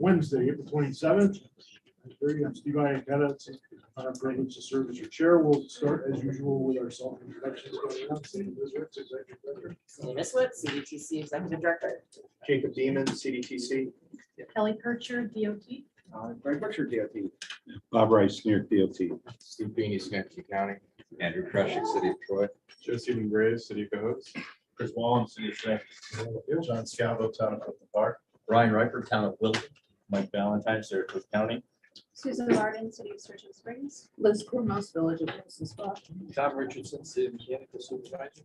Wednesday, April 27th. I'm Steve Iacetta. It's an honor and privilege to serve as your chair. We'll start as usual with our self-introductions. Sandy Miswit, CDTC Executive Director. Jacob Beeman, CDTC. Kelly Kircher, DOT. Greg Butcher, DOT. Bob Rice, New York DOT. Steve Feeney, Schenectady County. Andrew Crushing, City of Troy. Joe Stephen Graves, City of Cohoes. Chris Wallen, City of Schenectady. John Scalvo, Town of Clifton Park. Ryan Riker, Town of Wilton. Mike Valentine, Syracuse County. Susan Martin, City of Sturgeon Springs. Liz Cormos, Village of Wilson Spa. Tom Richardson, City of Mechanical Supervisor.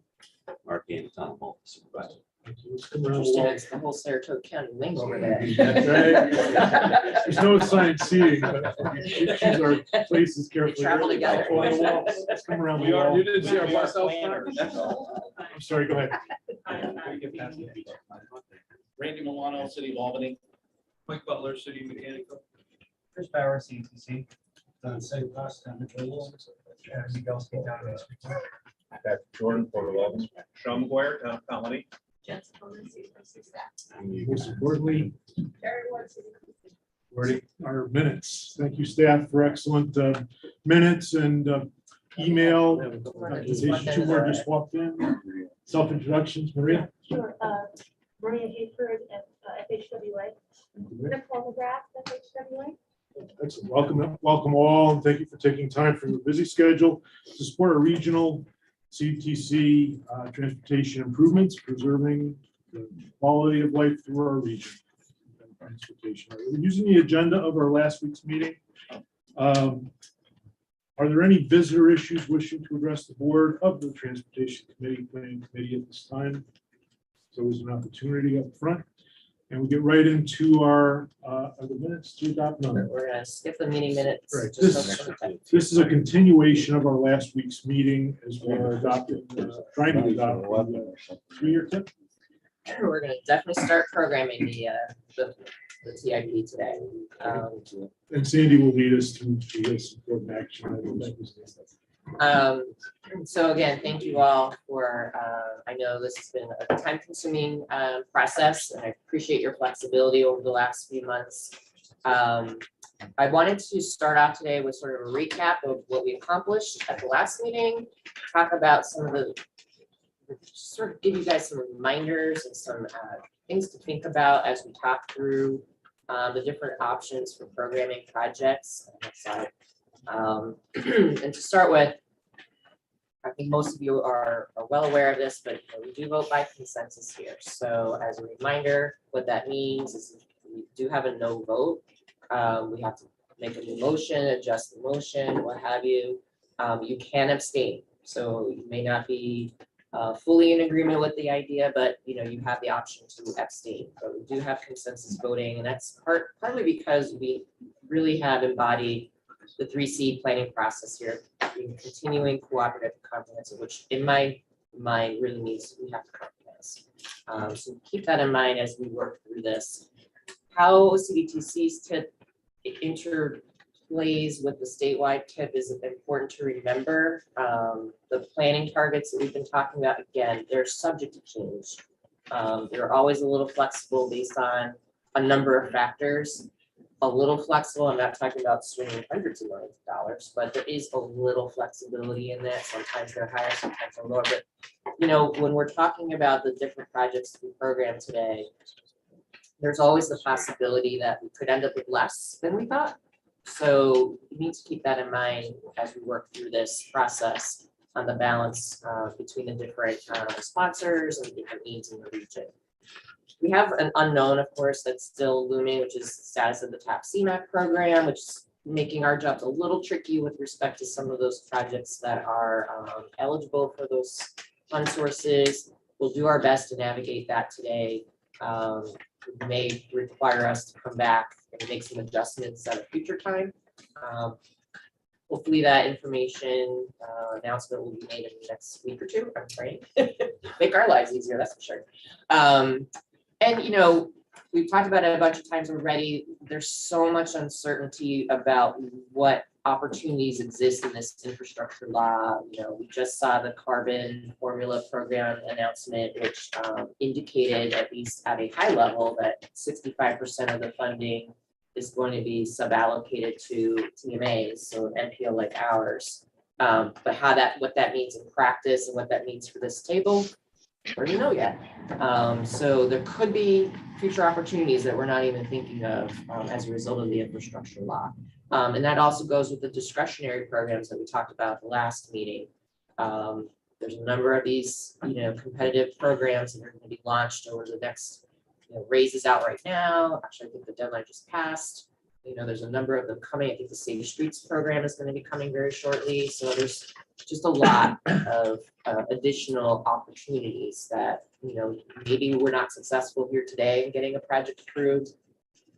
Mark Gaines, Town of Malta Supervisor. Interesting, it's the whole Saratoga County wing over there. That's right. There's no assigned seating, but we choose our places carefully. We travel together. Let's come around the wall. You didn't see our bus out I'm sorry, go ahead. Randy Milano, City of Albany. Mike Butler, City Mechanical. Chris Bauer, CTC. Don Sayas, Town of Jordan, Port 11. Sean McGuire, Town of Colony. Jensen Coleman, City of Staff. And most importantly, Terry Ward, City of our minutes. Thank you, staff, for excellent minutes and email. Two more just walked in. Self-introductions, Maria. Sure. Maria Hayford at FHWA. Nicole McGrath, FHWA. Excellent. Welcome all, and thank you for taking time from your busy schedule to support our regional CDTC transportation improvements, preserving the quality of life through our region. Transportation. We're using the agenda of our last week's meeting. Are there any visitor issues wishing to address the board of the Transportation Committee, Planning Committee at this time? So there's an opportunity up front. And we get right into our the minutes to adopt. We're gonna skip the meeting minutes. Right. Just This is a continuation of our last week's meeting as we're adopting, trying to adopt the 3-year tip. We're gonna definitely start programming the TIP today. And Sandy will lead us through this important action. So again, thank you all for, I know this has been a time-consuming process, and I appreciate your flexibility over the last few months. I wanted to start off today with sort of a recap of what we accomplished at the last meeting, talk about some of the, sort of give you guys some reminders and some things to think about as we talk through the different options for programming projects. And to start with, I think most of you are well aware of this, but we do vote by consensus here. So as a reminder, what that means is if we do have a no vote, we have to make a new motion, adjust the motion, what have you. You can abstain. So you may not be fully in agreement with the idea, but you have the option to abstain. But we do have consensus voting, and that's partly because we really have embodied the 3C planning process here, continuing cooperative comprehensive, which in my mind really means we have to compromise. So keep that in mind as we work through this. How CDTC's tip interplays with the statewide tip is important to remember. The planning targets that we've been talking about, again, they're subject to change. They're always a little flexible based on a number of factors. A little flexible, I'm not talking about swinging hundreds of millions of dollars, but there is a little flexibility in that. Sometimes they're higher, sometimes they're lower. But when we're talking about the different projects we program today, there's always the possibility that we could end up with less than we thought. So we need to keep that in mind as we work through this process on the balance between the different sponsors and the different needs in the region. We have an unknown, of course, that's still looming, which is the status of the TAP CMAQ program, which is making our jobs a little tricky with respect to some of those projects that are eligible for those fund sources. We'll do our best to navigate that today. It may require us to come back and make some adjustments at a future time. Hopefully that information announcement will be made in the next week or two. I'm praying. Make our lives easier, that's for sure. And we've talked about it a bunch of times already. There's so much uncertainty about what opportunities exist in this infrastructure law. We just saw the carbon formula program announcement, which indicated, at least at a high level, that 65% of the funding is going to be suballocated to TMAs, so an NPO like ours. But what that means in practice and what that means for this table, we don't know yet. So there could be future opportunities that we're not even thinking of as a result of the infrastructure law. And that also goes with the discretionary programs that we talked about at the last meeting. There's a number of these, competitive programs that are going to be launched over the next, raises out right now. Actually, I think the deadline just passed. There's a number of them coming. I think the Safe Streets program is going to be coming very shortly. So there's just a lot of additional opportunities that, maybe we're not successful here today in getting a project approved,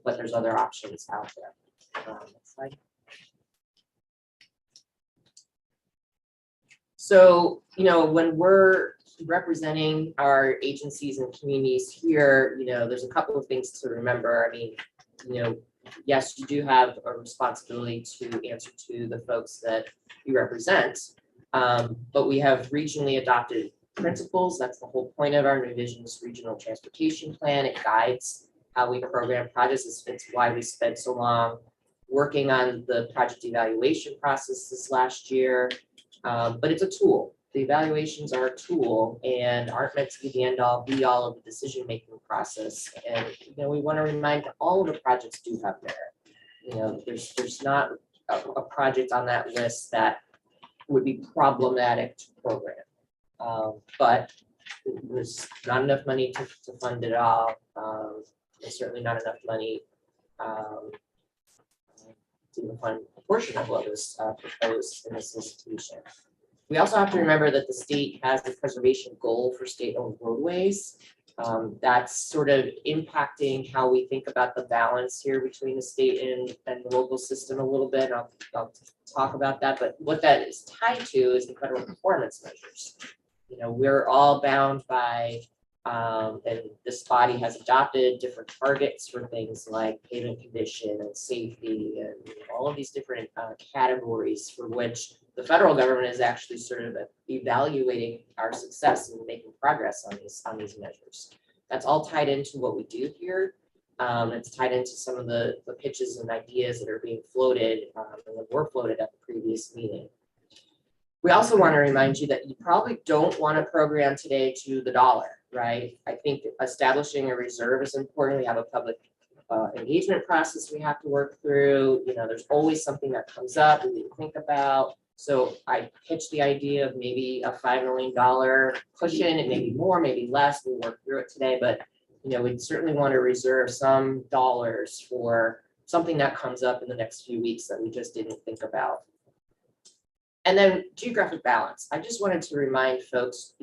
but there's other options out there. Next slide. So, when we're representing our agencies and communities here, there's a couple of things to remember. I mean, yes, you do have a responsibility to answer to the folks that you represent, but we have regionally adopted principles. That's the whole point of our New Vision's regional transportation plan. It guides how we program projects. It's why we spent so long working on the project evaluation process this last year. But it's a tool. The evaluations are a tool and aren't meant to be the end all be all of the decision-making process. And, we want to remind that all of the projects do have merit. There's not a project on that list that would be problematic to program. But there's not enough money to fund it all. There's certainly not enough money to even fund a portion of what was proposed in this institution. We also have to remember that the state has a preservation goal for state-owned roadways. That's sort of impacting how we think about the balance here between the state and the local system a little bit. I'll talk about that, but what that is tied to is the federal performance measures. We're all bound by, and this body has adopted different targets for things like pavement condition and safety and all of these different categories for which the federal government is actually sort of evaluating our success in making progress on these measures. That's all tied into what we do here. It's tied into some of the pitches and ideas that are being floated and that were floated at the previous meeting. We also want to remind you that you probably don't want to program today to the dollar, right? I think establishing a reserve is important. We have a public engagement process we have to work through. There's always something that comes up we need to think about. So I pitched the idea of maybe a $5 million cushion. It may be more, maybe less. We'll work through it today, but we certainly want to reserve some dollars for something that comes up in the next few weeks that we just didn't think about. And then geographic balance. I just wanted to remind folks,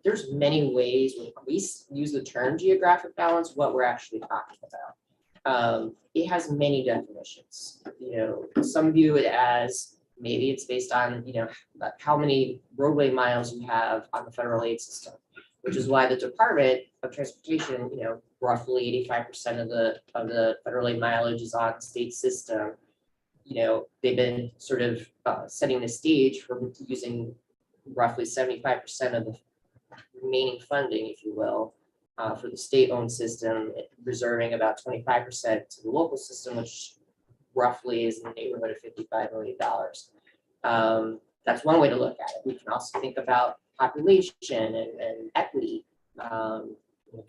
there's many ways when we use the term geographic balance, what we're actually talking about. It has many definitions. Some view it as maybe it's based on, how many roadway miles you have on the federal aid system, which is why the Department of Transportation, roughly 85% of the federal aid mileage is on the state system. They've been sort of setting the stage for using roughly 75% of the remaining funding, if you will, for the state-owned system, reserving about 25% to the local system, which roughly is in the neighborhood of $55 million. That's one way to look at it. We can also think about population and equity,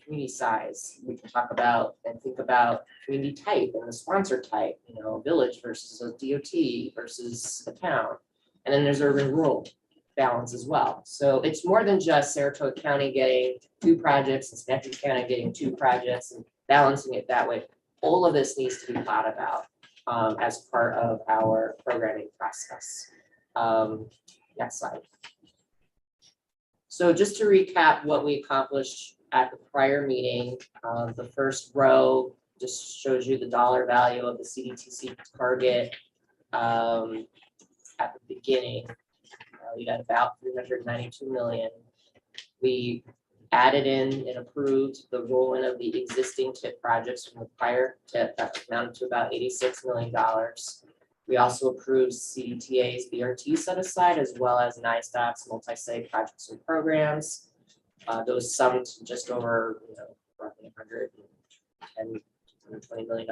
community size. We can talk about and think about community type and the sponsor type, a village versus a DOT versus a town. And then there's urban rural balance as well. So it's more than just Saratoga County getting 2 projects and Schenectady County getting 2 projects and balancing it that way. All of this needs to be thought about as part of our programming process. Next slide. So just to recap what we accomplished at the prior meeting, the first row just shows you the dollar value of the CDTC target at the beginning. We got about 392 million. We added in and approved the roll-in of the existing TIP projects from the prior TIP that amounted to about $86 million. We also approved CDTA's BRT set aside, as well as NISTOC's multi-site projects and programs. Those summed to just over, roughly $110, $120 million.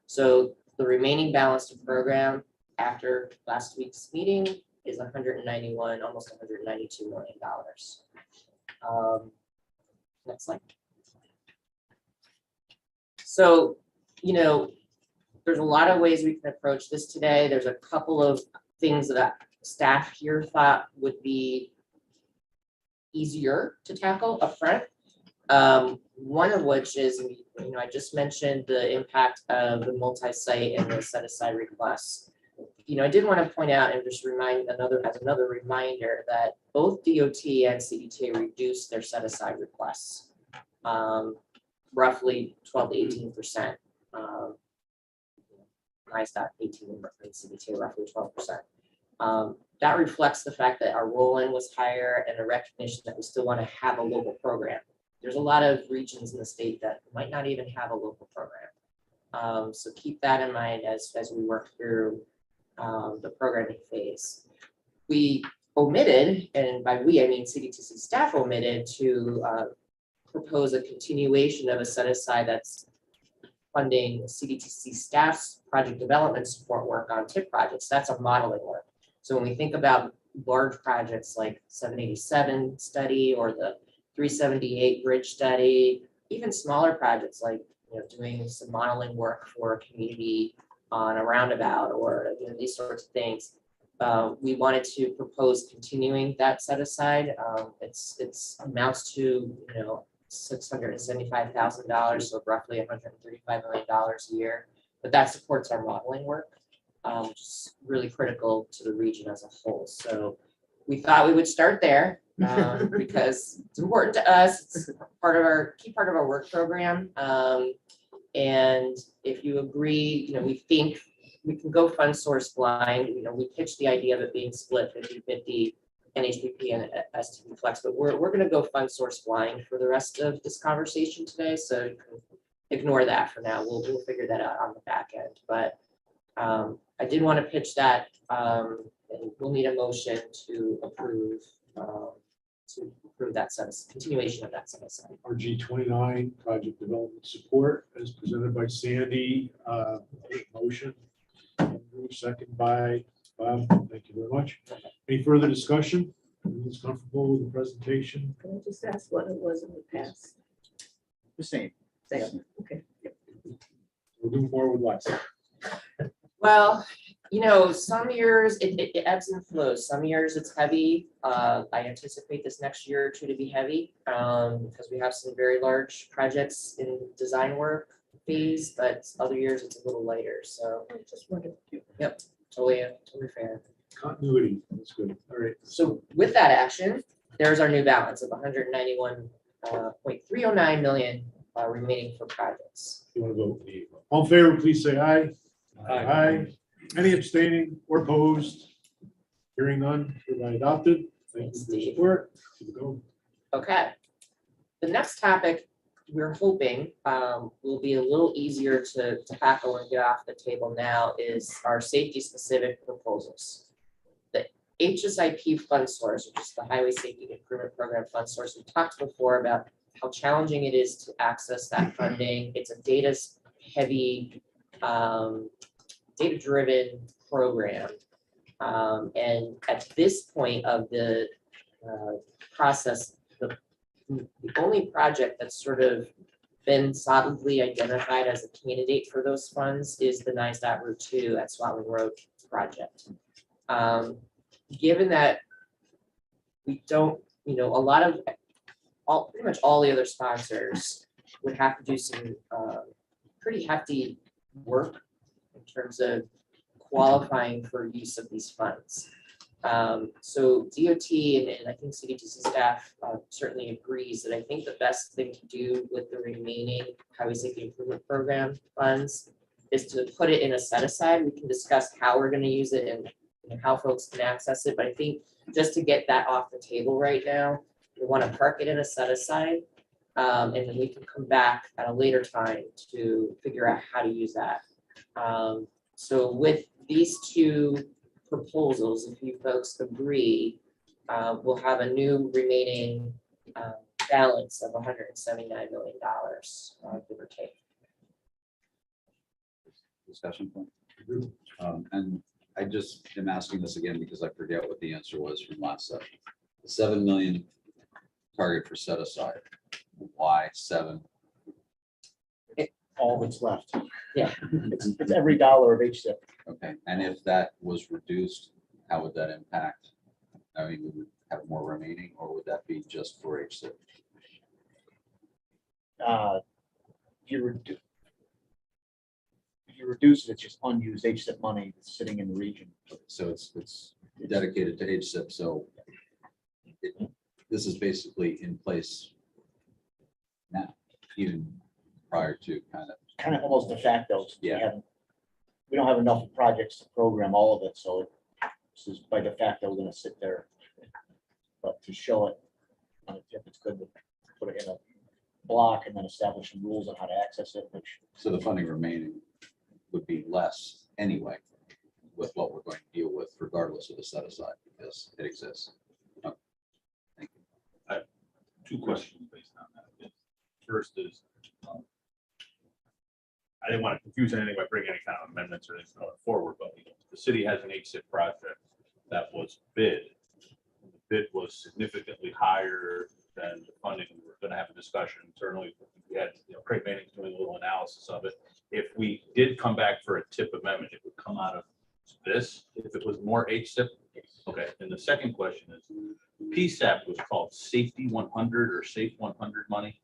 So the remaining balance to program after last week's meeting is 191, almost 192 million dollars. Next slide. So, there's a lot of ways we can approach this today. There's a couple of things that staff here thought would be easier to tackle upfront. One of which is, I just mentioned the impact of the multi-site and the set-aside requests. I did want to point out and just remind another reminder that both DOT and CDTA reduced their set-aside requests, roughly 12 to 18%. ISDOT 18 and CDTA roughly 12%. That reflects the fact that our roll-in was higher and a recognition that we still want to have a local program. There's a lot of regions in the state that might not even have a local program. So keep that in mind as we work through the programming phase. We omitted, and by we, I mean CDTC staff omitted to propose a continuation of a set aside that's funding CDTC staff's project development support work on TIP projects. That's a modeling work. So when we think about large projects like 787 study or the 378 bridge study, even smaller projects like doing some modeling work for a community on a roundabout or these sorts of things, we wanted to propose continuing that set aside. It's amounts to $675,000, so roughly $135 million a year. But that supports our modeling work, which is really critical to the region as a whole. So we thought we would start there because it's important to us. It's part of our key part of our work program. And if you agree, we think we can go fund source blind. We pitched the idea of it being split 50-50 NHPP and STP Flex, but we're going to go fund source blind for the rest of this conversation today. So you can ignore that for now. We'll figure that out on the back end. But I did want to pitch that, and we'll need a motion to approve that continuation of that set aside. RG 29 project development support as presented by Sandy. Motion. Andrew, second by Bob. Thank you very much. Any further discussion? Everyone's comfortable with the presentation? Can I just ask what it was in the past? The same. Same, okay. We'll do more with less. Well, some years it ebbs and flows. Some years it's heavy. I anticipate this next year or two to be heavy because we have some very large projects in design work phase, but other years it's a little lighter. So I just wondered. yep, totally fair. Continuity, that's good. All right. So with that action, there's our new balance of 191.309 million remaining for projects. You want to vote? All in favor, please say aye. Aye. Any abstaining or opposed? Hearing none, hereby adopted. Thank you for your support. Keep it going. Okay. The next topic we're hoping will be a little easier to tackle and get off the table now is our safety specific proposals. The HSIP fund source, which is the Highway Safety Improvement Program fund source. We talked before about how challenging it is to access that funding. It's a data heavy, data-driven program. And at this point of the process, the only project that's sort of been solidly identified as a candidate for those funds is the NISDOT Route 2 at Swatling Road project. Given that we don't, pretty much all the other sponsors would have to do some pretty hefty work in terms of qualifying for use of these funds. So DOT and I think CDTC staff certainly agrees that I think the best thing to do with the remaining Highway Safety Improvement Program funds is to put it in a set aside. We can discuss how we're going to use it and how folks can access it. But I think just to get that off the table right now, we want to park it in a set aside. And then we can come back at a later time to figure out how to use that. So with these two proposals, if you folks agree, we'll have a new remaining balance of $179 million, give or take. discussion point. And I just am asking this again because I forget what the answer was from last session. The 7 million target for set aside. Why 7? All that's left. Yeah. It's every dollar of HSIP. Okay, and if that was reduced, how would that impact? I mean, we would have more remaining, or would that be just for HSIP? If you reduce it, it's just unused HSIP money that's sitting in the region. So it's dedicated to HSIP, so this is basically in place now, even prior to Kind of almost de facto. Yeah. We don't have enough projects to program all of it, so this is by de facto going to sit there. But to show it, if it's good to put it in a block and then establish some rules on how to access it, which So the funding remaining would be less anyway with what we're going to deal with regardless of the set aside because it exists. Okay. Thank you. 2 questions based on that. First is, I didn't want to confuse anything by bringing any kind of amendments or anything going forward, but the city has an HSIP project that was bid. The bid was significantly higher than the funding. We were going to have a discussion internally. We had, Craig Manning's doing a little analysis of it. If we did come back for a TIP amendment, it would come out of this. If it was more HSIP, okay. And the second question is, PSAP was called Safety 100 or Safe 100 money.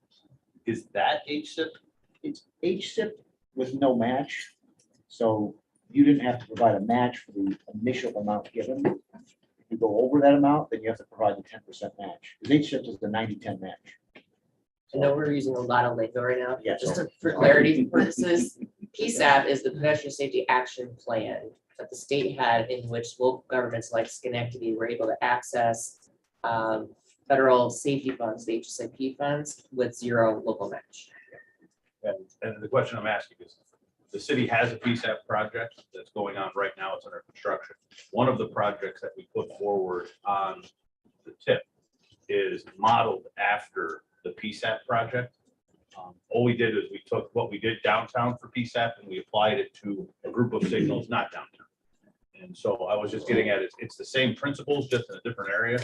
Is that HSIP? it's HSIP with no match. So you didn't have to provide a match for the initial amount given. If you go over that amount, then you have to provide the 10% match. Because HSIP is the 90-10 match. I know we're using a lot of lingo right now. Yeah, Just so- for clarity purposes, PSAP is the Pedestrian Safety Action Plan that the state had in which local governments like Schenectady were able to access federal safety funds, the HSIP funds, with 0 local match. And the question I'm asking is, the city has a PSAP project that's going on right now. It's under construction. One of the projects that we put forward on the TIP is modeled after the PSAP project. All we did is we took what we did downtown for PSAP and we applied it to a group of signals not downtown. And so I was just getting at it, it's the same principles, just in a different area.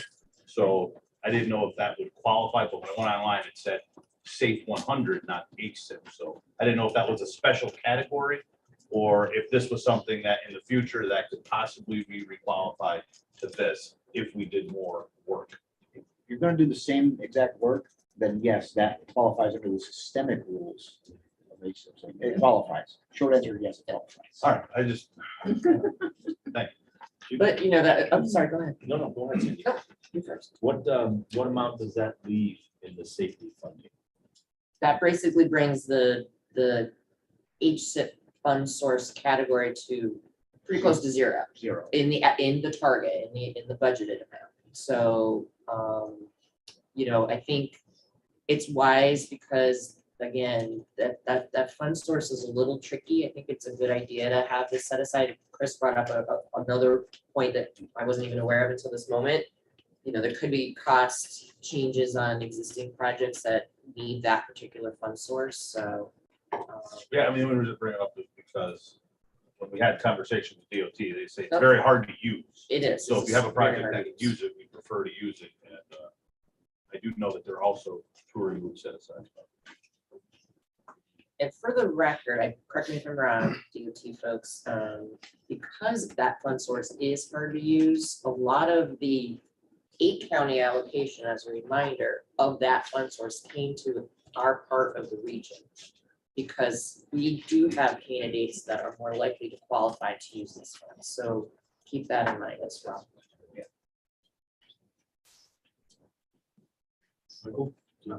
So I didn't know if that would qualify, but when I went online, it said Safe 100, not HSIP. So I didn't know if that was a special category or if this was something that in the future that could possibly be requalified to this if we did more work. If you're going to do the same exact work, then yes, that qualifies under the systemic rules of HSIP. So it qualifies. Short answer, yes, it qualifies. All right, I just, thank you. But that, I'm sorry, go ahead. No, go ahead, Sandy. You first. What amount does that leave in the safety funding? That basically brings the HSIP fund source category to pretty close to 0 0. in the target, in the budgeted amount. So, I think it's wise because again, that fund source is a little tricky. I think it's a good idea to have this set aside. Chris brought up another point that I wasn't even aware of until this moment. There could be cost changes on existing projects that need that particular fund source, so. Yeah, I mean, we were just bringing it up because when we had conversations with DOT, they say it's very hard to use. It is. So if you have a It's very project hard that to can use it, we prefer to use it. And I do know that there are also touring would set aside. And for the record, correct me if I'm wrong, DOT folks, because that fund source is hard to use, a lot of the 8-county allocation, as a reminder, of that fund source came to our part of the region. Because we do have candidates that are more likely to qualify to use this fund. So keep that in mind as well. Michael? So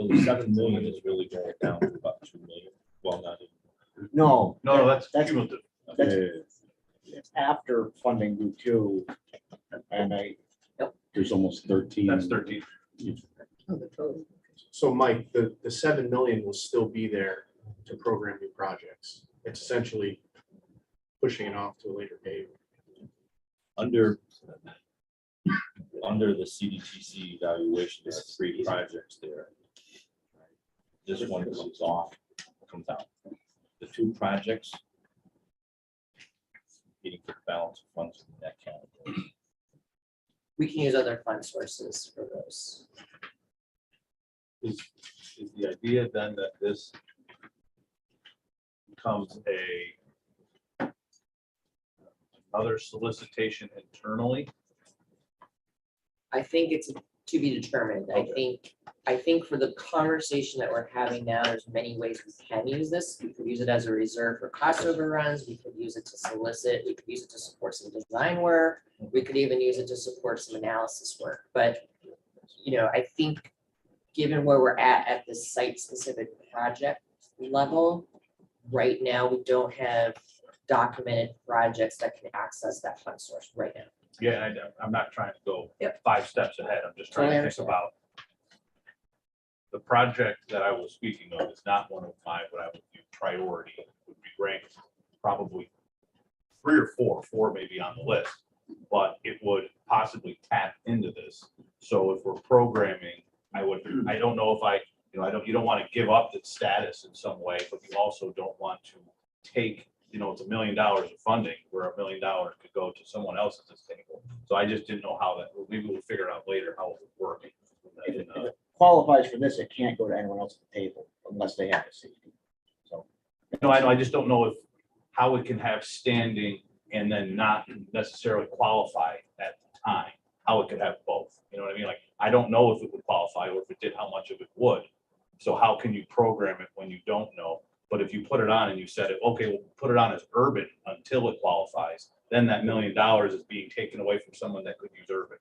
the 7 million is really going down to about 2 million. Well, not even. No. No, that's That's- cumulative. That's it's after funding Route 2. And There's almost 13. That's 13. so Mike, the 7 million will still be there to program new projects. It's essentially pushing it off to a later date. Under the CDTC evaluation, there are 3 projects there. This one comes out. The 2 projects meeting for the balance of funds in that category. We can use other fund sources for those. Is the idea then that this becomes another solicitation internally? I think it's to be determined. I think for the conversation that we're having now, there's many ways we can use this. We could use it as a reserve for cost overruns. We could use it to solicit. We could use it to support some design work. We could even use it to support some analysis work. But, you know, I think given where we're at the site-specific project level, right now, we don't have documented projects that can access that fund source right now. Yeah, I'm not trying to go Yep. 5 steps ahead. I'm just trying Totally to think understand. about the project that I was speaking of is not one of my, what I would view priority, would be ranked probably 3 or 4 maybe on the list, but it would possibly tap into this. So if we're programming, I don't know if you don't want to give up its status in some way, but you also don't want to take, it's $1 million of funding where $1 million could go to someone else at this table. So I just didn't know how that, maybe we'll figure it out later how it would work. If it qualifies for this, it can't go to anyone else at the table unless they have a safety. So. No, I know, I just don't know how it can have standing and then not necessarily qualify at the time, how it could have both. You know what I mean? Like, I don't know if it would qualify or if it did, how much of it would. So how can you program it when you don't know? But if you put it on and you said, okay, we'll put it on as urban until it qualifies, then that $1 million is being taken away from someone that could use urban.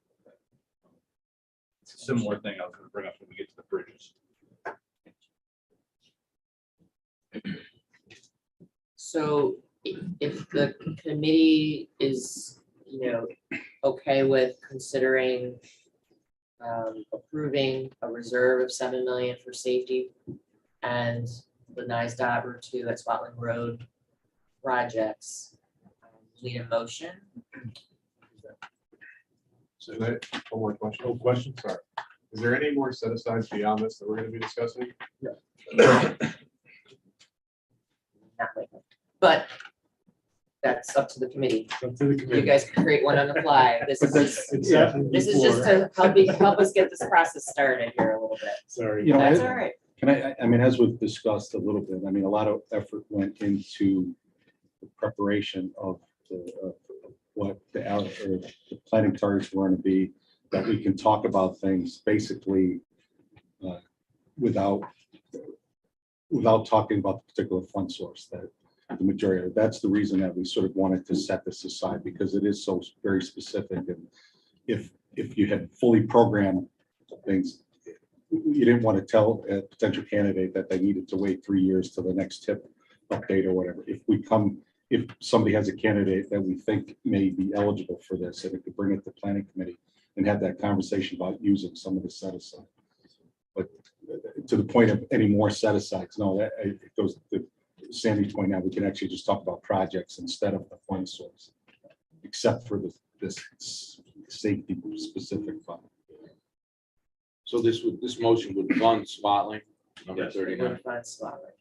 It's a similar thing I was gonna bring up when we get to the bridges. So if the committee is, okay with considering approving a reserve of 7 million for safety and the NISDOT Route 2 at Spotland Road projects, need a motion? So one more question. Oh, question, sorry. Is there any more set asides beyond this that we're going to be discussing? Not right now. But that's up to the committee. Up to the You committee. guys can create one on the fly. This is just, It's happened this is just before. to help us get this process started here a little bit. Sorry. You know, That's all right. Can I mean, as we've discussed a little bit, I mean, a lot of effort went into the preparation of what the planning targets were going to be, that we can talk about things basically without talking about the particular fund source, that the majority of it. That's the reason that we sort of wanted to set this aside, because it is so very specific. And if you had fully programmed things, you didn't want to tell a potential candidate that they needed to wait 3 years till the next tip update or whatever. If somebody has a candidate that we think may be eligible for this, and it could bring it to planning committee and have that conversation about using some of the set aside. But to the point of any more set asides, no, that it goes to Sandy's point. Now we can actually just talk about projects instead of the fund source, except for this safety specific fund. So this motion would fund Spotling, number Yes. 39. Fine, Spotlight.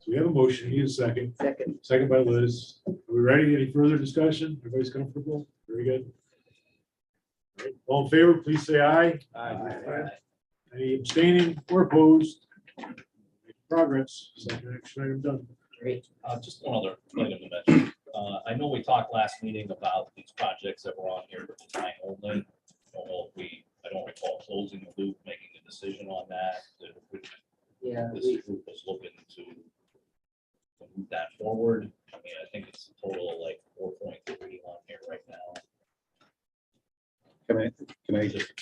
So we have a motion, need a second. Second. Second by Liz. Are we ready? Any further discussion? Everybody's comfortable? Very good. All right, all in favor, please say aye. Aye. Any abstaining or opposed? Progress. Second action item done. Great. Just one other item to mention. I know we talked last meeting about these projects that were on here for design only. I don't recall closing the loop, making a decision on that. Yeah, This group was looking to move that forward. I mean, I think it's a total of like 4.3 on here right now. Can I just,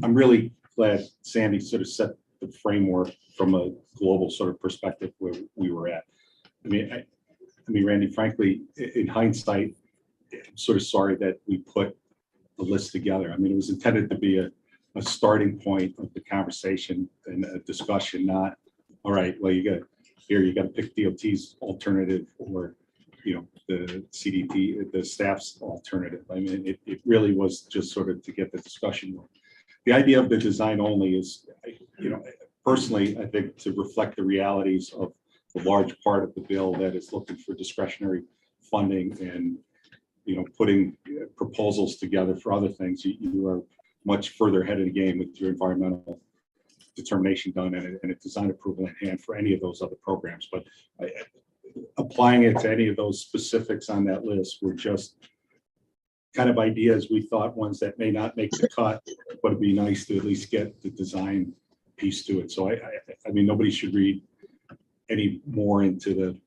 I'm really glad Sandy sort of set the framework from a global sort of perspective where we were at. I mean, Randy, frankly, in hindsight, I'm sort of sorry that we put the list together. I mean, it was intended to be a starting point of the conversation and a discussion, not, all right, well, you got to pick DOT's alternative or, the CDT, the staff's alternative. I mean, it really was just sort of to get the discussion going. The idea of the design only is, personally, I think to reflect the realities of the large part of the bill that is looking for discretionary funding and, putting proposals together for other things, you are much further ahead of the game with your environmental determination done and a design approval in hand for any of those other programs. But applying it to any of those specifics on that list were just kind of ideas we thought, ones that may not make the cut, but it'd be nice to at least get the design piece to it. So I mean, nobody should read any more into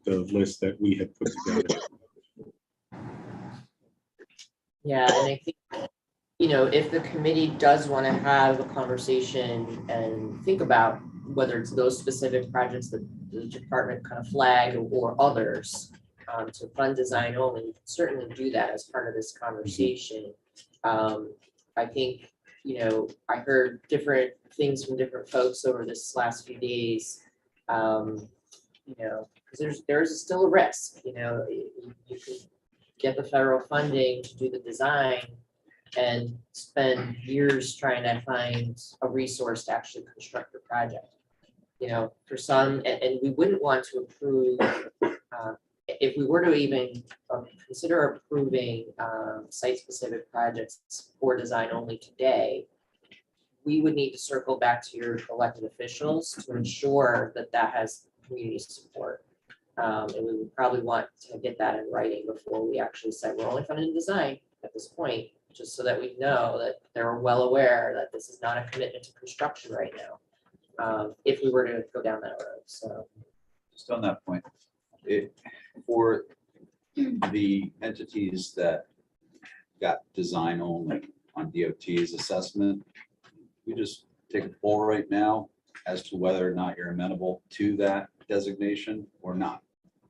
the list that we had put together. Yeah, and I think, if the committee does want to have a conversation and think about whether it's those specific projects that the department kind of flagged or others to fund design only, you can certainly do that as part of this conversation. I think, I heard different things from different folks over this last few days. Because there's still a risk, you can get the federal funding to do the design and spend years trying to find a resource to actually construct the project. For some, and we wouldn't want to approve, if we were to even consider approving site-specific projects for design only today, we would need to circle back to your elected officials to ensure that that has community support. And we would probably want to get that in writing before we actually say we're only funding design at this point, just so that we know that they're well aware that this is not a commitment to construction right now, if we were to go down that road. So Just on that point, for the entities that got design only on DOT's assessment, we just take a poll right now as to whether or not you're amenable to that designation or not.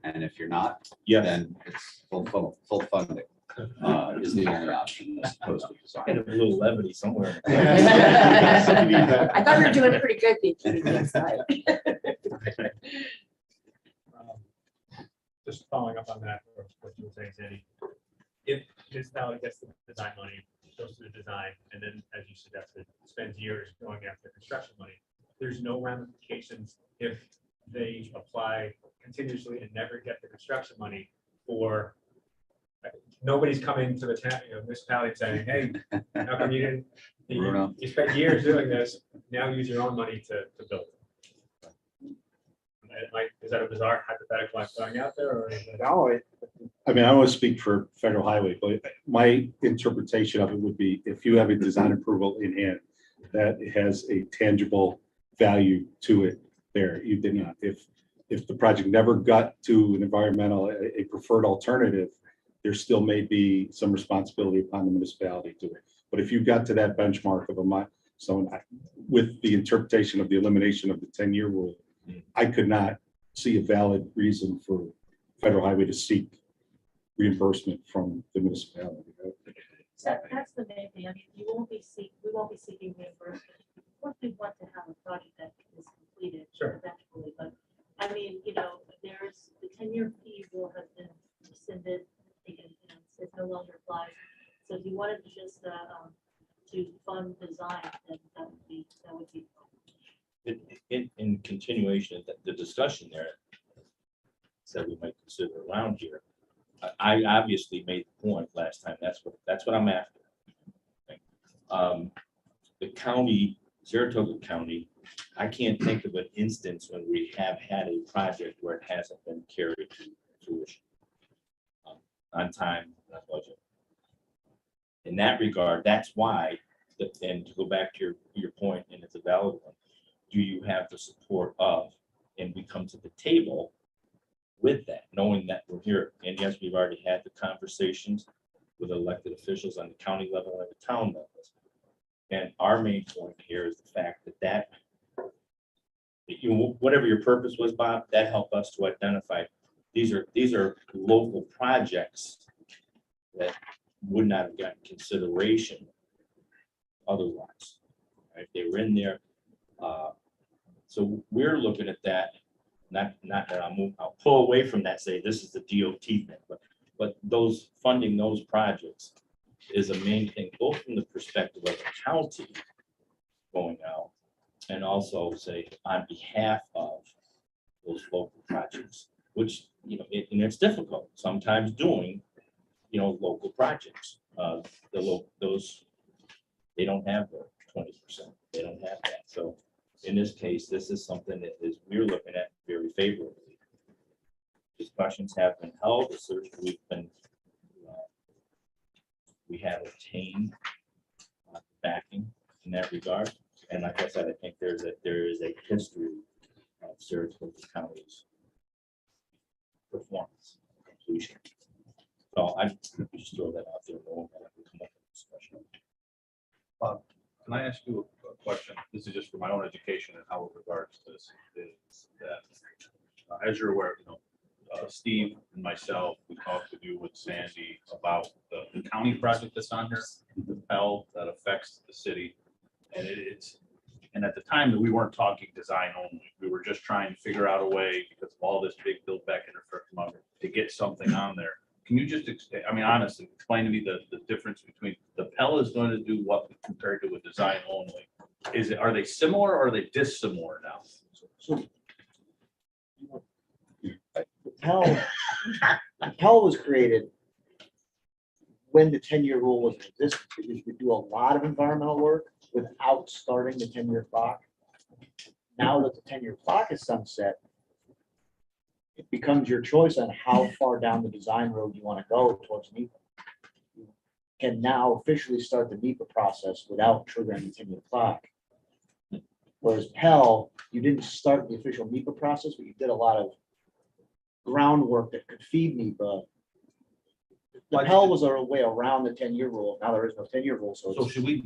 And if you're not, then it's full funding is the only option as opposed to design. Kind of a little levity somewhere. I thought we were doing pretty good keeping things light. Just following up on that, or what you were saying, Sandy. If municipality gets the design money, goes to the design, and then, as you suggested, spends years going after construction money, there's no ramifications if they apply continuously and never get the construction money for, nobody's coming to the town, municipality saying, hey, how come you didn't, you spent years doing this, now use your own money to build it. Is that a bizarre hypothetical I'm throwing out there, or is it? No, I mean, I don't want to speak for federal highway, but my interpretation of it would be if you have a design approval in hand that has a tangible value to it there, you did not. If the project never got to an environmental, a preferred alternative, there still may be some responsibility upon the municipality to it. But if you got to that benchmark of with the interpretation of the elimination of the 10-year rule, I could not see a valid reason for federal highway to seek reimbursement from the municipality. That's the main thing. I mean, we won't be seeking reimbursement. Of course, we want to have a project that is completed eventually, but I mean, there's the 10-year fee rule has been rescinded, it no longer applies. So if you wanted to just to fund design, then that would be. In continuation of the discussion there, that we might consider around here, I obviously made the point last time. That's what I'm after. The county, Saratoga County, I can't think of an instance when we have had a project where it hasn't been carried to fruition on time, on budget. In that regard, that's why. And to go back to your point, and it's a valid one. Do you have the support of, and we come to the table with that, knowing that we're here. And yes, we've already had the conversations with elected officials on the county level and the town levels. And our main point here is the fact that whatever your purpose was, Bob, that helped us to identify these are local projects that would not have gotten consideration otherwise. Right? They were in there. So we're looking at that, not that I'll pull away from that, say this is the DOT thing, but those funding those projects is a main thing, both from the perspective of the county going out and also say on behalf of those local projects, which, and it's difficult sometimes doing, local projects. Those, they don't have the 20%, they don't have that. So in this case, this is something that we're looking at very favorably. Discussions have been held, the search we have obtained backing in that regard. And like I said, I think there is a history of Saratoga County's performance completion. So I just throw that out there. Knowing that we come up with a discussion. Can I ask you a question? This is just for my own education and how it regards to this, is that, as you're aware, Steve and myself, we talked with you with Sandy about the county project that's on here, the Pell that affects the city. And at the time that we weren't talking design only, we were just trying to figure out a way, because of all this big build back infrastructure, to get something on there. Can you just, honestly, explain to me the difference between the Pell is going to do what compared to a design only? Are they similar or are they dissimilar now? So the Pell was created when the 10-year rule was in existence, because you could do a lot of environmental work without starting the 10-year clock. Now that the 10-year clock is sunset, it becomes your choice on how far down the design road you want to go towards NEPA. You can now officially start the NEPA process without triggering the 10-year clock. Whereas Pell, you didn't start the official NEPA process, but you did a lot of groundwork that could feed NEPA. The Pell was a way around the 10-year rule. Now there is no 10-year rule, so. So should we,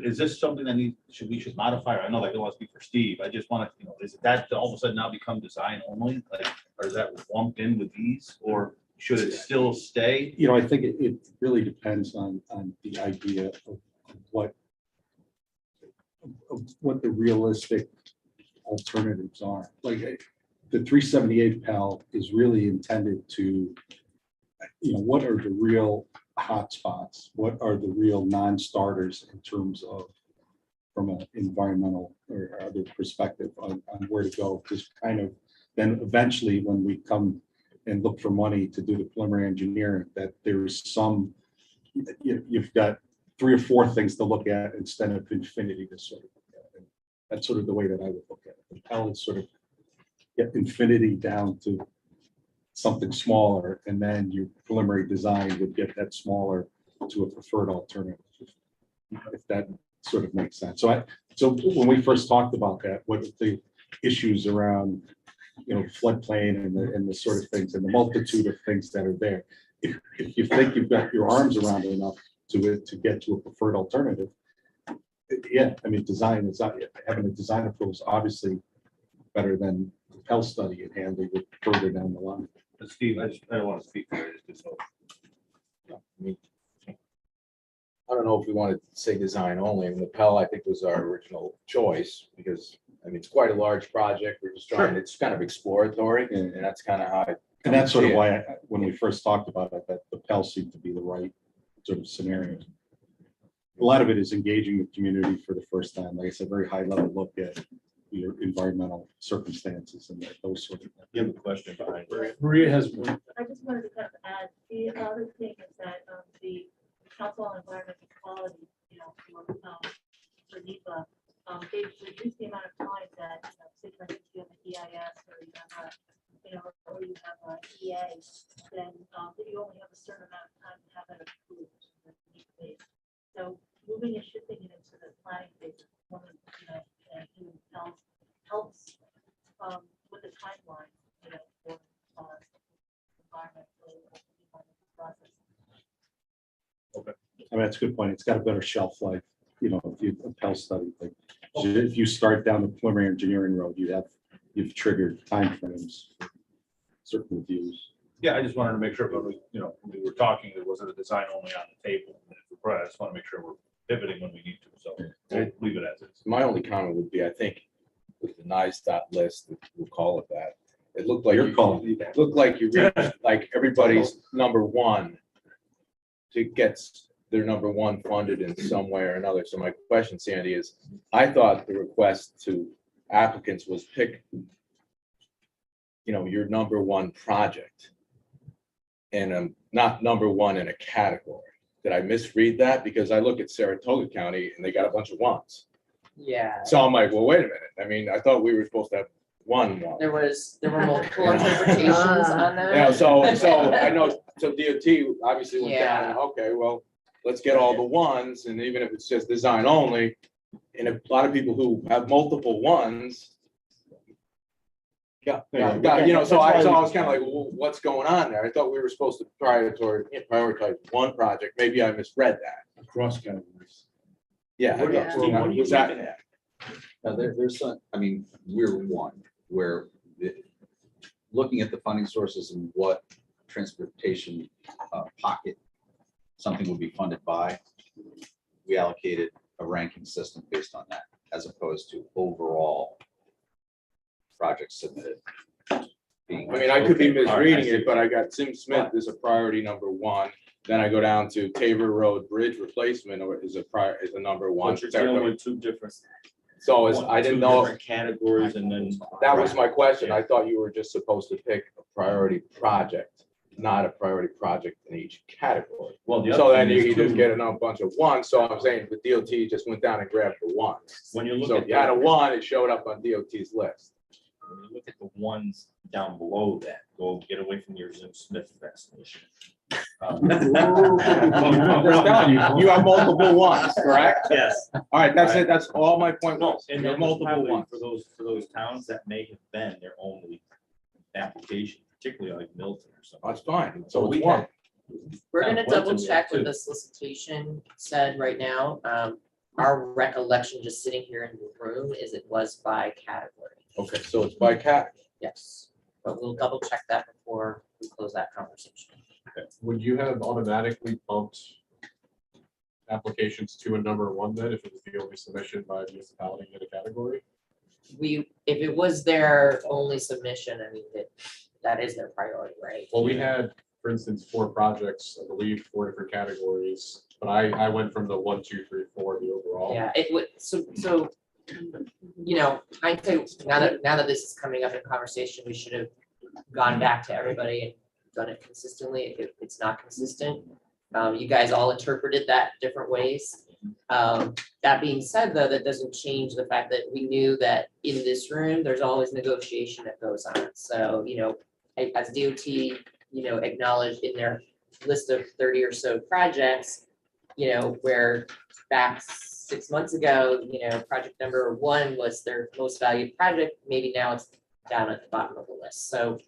is this something that we should modify? I know, like, I don't want to speak for Steve. I just want to, is that all of a sudden now become design only? Like, or is that lumped in with these, or should it still stay? I think it really depends on the idea of what the realistic alternatives are. Like the 378 Pell is really intended to, what are the real hot spots? What are the real non-starters in terms of, from an environmental or other perspective on where to go? Just kind of, then eventually when we come and look for money to do the preliminary engineering, that there's some, you've got 3 or 4 things to look at instead of infinity to sort of look at. And that's sort of the way that I would look at it. The Pell is sort of get infinity down to something smaller, and then your preliminary design would get that smaller to a preferred alternative, if that sort of makes sense. So when we first talked about that, what the issues around, floodplain and the sort of things and the multitude of things that are there, if you think you've got your arms around it enough to get to a preferred alternative, yeah, design is having a design approval is obviously better than the Pell study and handling it further down the line. But Steve, I don't want to speak for it. It's just so. I don't know if we want to say design only. The Pell, I think, was our original choice because, it's quite a large project. We're just trying, it's kind of exploratory, and that's kind of how And that's sort of why, when we first talked about it, that the Pell seemed to be the right sort of scenario. A lot of it is engaging the community for the first time. Like I said, very high level look at your environmental circumstances and those sort of things. You have a question behind it. Maria has one. I just wanted to kind of add, the other thing is that the Council on Environmental Quality, for NEPA, they've reduced the amount of time that, say for instance, you have an EIS or you have or you have an EA, then you only have a certain amount of time to have that approved. for the NEPA phase. So moving and shifting it into the planning phase, one of, helps with the timeline, for environmental process. That's a good point. It's got a better shelf life, if you a Pell study, like if you start down the preliminary engineering road, you've triggered timeframes for certain reviews. Yeah, I just wanted to make sure, when we were talking, there wasn't a design only on the table. And if we're, I just want to make sure we're pivoting when we need to, so we'll leave it as is. My only comment would be, I think, with the NISTOT list, we'll call it that. It looked like You're looked like you reached like everybody's number one to get their number one funded in some way or another. So my question, Sandy, is I thought the request to applicants was pick your number one project. And not number one in a category. Did I misread that? Because I look at Saratoga County and they got a bunch of ones. Yeah, So I'm like, well, wait a minute. I mean, I thought we were supposed to have one. there were multiple interpretations on that. Yeah, so I know, so DOT obviously went down and, okay, well, let's get all the ones, and even if it's just design only, and a lot of people who have multiple ones. So I was kind of like, well, what's going on there? I thought we were supposed to prioritize one project. Maybe I misread that. Across categories. Yeah. What are you Was that- looking at? Now, there's some, I mean, we're one where looking at the funding sources and what transportation pocket something would be funded by, we allocated a ranking system based on that, as opposed to overall projects submitted. I mean, I could be Okay, all right, I misreading see. it, but I got Sim Smith as a priority number one. Then I go down to Tabor Road Bridge replacement or is a number one. But you're dealing with two different. So I didn't know, Different categories and then. that was my question. I thought you were just supposed to pick a priority project, not a priority project in each category. Well, the So other then thing is you just too, get a bunch of ones. So I'm saying the DOT just went down and grabbed the ones. when you look So at if you had a the, one, it showed up on DOT's list. when you look at the ones down below that, go get away from your Zoom Smith fascination. I'm just telling you, you have multiple ones, correct? Yes. All right, that's it. That's all my point No, was. and You have then multiple probably ones. for those towns that may have been their only application, particularly like Milton or something. That's fine. So So we it's one. had. We're gonna Milton, double we had check what two. the solicitation said right now. Our recollection just sitting here in the room is it was by category. Okay, so it's by cat. Yes, but we'll double check that before we close that conversation. Would you have automatically bumped applications to a number one then if it was the only submission by municipality in a category? If it was their only submission, I mean, that is their priority, right? Well, we had, for instance, 4 projects, I believe, 4 different categories, but I went from the 1, 2, 3, 4, the overall. Yeah, it would, so, hindsight, now that this is coming up in conversation, we should have gone back to everybody and done it consistently. It's not consistent. You guys all interpreted that different ways. That being said, though, that doesn't change the fact that we knew that in this room, there's always negotiation that goes on. So, as DOT, acknowledged in their list of 30 or so projects, where back 6 months ago, project number 1 was their most valued project, maybe now it's down at the bottom of the list. So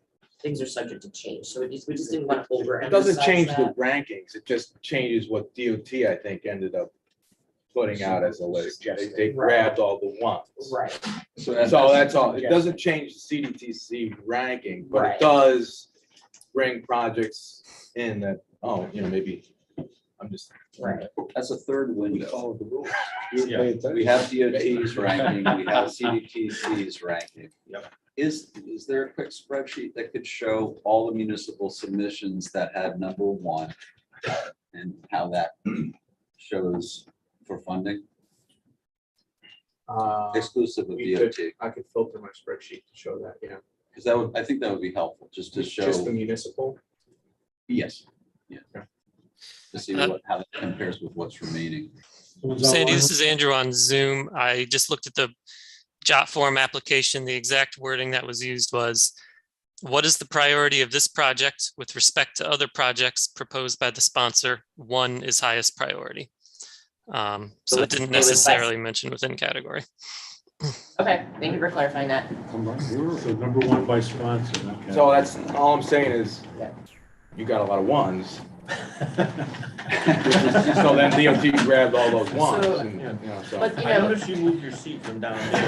things are subject to change. So we just didn't want to overemphasize It doesn't change the that. rankings. It just changes what DOT, I think, ended up putting out as a list. They grabbed all the ones. Right, So that's all. It doesn't change the CDTC ranking, but Right. it does bring projects in that, maybe I'm just. right. That's a third window. Follow the rules. Yeah. We have DOT's ranking, we have CDTC's ranking. Yep. Is there a quick spreadsheet that could show all the municipal submissions that had number one and how that shows for funding exclusive of we DOT? I could filter my spreadsheet to show that, yeah. Because I think that would be helpful, just to show. Just the municipal. Yes, yeah. To see how that compares with what's remaining. Sandy, this is Andrew on Zoom. I just looked at the jot form application. The exact wording that was used was, what is the priority of this project with respect to other projects proposed by the sponsor? 1 is highest priority. So it didn't necessarily mention within category. Okay, thank you for clarifying that. So number 1 by sponsor. okay. So that's, all I'm saying is, Yeah. you got a lot of ones. So then DOT grabbed all those ones. So- and, so. But, I noticed you moved your seat from down there.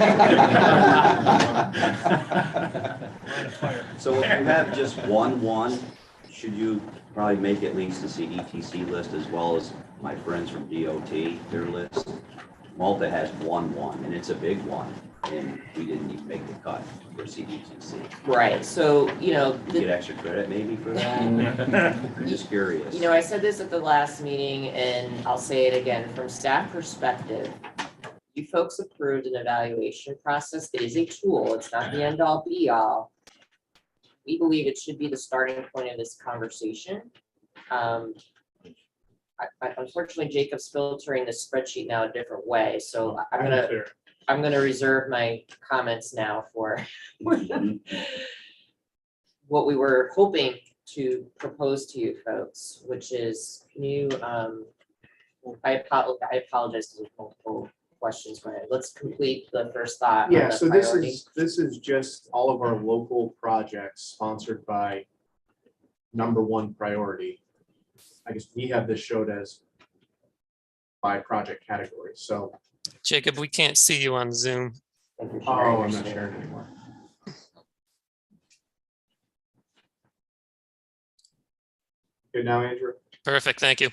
So if you have just one, should you probably make at least the CDTC list as well as my friends from DOT, their list? Malta has one, and it's a big one, and we didn't even make the cut for CDTC. Right, so, Get extra credit maybe for that? I'm just curious. I said this at the last meeting and I'll say it again, from staff perspective, you folks approved an evaluation process. It is a tool. It's not the end all be all. we believe it should be the starting point of this conversation. Unfortunately, Jacob's filtering this spreadsheet now a different way, so I'm gonna reserve my comments now for what we were hoping to propose to you folks, which is, can you, I apologize because there's multiple questions going on. Let's complete the first thought. on Yeah, the so this priority. is just all of our local projects sponsored by number one priority. I guess we have this showed as by project category, so. Jacob, we can't see you on Zoom. Thank you for Oh, sharing I'm your not screen. sharing anymore. Good now, Andrew? Perfect, thank you.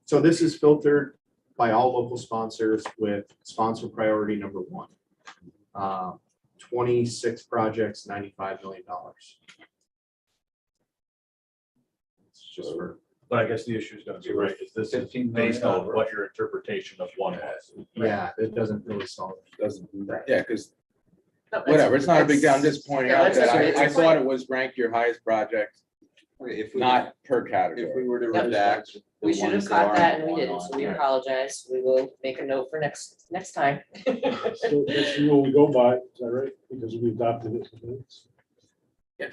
So this is filtered by all local sponsors with sponsor priority number one. 26 projects, $95 million. It's just for, But I guess the issue is gonna be, right, is this is 15 based million on what your interpretation of one was. yeah, it doesn't really solve. Doesn't, yeah, because No, that's- whatever, it's not a big deal. I'm that's- just pointing yeah, out that's that okay. It's I a thought point. it was ranked your highest project, Okay, if we, not per if category. we were to Yep. redact. the We should have ones caught aren't that and we one didn't, on, so we right. apologize. We will make a note for next time. So that's the rule we go by, is that right? Because we adopted it. Yeah,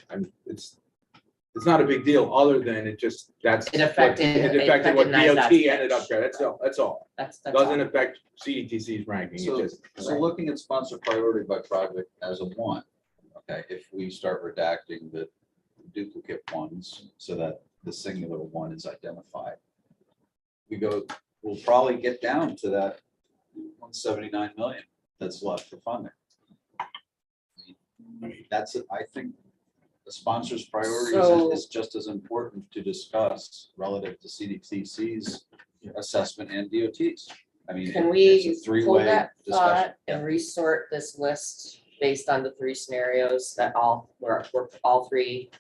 it's not a big deal, other than it just, that's. It affected- It it affected what affected DOT NISDOT. ended up there, that's all. That's Doesn't all. affect CDTC's ranking, it So, just. so looking at sponsor priority by project as a one, okay, if we start redacting the duplicate ones so that the singular one is identified, we'll probably get down to that 179 million that's left for funding. That's, I think, the sponsor's priorities So- is just as important to discuss relative to CDTC's assessment and DOT's. I mean, Can it's we a hold three-way that discussion. thought and resort this list based on the three scenarios that were all three,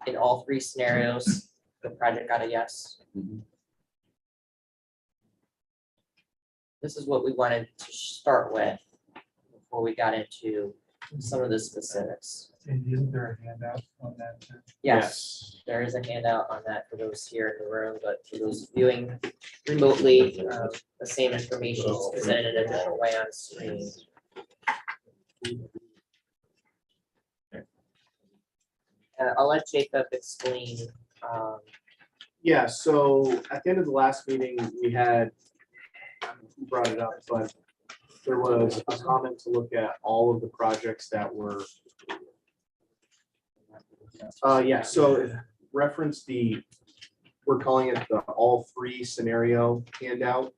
in all three scenarios, the project got a yes? Mhm. This is what we wanted to start with before we got into some of the specifics. Isn't there a handout on that? Yes, there is a handout on that for those here in the room, but for those viewing remotely, the same information is presented in a different way on screen. I'll let Jacob explain. Yeah, so at the end of the last meeting, we had, I don't know who brought it up, but there was a comment to look at all of the projects that were. Yeah, so it reference we're calling it the all three scenario handout.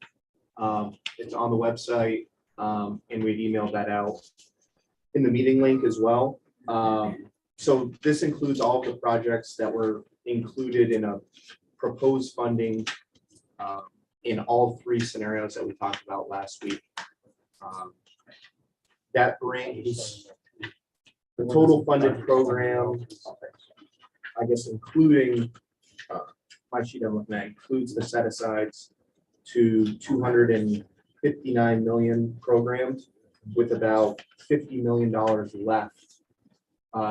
It's on the website, and we emailed that out in the meeting link as well. So this includes all of the projects that were included in a proposed funding in all three scenarios that we talked about last week. That brings the total funded program, I guess, including my sheet I'm looking at includes the set asides to 259 million programmed, with about $50 million left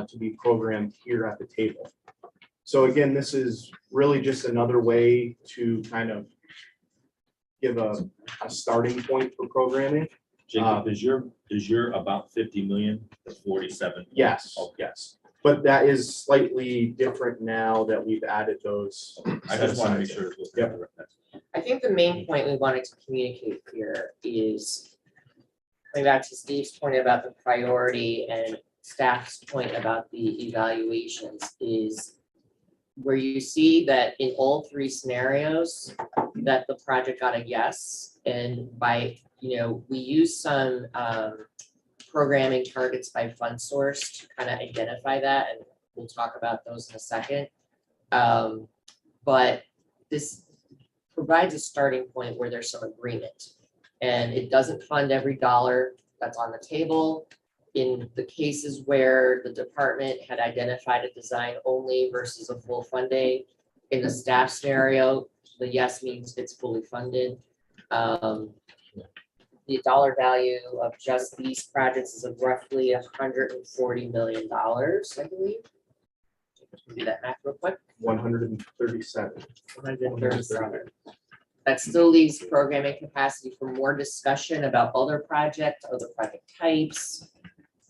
to be programmed here at the table. So again, this is really just another way to kind of give a starting point for programming. Jacob, is your about 50 million, the 47? Yes, yes. But that is slightly different now that we've added those. I just want to make sure. it's Yep. correct. I think the main point we wanted to communicate here is coming back to Steve's point about the priority and staff's point about the evaluations is where you see that in all three scenarios that the project got a yes. And by, we use some programming targets by fund source to kind of identify that, and we'll talk about those in a second. But this provides a starting point where there's some agreement. And it doesn't fund every dollar that's on the table. In the cases where the department had identified a design only versus a full funding, in the staff scenario, the yes means it's fully funded. the dollar value of just these projects is of roughly $140 million, I believe. Do that math real quick. 137. 137. That still leaves programming capacity for more discussion about other project types,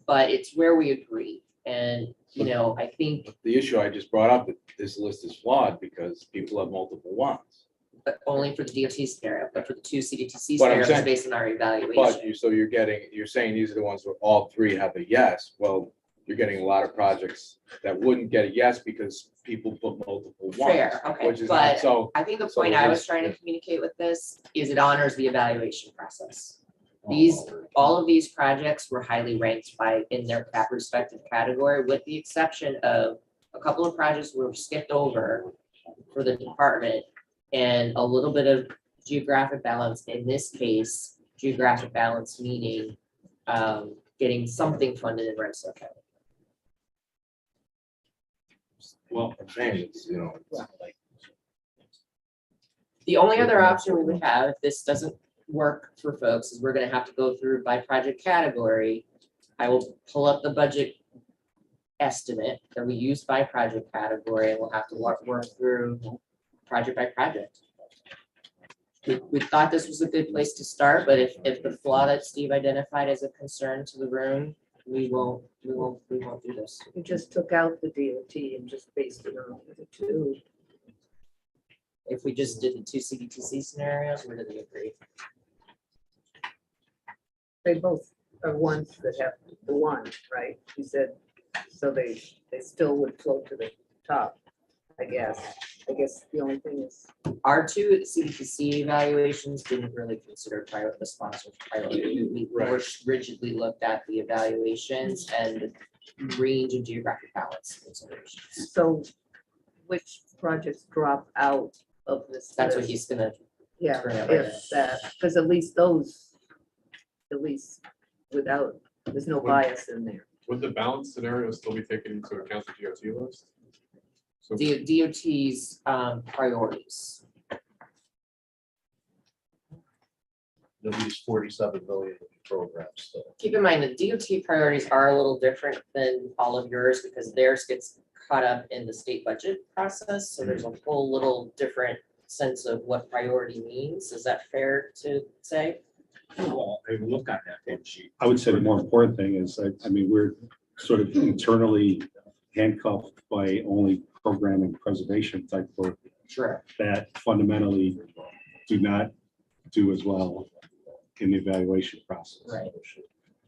but it's where we agree. And, you know, I think The issue I just brought up, that this list is flawed because people have multiple ones. only for the DOT scenario, but for the two CDTC But I'm scenarios saying- based on our But evaluation. you're saying these are the ones where all three have a yes. Well, you're getting a lot of projects that wouldn't get a yes because people put multiple ones. Fair, okay, Which is not but so. I think the so point the I was list- trying to communicate with this is it honors the evaluation process. All of these projects were highly ranked in their respective category, with the exception of a couple of projects were skipped over for the department and a little bit of geographic balance. In this case, geographic balance meaning getting something funded in Rensselaer County. Well, I'm saying it's, you know, it's like. The only other option we would have, if this doesn't work for folks, is we're gonna have to go through by project category. I will pull up the budget estimate that we used by project category, and we'll have to work through project by project. We thought this was a good place to start, but if the flaw that Steve identified as a concern to the room, we won't do this. You just took out the DOT and just based it on the two. If we just did the two CDTC scenarios, where do they agree? They both are ones that have the one, right? You said, so they still would float to the top, I guess. I guess the only thing is, Our two CDTC evaluations didn't really consider the sponsor's priority. We more rigidly looked at the evaluations and the range of geographic balance considerations. so which projects drop out of this? That's what list? he's gonna, Yeah, bring up right if that, because at least those, at least without, there's no bias in there. Would the balance scenario still be taken into account the DOT list? So DOT's priorities. At least 47 million programs still. Keep in mind, the DOT priorities are a little different than all of yours because theirs gets caught up in the state budget process. So there's a whole little different sense of what priority means. Is that fair to say? Well, I look on that hit sheet. I would say the more important thing is, I mean, we're sort of internally handcuffed by only program and preservation type work Sure. that fundamentally do not do as well in the evaluation process. Right.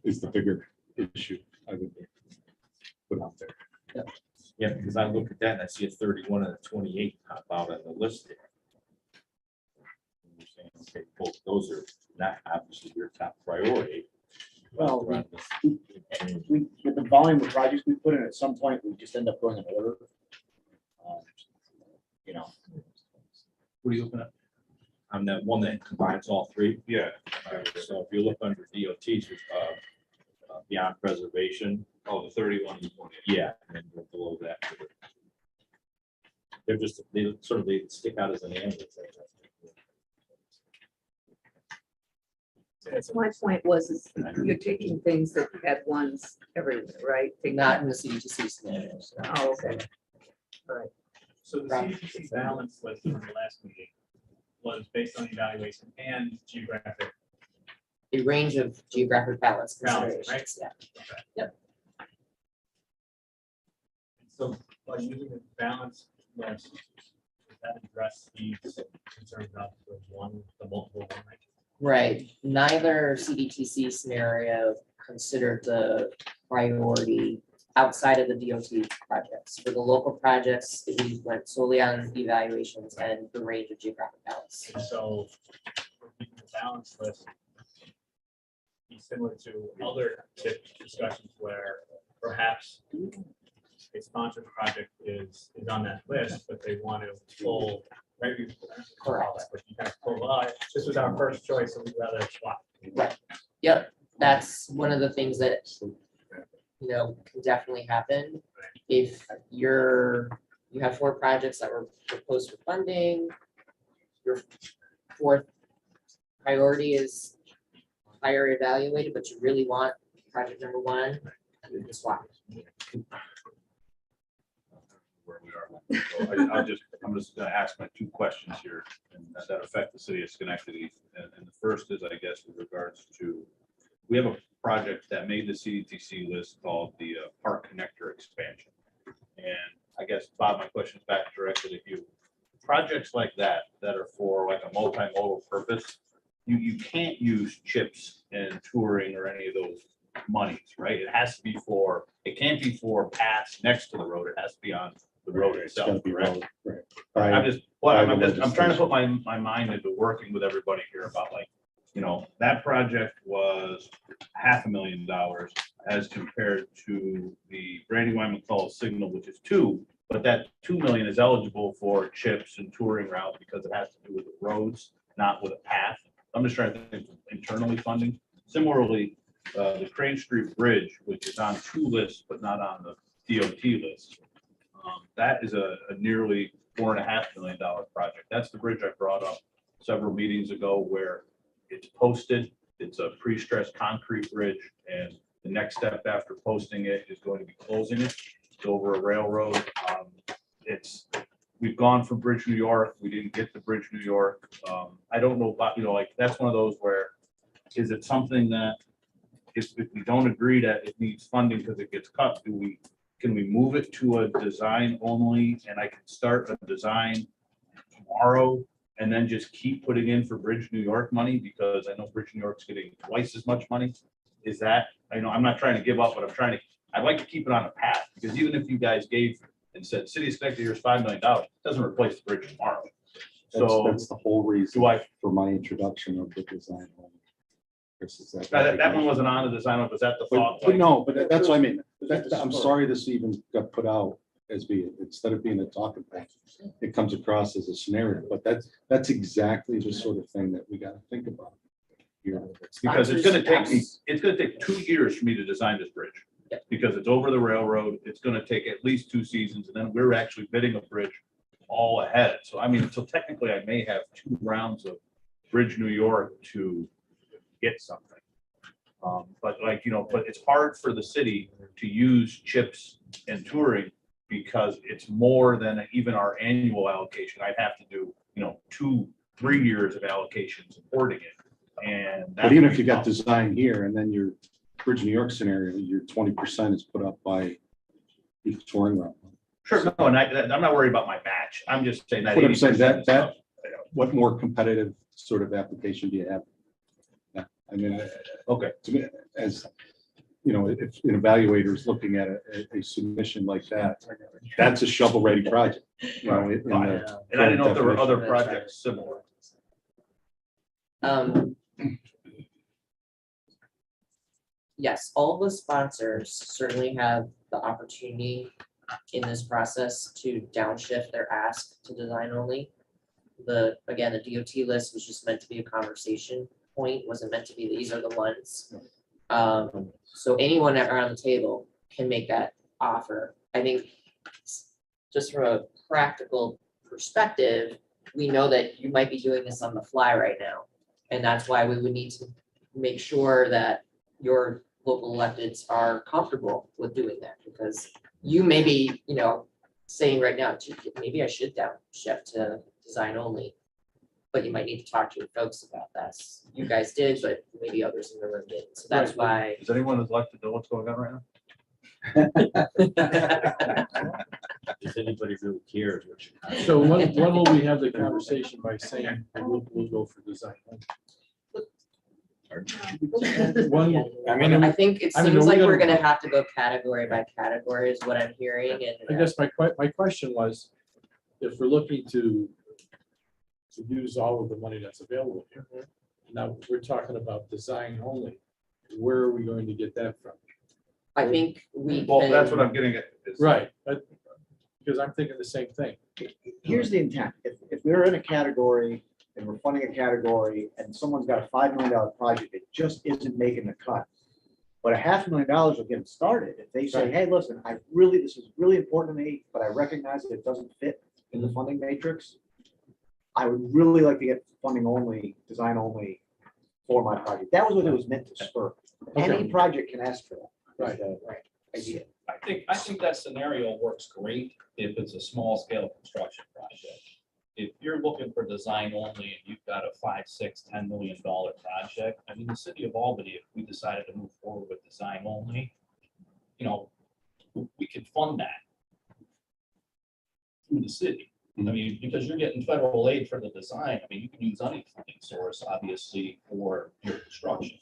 Is the bigger issue I would put out there. Yeah, because I look at that and I see a 31 and a 28 pop out on the list there. You're saying, okay, both those are not obviously your top priority. Well, we, with the volume of projects we put in, at some point, we just end up going in order. You know, What are you looking at? On that one that combines all three? Yeah. So if you look under DOTs, beyond preservation, Oh, the 31 and 20. yeah, and then go below that. They're just, they sort of, they stick out as an ambulance. That's my point was, is you're taking things that had ones everywhere, right? Not in the CDTC scenarios. Oh, okay. All right. So the CDTC balance list from the last meeting was based on evaluation and geographic. A range of geographic balance Balance, considerations, yeah. Yep. So by using the balance list, does that address these concerns about the multiple one? Right, neither CDTC scenario considered the priority outside of the DOT projects. For the local projects, we went solely on evaluations and the range of geographic balance. And so the balance list be similar to other tip discussions where perhaps a sponsored project is on that list, but they want to pull, maybe. Correct. But you kind of pull, this was our first choice, so we'd rather swap. Right, yep, that's one of the things that, you know, can definitely happen. If you have 4 projects that were proposed for funding, your 4th priority is higher evaluated, but you really want project number one, just swap. Where we are. So I'm just gonna ask my two questions here and that affect the city of Schenectady. And the first is, I guess, with regards to, we have a project that made the CDTC list called the Park Connector expansion. And I guess, Bob, my question is back directly to you. Projects like that are for like a multimodal purpose, you can't use chips and touring or any of those monies, right? It has to be for, it can't be for paths next to the road. It has to be on the road It's gotta itself, be correct? right. I'm trying to put my mind into working with everybody here about like, that project was $500,000 as compared to the Brandywine McCall signal, which is 2, but that 2 million is eligible for chips and touring routes because it has to do with the roads, not with a path. I'm just trying to think of internally funding. Similarly, the Crane Street Bridge, which is on 2 lists, but not on the DOT list. That is a nearly $4.5 million project. That's the bridge I brought up several meetings ago where it's posted. It's a pre-stressed concrete bridge, and the next step after posting it is going to be closing it. It's over a railroad. We've gone from Bridge New York. We didn't get to Bridge New York. I don't know about, like, that's one of those where, is it something that if we don't agree that it needs funding because it gets cut, can we move it to a design only and I can start a design tomorrow and then just keep putting in for Bridge New York money because I know Bridge New York's getting twice as much money? Is that, I'm not trying to give up, but I'd like to keep it on a path, because even if you guys gave and said, City of Schenectady, here's $5 million, it doesn't replace the bridge tomorrow. So That's the whole reason for my introduction of the design. that one wasn't on the design, was that the thought? But no, but that's what I mean. I'm sorry this even got put out as instead of being a talking point, it comes across as a scenario, but that's exactly the sort of thing that we got to think about. Because it's gonna take 2 years for me to design this bridge. Because it's over the railroad, it's gonna take at least 2 seasons, and then we're actually bidding a bridge all ahead. So so technically I may have 2 rounds of Bridge New York to get something. But but it's hard for the city to use chips and touring because it's more than even our annual allocation. I'd have to do, 2-3 years of allocation supporting it. And But even if you got design here and then your Bridge New York scenario, your 20% is put up by each touring route. Sure, no, and I'm not worried about my match. I'm just saying that. What I'm saying, that what more competitive sort of application do you have? Yeah, okay. To me, as if an evaluator is looking at a submission like that, that's a shovel-ready project. And I didn't know if there were other projects similar. Yes, all the sponsors certainly have the opportunity in this process to downshift their ask to design only. Again, the DOT list was just meant to be a conversation point, wasn't meant to be, these are the ones. So anyone around the table can make that offer. I think just from a practical perspective, we know that you might be doing this on the fly right now. And that's why we would need to make sure that your local electeds are comfortable with doing that, because you may be, saying right now, "Gee, maybe I should downshift to design only." But you might need to talk to your folks about that. You guys did, but maybe others in the room didn't. So that's why. Does anyone would like to know what's going on right now? Does anybody really care? So when will we have the conversation by saying we'll go for design? I think it seems like we're gonna have to go category by category is what I'm hearing, and. I guess my question was, if we're looking to use all of the money that's available here, now we're talking about design only, where are we going to get that from? I think we. Well, that's what I'm getting at. Right, because I'm thinking the same thing. Here's the intent. If we're in a category and we're funding a category and someone's got a $5 million project that just isn't making the cut, but $500,000 will get them started. If they say, hey, listen, this is really important to me, but I recognize that it doesn't fit in the funding matrix. I would really like to get funding only, design only for my project. That was what it was meant to spur. Any project can ask for that. Right. Idea. I think that scenario works great if it's a small scale construction project. If you're looking for design only and you've got a $5, $6, $10 million project, I mean, the city of Albany, if we decided to move forward with design only, you know, we could fund that through the city. I mean, because you're getting federal aid for the design, I mean, you can use any funding source, obviously, for your construction.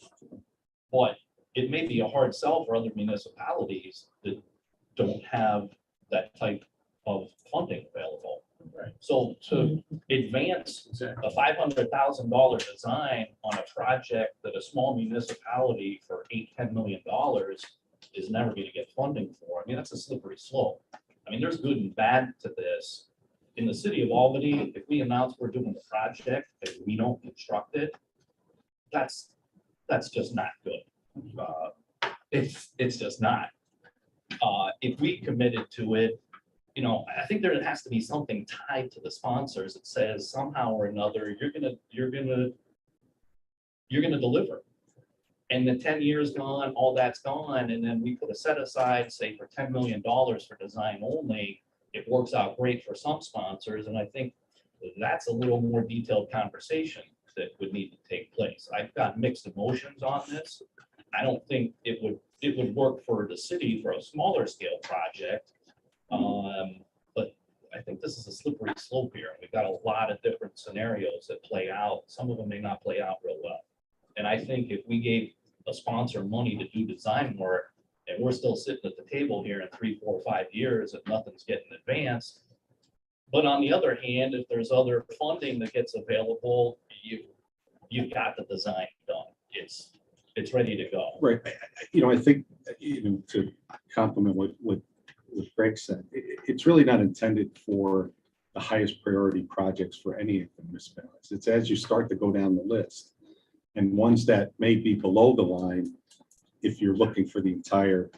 But it may be a hard sell for other municipalities that don't have that type of funding available. Right. So to advance a $500,000 design on a project that a small municipality for $8-10 million is never going to get funding for, I mean, that's a slippery slope. I mean, there's good and bad to this. In the city of Albany, if we announce we're doing the project and we don't construct it, that's just not good. It's just not. If we committed to it, you know, I think there has to be something tied to the sponsors that says somehow or another, you're gonna deliver. And the 10 years gone, all that's gone, and then we put a set aside, say, for $10 million for design only. It works out great for some sponsors, and I think that's a little more detailed conversation that would need to take place. I've got mixed emotions on this. I don't think it would work for the city for a smaller scale project. But I think this is a slippery slope here. We've got a lot of different scenarios that play out. Some of them may not play out real well. And I think if we gave a sponsor money to do design work, and we're still sitting at the table here in 3, 4, 5 years and nothing's getting advanced. But on the other hand, if there's other funding that gets available, you've got the design done. It's ready to go. Right. You know, I think, you know, to complement what Greg said, it's really not intended for the highest priority projects for any of the municipalities. It's as you start to go down the list, and ones that may be below the line, if you're looking for the entire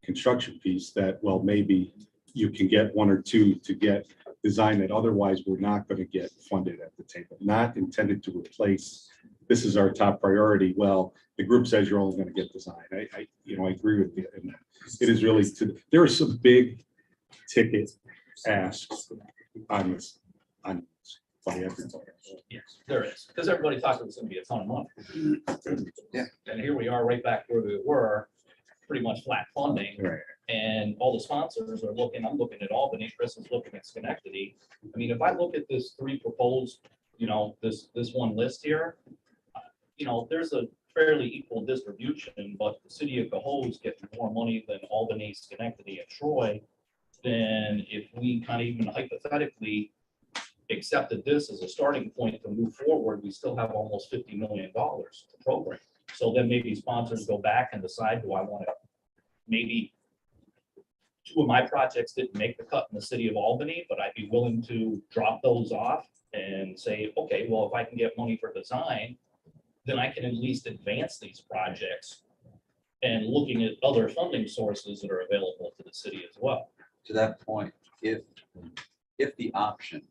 construction piece, that, well, maybe you can get 1 or 2 to get design that otherwise we're not going to get funded at the table. Not intended to replace, this is our top priority. Well, the group says you're only going to get design. I agree with you. And it is really, there are some big ticket asks on this, by everybody. Yes, there is, because everybody thought it was gonna be a ton of money. Yeah. And here we are right back where we were, pretty much flat funding. Right. And all the sponsors are looking, I'm looking at Albany, Chris is looking at Schenectady. I mean, if I look at this 3 proposed, you know, this one list here, you know, there's a fairly equal distribution, but the city of Cohoes getting more money than Albany, Schenectady, and Troy. Then if we kind of even hypothetically accepted this as a starting point to move forward, we still have almost $50 million to program. So then maybe sponsors go back and decide, do I want to, maybe 2 of my projects didn't make the cut in the city of Albany, but I'd be willing to drop those off and say, okay, well, if I can get money for design, then I can at least advance these projects and looking at other funding sources that are available to the city as well. To that point, if the option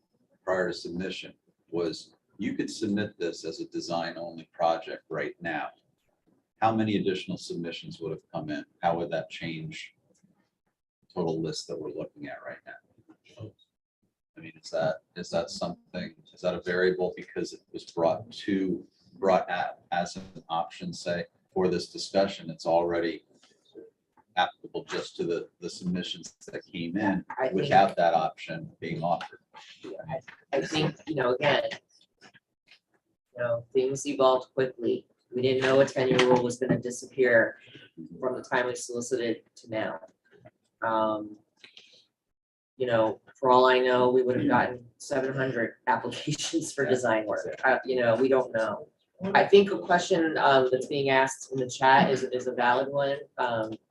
prior to submission was you could submit this as a design only project right now, how many additional submissions would have come in? How would that change the total list that we're looking at right now? I mean, is that something, is that a variable because it was brought at as an option, say, for this discussion, it's already applicable just to the submissions that came in without that option being offered? I think, you know, again, you know, things evolved quickly. We didn't know a 10-year rule was gonna disappear from the time we solicited to now. You know, for all I know, we would have gotten 700 applications for design work. You know, we don't know. I think a question that's being asked in the chat is a valid one,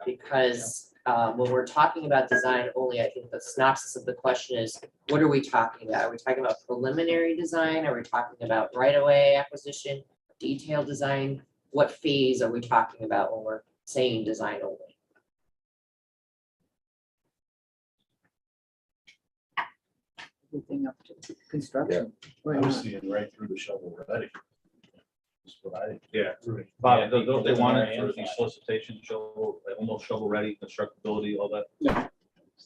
because when we're talking about design only, I think the synopsis of the question is, what are we talking about? Are we talking about preliminary design? Are we talking about right-of-way acquisition, detailed design? What phase are we talking about when we're saying design only? Everything up to construction. I was seeing right through the shovel ready. Yeah. Bob, don't they want it for the solicitation, shovel, almost shovel ready, constructability, all that?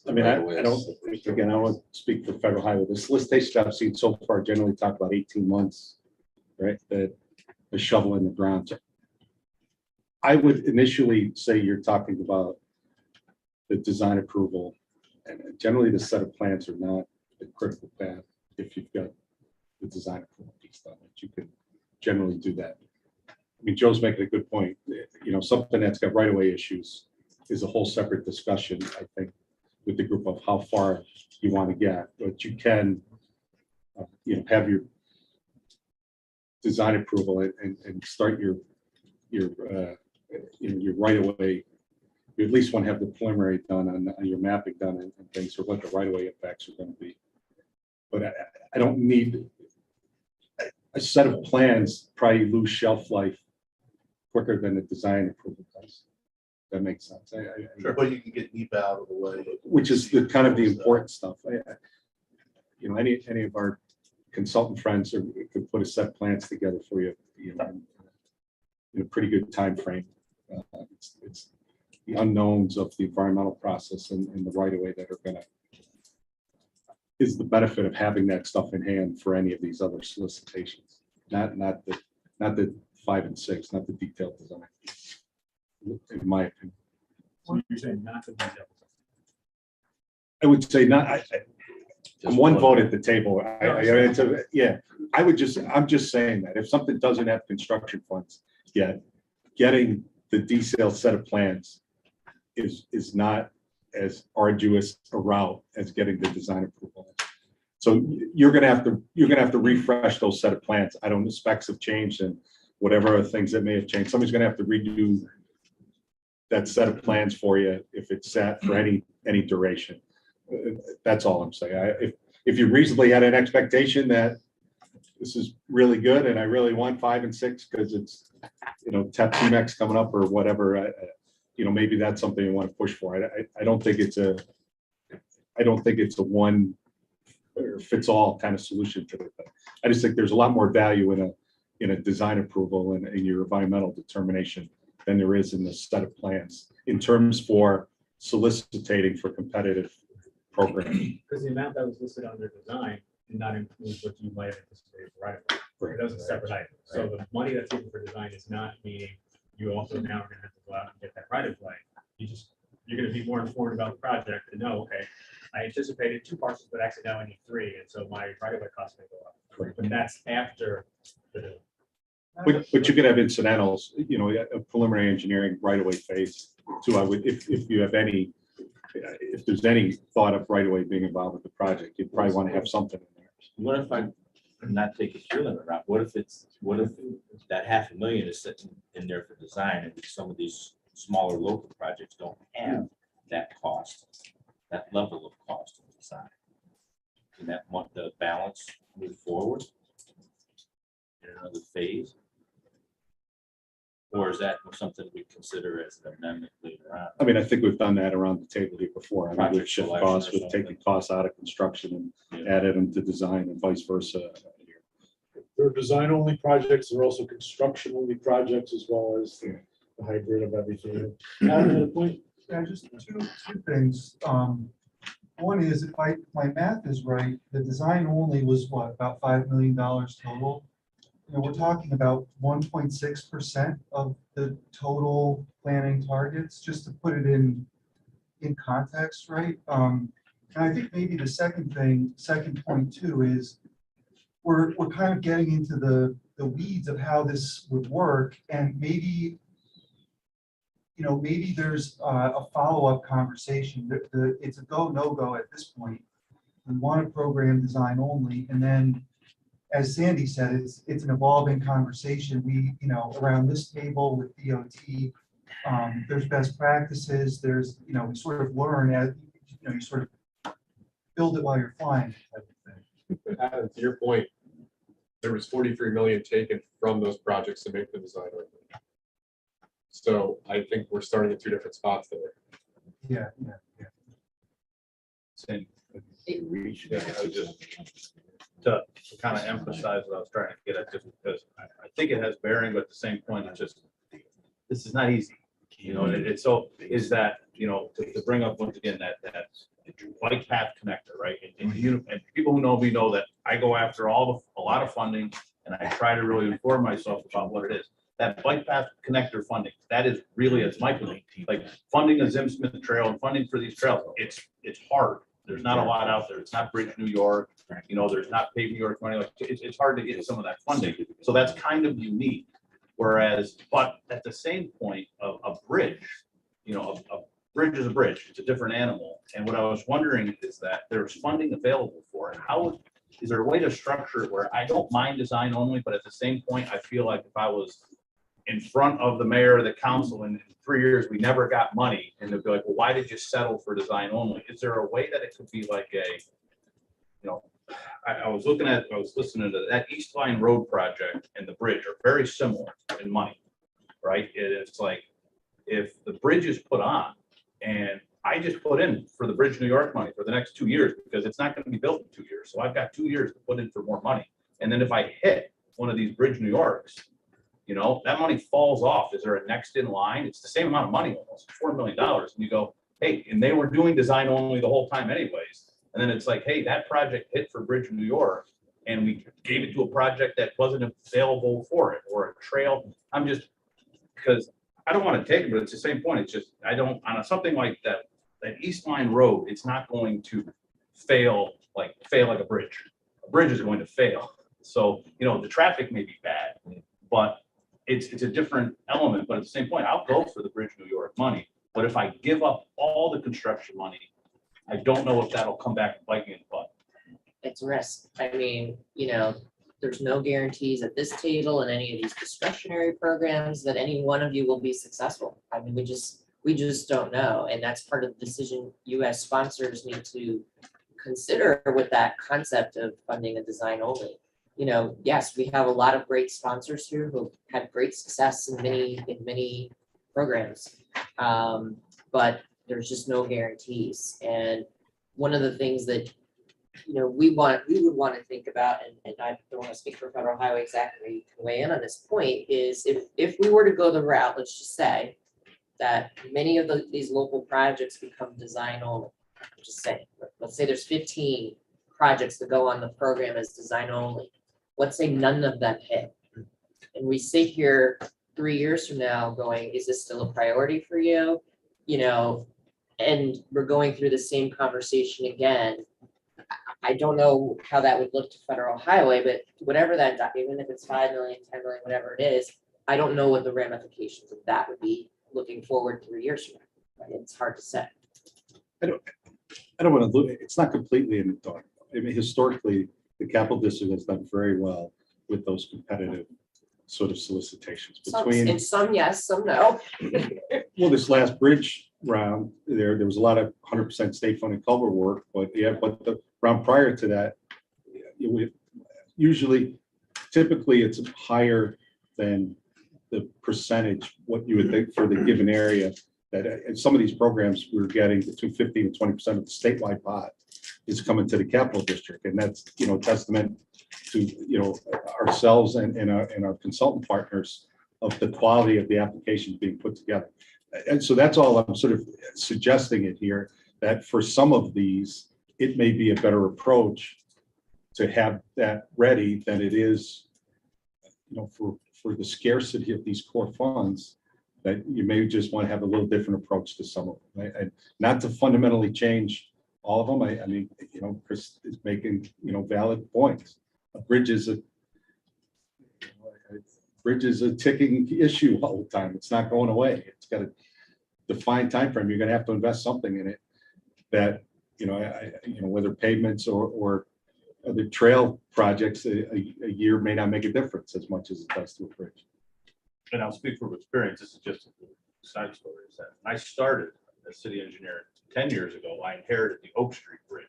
I mean, I don't, again, I won't speak for federal highway. The solicitation I've seen so far generally talk about 18 months, right? That the shovel in the ground. I would initially say you're talking about the design approval, and generally the set of plans are not the critical path if you've got the design approval piece done. You can generally do that. I mean, Joe's making a good point. You know, something that's got right-of-way issues is a whole separate discussion, I think, with the group of how far you want to get, but you can, you know, have your design approval and start your you know, your right-of-way. You at least want to have the preliminary done on your mapping done and things, or what the right-of-way effects are going to be. But I don't need a set of plans. Probably lose shelf life quicker than the design approval does. That makes sense. Sure, but you can get NEPA out of the way. Which is the kind of the important stuff. You know, any of our consultant friends could put a set of plans together for you, you know, in a pretty good time frame. It's the unknowns of the environmental process and the right of way that are going to is the benefit of having that stuff in hand for any of these other solicitations. Not the 5 and 6, not the detailed design. In my opinion. So you're saying not to be devil. I would say not. I'm one vote at the table. Yeah, I'm just saying that if something doesn't have construction funds yet, getting the detailed set of plans is not as arduous a route as getting the design approval. So you're gonna have to refresh those set of plans. I don't know, specs have changed and whatever other things that may have changed. Somebody's gonna have to redo that set of plans for you if it's set for any duration. That's all I'm saying. If you reasonably had an expectation that this is really good and I really want 5 and 6 because it's, you know, TEP-TMEX coming up or whatever, you know, maybe that's something you want to push for. I don't think it's a one or fits all kind of solution to it. I just think there's a lot more value in a design approval and in your environmental determination than there is in the set of plans in terms for soliciting for competitive programming. Because the amount that was listed under design did not include what you might have anticipated right away. That was a separate item. So the money that's given for design is not meaning you also now are gonna have to go out and get that right of way. You're gonna be more informed about the project and know, okay, I anticipated 2 parcels, but actually now I need 3, and so my right of way costs may go up. Correct. But that's after the. But you could have incidentals, you know, a preliminary engineering right away phase too. I would, if you have any, if there's any thought of right away being involved with the project, you'd probably want to have something in there. What if I'm not taking your limit route? What if that $500,000 is sitting in there for design and some of these smaller local projects don't have that cost, that level of cost of design? Can that want the balance move forward in another phase? Or is that something we consider as an amendment later on? I mean, I think we've done that around the table here before. I mean, we've Project shift selection costs, or we've something. taken costs out of construction and added them to design and vice versa. There are design-only projects, there are also construction-only projects, as well as the hybrid of everything. Adam, you had a point? Yeah, just two things. One is, if my math is right, the design only was what, about $5 million total? You know, we're talking about 1.6% of the total planning targets, just to put it in context, right? And I think maybe the second point too is we're kind of getting into the weeds of how this would work, and maybe, you know, maybe there's a follow-up conversation. It's a go, no go at this point. We want a program design only, and then, as Sandy said, it's an evolving conversation. We, you know, around this table with DOT, there's best practices. There's, you know, we sort of learn as, you know, you sort of build it while you're flying. To your point, there was 43 million taken from those projects to make the design. So I think we're starting at 2 different spots there. Yeah. Same. Yeah, I was just to kind of emphasize what I was trying to get at, just because I think it has bearing, but at the same point, it's just, this is not easy. You know, it's so, is that, you know, to bring up once again, that bike path connector, right? And people who know me know that I go after a lot of funding, and I try to really inform myself about what it is. That bike path connector funding, that is really, it's my point, like funding a Zim Smith Trail and funding for these trails, it's hard. There's not a lot out there. It's not Bridge New York, you know, there's not Pave New York money. Like it's hard to get some of that funding. So that's kind of unique. Whereas, but at the same point, a bridge, you know, a bridge is a bridge. It's a different animal. And what I was wondering is that there's funding available for it. How is there a way to structure it where I don't mind design only, but at the same point, I feel like if I was in front of the mayor or the council and in 3 years, we never got money, and they'd be like, well, why did you settle for design only? Is there a way that it could be like a, you know, I was listening to that East Line Road project and the bridge are very similar in money, right? It's like, if the bridge is put on and I just put in for the Bridge New York money for the next 2 years, because it's not going to be built in 2 years. So I've got 2 years to put in for more money. And then if I hit one of these Bridge New Yorks, you know, that money falls off. Is there a next in line? It's the same amount of money, almost $4 million. And you go, hey, and they were doing design only the whole time anyways. And then it's like, hey, that project hit for Bridge New York, and we gave it to a project that wasn't available for it, or a trail. I'm just, because I don't want to take it, but it's the same point. It's just, I don't, on something like that East Line Road, it's not going to fail like a bridge. A bridge is going to fail. So, you know, the traffic may be bad, but it's a different element. But at the same point, I'll go for the Bridge New York money. But if I give up all the construction money, I don't know if that'll come back and bite me in the butt. It's a risk. I mean, you know, there's no guarantees at this table in any of these discretionary programs that any one of you will be successful. I mean, we just don't know. And that's part of the decision you as sponsors need to consider with that concept of funding a design only. You know, yes, we have a lot of great sponsors here who have had great success in many programs. But there's just no guarantees. And one of the things that, you know, we would want to think about, and I don't want to speak for Federal Highway exactly, you can weigh in on this point, is if we were to go the route, let's just say that many of these local projects become design only. Just say, let's say there's 15 projects that go on the program as design only. Let's say none of them hit. And we sit here 3 years from now going, is this still a priority for you? You know, and we're going through the same conversation again. I don't know how that would look to Federal Highway, but whatever that, even if it's 5 million, 10 million, whatever it is, I don't know what the ramifications of that would be looking forward 3 years from now. Right? It's hard to say. I don't want to look, it's not completely in the dark. I mean, historically, the capital district has done very well with those competitive sort of solicitations between. And some yes, some no. Well, this last bridge round, there was a lot of 100% state funded culvert work, but but the round prior to that, typically it's higher than the percentage, what you would think for the given area. That in some of these programs, we're getting between 15 and 20% of the statewide pot is coming to the capital district. And that's, you know, testament to, you know, ourselves and our consultant partners of the quality of the applications being put together. And so that's all I'm sort of suggesting it here, that for some of these, it may be a better approach to have that ready than it is, you know, for the scarcity of these core funds, that you may just want to have a little different approach to some of them. And not to fundamentally change all of them. I mean, you know, Chris is making, you know, valid points. A bridge is a ticking issue all the time. It's not going away. It's got a defined time frame. You're going to have to invest something in it that, you know, whether pavements or the trail projects, a year may not make a difference as much as it does to a bridge. And I'll speak from experience. This is just a side story. Is that I started as city engineer 10 years ago. I inherited the Oak Street Bridge,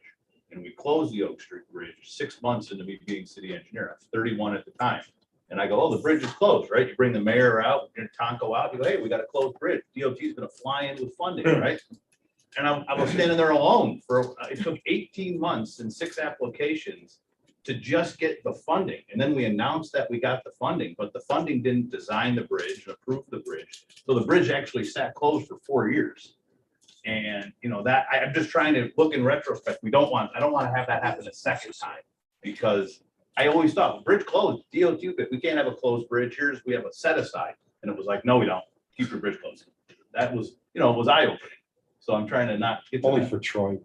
and we closed the Oak Street Bridge 6 months into me being city engineer. I was 31 at the time. And I go, oh, the bridge is closed, right? You bring the mayor out, you Tonko out, you go, hey, we got a closed bridge. DOT is going to fly in with funding, right? And I was standing there alone for, it took 18 months and 6 applications to just get the funding. And then we announced that we got the funding, but the funding didn't design the bridge, approve the bridge. So the bridge actually sat closed for 4 years. And, you know, that, I'm just trying to look in retrospect. I don't want to have that happen a second time. Because I always thought, bridge closed, DOT, but we can't have a closed bridge. We have a set aside. And it was like, no, we don't. Keep your bridge closed. That was, you know, it was eye opening. So I'm trying to not get to Only that. for Troy.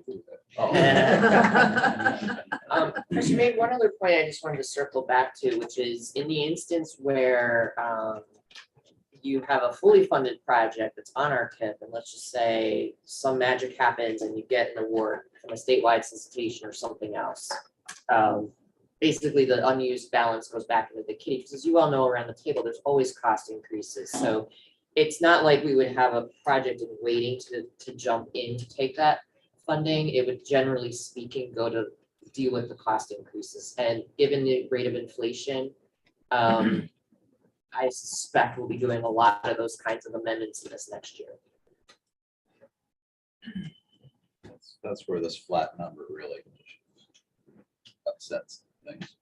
Chris, you made one other point I just wanted to circle back to, which is in the instance where you have a fully funded project that's on our tip, and let's just say some magic happens and you get an award from a statewide solicitation or something else. Basically, the unused balance goes back into the kitty, because as you all know, around the table, there's always cost increases. So it's not like we would have a project in waiting to jump in to take that funding. It would, generally speaking, go to deal with the cost increases. And given the rate of inflation, I suspect we'll be doing a lot of those kinds of amendments in this next year. That's where this flat number really upsets things.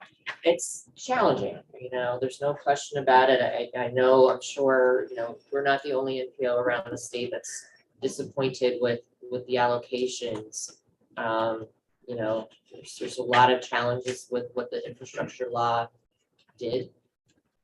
It's challenging, you know, there's no question about it. I know, I'm sure, you know, we're not the only NPO around the state that's disappointed with the allocations. You know, there's a lot of challenges with what the infrastructure law did.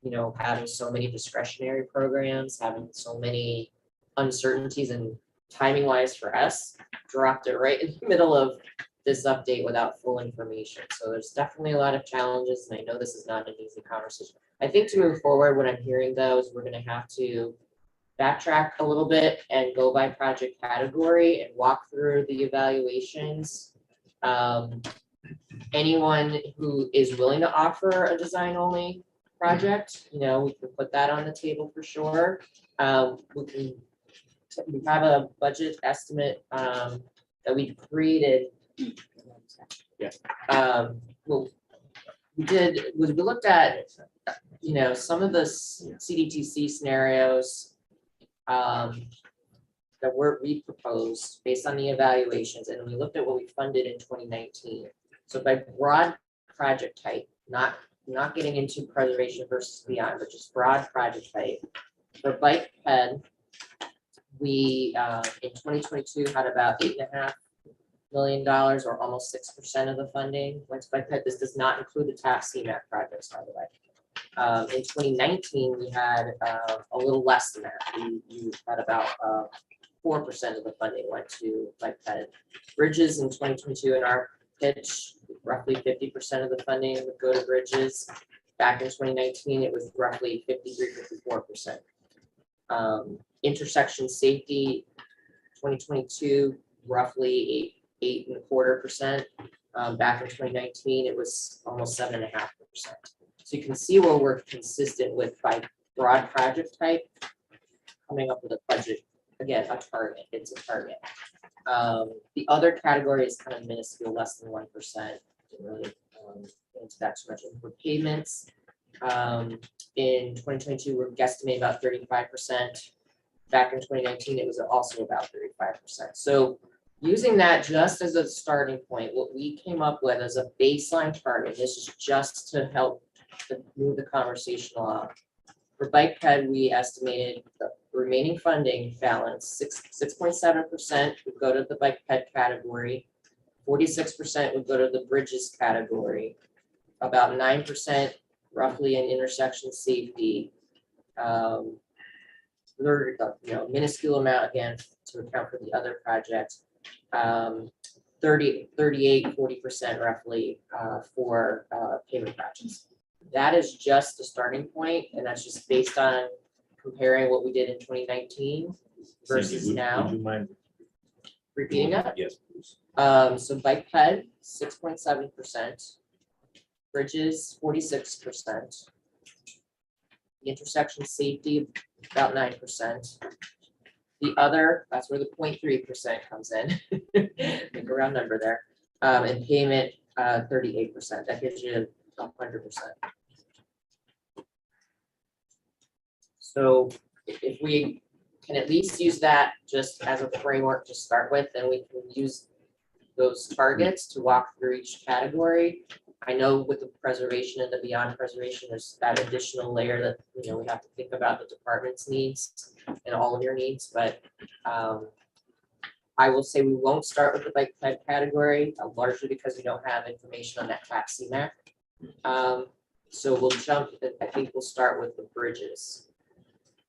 You know, having so many discretionary programs, having so many uncertainties, and timing wise for us, dropped it right in the middle of this update without full information. So there's definitely a lot of challenges, and I know this is not an easy conversation. I think to move forward, what I'm hearing though is we're gonna have to backtrack a little bit and go by project category and walk through the evaluations. Anyone who is willing to offer a design only project, you know, we can put that on the table for sure. We have a budget estimate that we created. Yeah. Well, we looked at, you know, some of the CDTC scenarios that we proposed based on the evaluations, and we looked at what we funded in 2019. So by broad project type, not getting into preservation versus beyond, but just broad project type. For bike ped, we in 2022 had about $8.5 million, or almost 6% of the funding went to bike ped. This does not include the TAP CMAC projects, by the way. In 2019, we had a little less than that. We had about 4% of the funding went to bike ped. Bridges in 2022 in our pitch, roughly 50% of the funding would go to bridges. Back in 2019, it was roughly 53-54%. Intersection safety, 2022, roughly 8.25%. Back in 2019, it was almost 7.5%. So you can see where we're consistent with by broad project type, coming up with a budget. Again, a target, it's a target. The other category is kind of minuscule, less than 1%. Didn't really get into that too much. And for payments, in 2022, we're guesstimating about 35%. Back in 2019, it was also about 35%. So using that just as a starting point, what we came up with as a baseline target, this is just to help to move the conversation along. For bike ped, we estimated the remaining funding balance, 6.7% would go to the bike ped category, 46% would go to the bridges category, about 9% roughly in intersection safety. Minuscule amount again to account for the other projects. 40% roughly for payment projects. That is just the starting point, and that's just based on comparing what we did in 2019 versus now. Would you mind Repeating that? Yes, please. So bike ped, 6.7%. Bridges, 46%. The intersection safety, about 9%. The other, that's where the 0.3% comes in. Make a round number there. And payment, 38%. That gives you 100%. So if we can at least use that just as a framework to start with, then we can use those targets to walk through each category. I know with the preservation and the beyond preservation, there's that additional layer that, you know, we have to think about the department's needs and all of your needs, but I will say we won't start with the bike type category, largely because we don't have information on that taxi map. So we'll jump, I think we'll start with the bridges.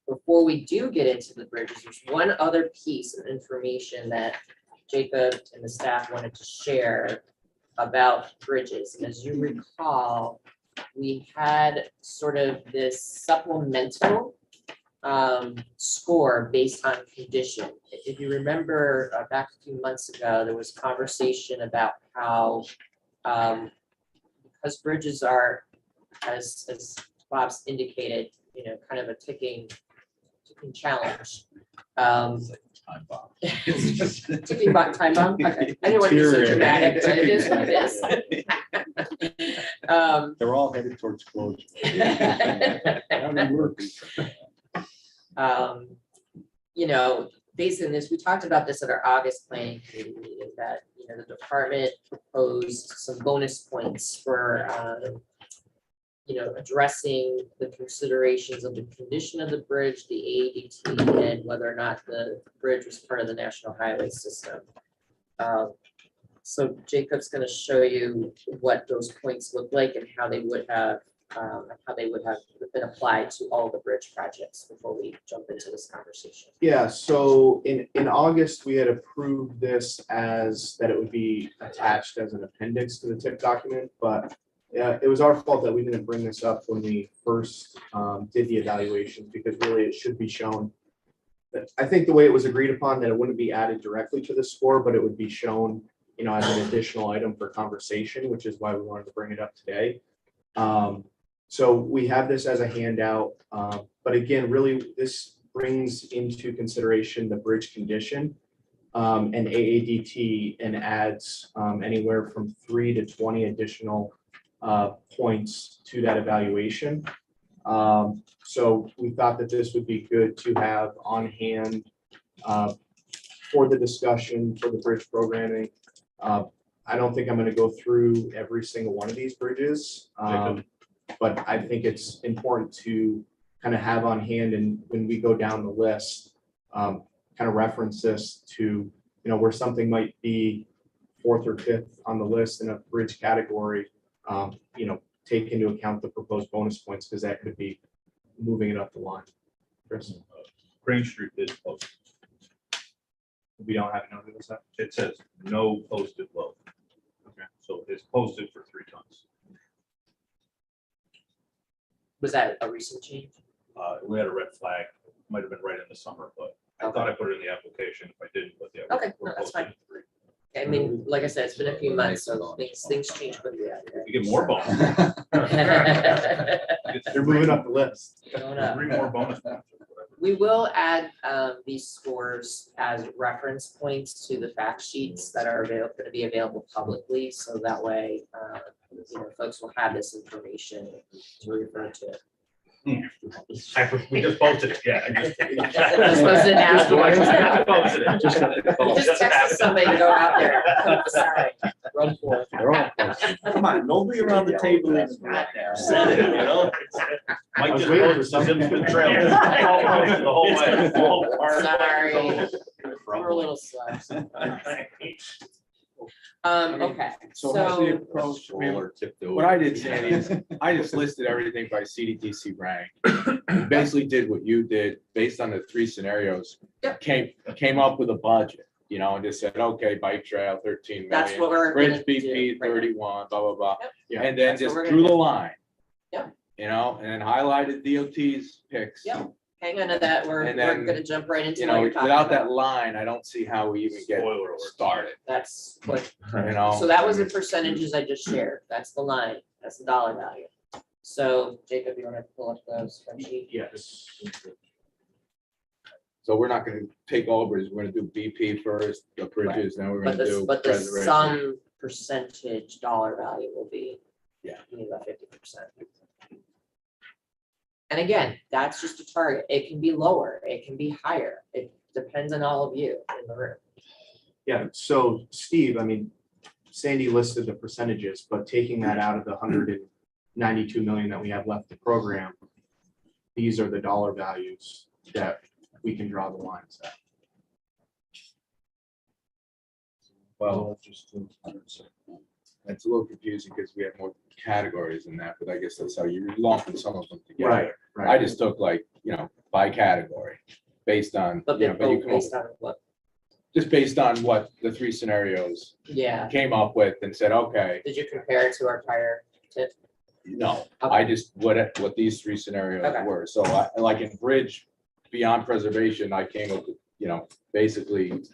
Before we do get into the bridges, there's one other piece of information that Jacob and the staff wanted to share about bridges. And as you recall, we had sort of this supplemental score based on condition. If you remember back a few months ago, there was conversation about how because bridges are, as Bob's indicated, you know, kind of a ticking challenge. Time bomb. Ticking time bomb. Okay. I didn't want to be so dramatic, but it is what it is. They're all headed towards closure. You know, based on this, we talked about this at our August planning committee meeting, that, you know, the department proposed some bonus points for, you know, addressing the considerations of the condition of the bridge, the AADT, and whether or not the bridge was part of the national highway system. So Jacob's going to show you what those points look like and how they would have been applied to all the bridge projects before we jump into this conversation. Yeah, so in August, we had approved this as that it would be attached as an appendix to the TIP document, but it was our fault that we didn't bring this up when we first did the evaluation, because really it should be shown. I think the way it was agreed upon, that it wouldn't be added directly to the score, but it would be shown, you know, as an additional item for conversation, which is why we wanted to bring it up today. So we have this as a handout, but again, really this brings into consideration the bridge condition and AADT, and adds anywhere from 3 to 20 additional points to that evaluation. So we thought that this would be good to have on hand for the discussion for the bridge programming. I don't think I'm going to go through every single one of these bridges, but I think it's important to kind of have on hand, and when we go down the list, kind of reference this to, you know, where something might be 4th or 5th on the list in a bridge category. You know, take into account the proposed bonus points, because that could be moving it up the line. Chris? Crane Street is posted. We don't have it noted as that. It says no posted load. Okay, so it's posted for 3 tons. Was that a recent change? We had a red flag, might have been right in the summer, but I thought I put it in the application. If I didn't put the. Okay, no, that's fine. I mean, like I said, it's been a few months, so things change quickly out there. You get more bonus. They're moving up the list. Going up. 3 more bonus points. We will add these scores as reference points to the fact sheets that are going to be available publicly, so that way, you know, folks will have this information to refer to. We just posted it, yeah. Just posted it afterwards. Posted it. Just text somebody to go out there. Sorry, run for it. They're all posted. Come on, nobody around the table is said it, you know? Mike was just waiting for posted something. the Zinsman Trail. All posted the whole way. The whole park. Sorry. We're a little slow. Okay, So how's the so approach? I mean, Roller tipped over. what I did, Sandy, is I just listed everything by CDTC rank. Basically did what you did based on the 3 scenarios. Yep. Came up with a budget, you know, and just said, okay, bike trail, 13 that's million. what we're Bridge gonna BP, do right now. 31, blah, blah, blah. Yep. And then That's what just we're drew gonna the do. line. Yep. You know, and then highlighted DOT's picks. Yep. Hang on to that, we're And then, gonna jump right into You what know, you're talking without about. that line, I don't see how we even get Spoiler alert. started, That's what, you know? so that was the percentages I just shared, that's the line, that's the dollar value. So Jacob, you wanna pull up the spreadsheet? Yes. So we're not gonna take all bridges, we're gonna do BP first, the bridges, then we're But gonna the, do but the preservation. sum percentage dollar value will be. Yeah. About 50%. And again, that's just a target. It can be lower, it can be higher. It depends on all of you in the room. Yeah, so Steve, I mean, Sandy listed the percentages, but taking that out of the 192 million that we have left to program, these are the dollar values that we can draw the lines at. Well, it's a little confusing because we have more categories in that, but I guess that's how you're lumping some of them together. I just took like, by category, based on, But you they know, but you both come up, based on what? just based on what the three scenarios Yeah. came up with and said, okay, Did you compare it to our prior tip? no, I just, what these three scenarios Okay. were. So I, like in bridge beyond preservation, I came up with, basically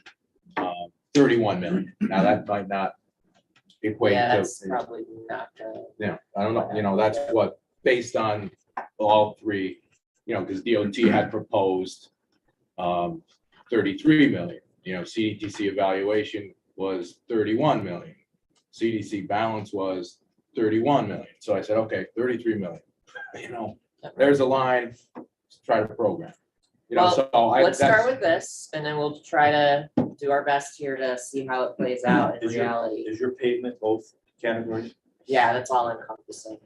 31 million. Now that might not equate Yeah, to. that's probably not the. I don't know, that's what, based on all three, because DOT had proposed 33 million, CDTC evaluation was 31 million. CDC balance was 31 million. So I said, okay, 33 million, there's a line, let's try to program. Well, let's start that's- with this and then we'll try to do our best here to see how it plays out in reality. Is your pavement both categories? Yeah, that's all encompassing.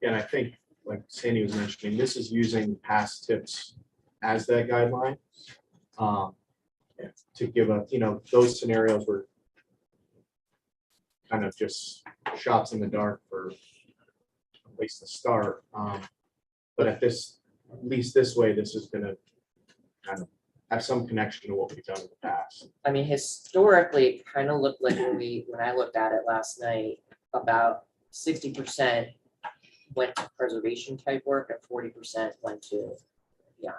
And I think, like Sandy was mentioning, this is using past tips as that guideline. To give a, those scenarios were kind of just shots in the dark for a place to start. But at least this way, this is gonna kind of have some connection to what we've done in the past. I mean, historically, it kind of looked like when I looked at it last night, about 60% went to preservation type work and 40% went to beyond.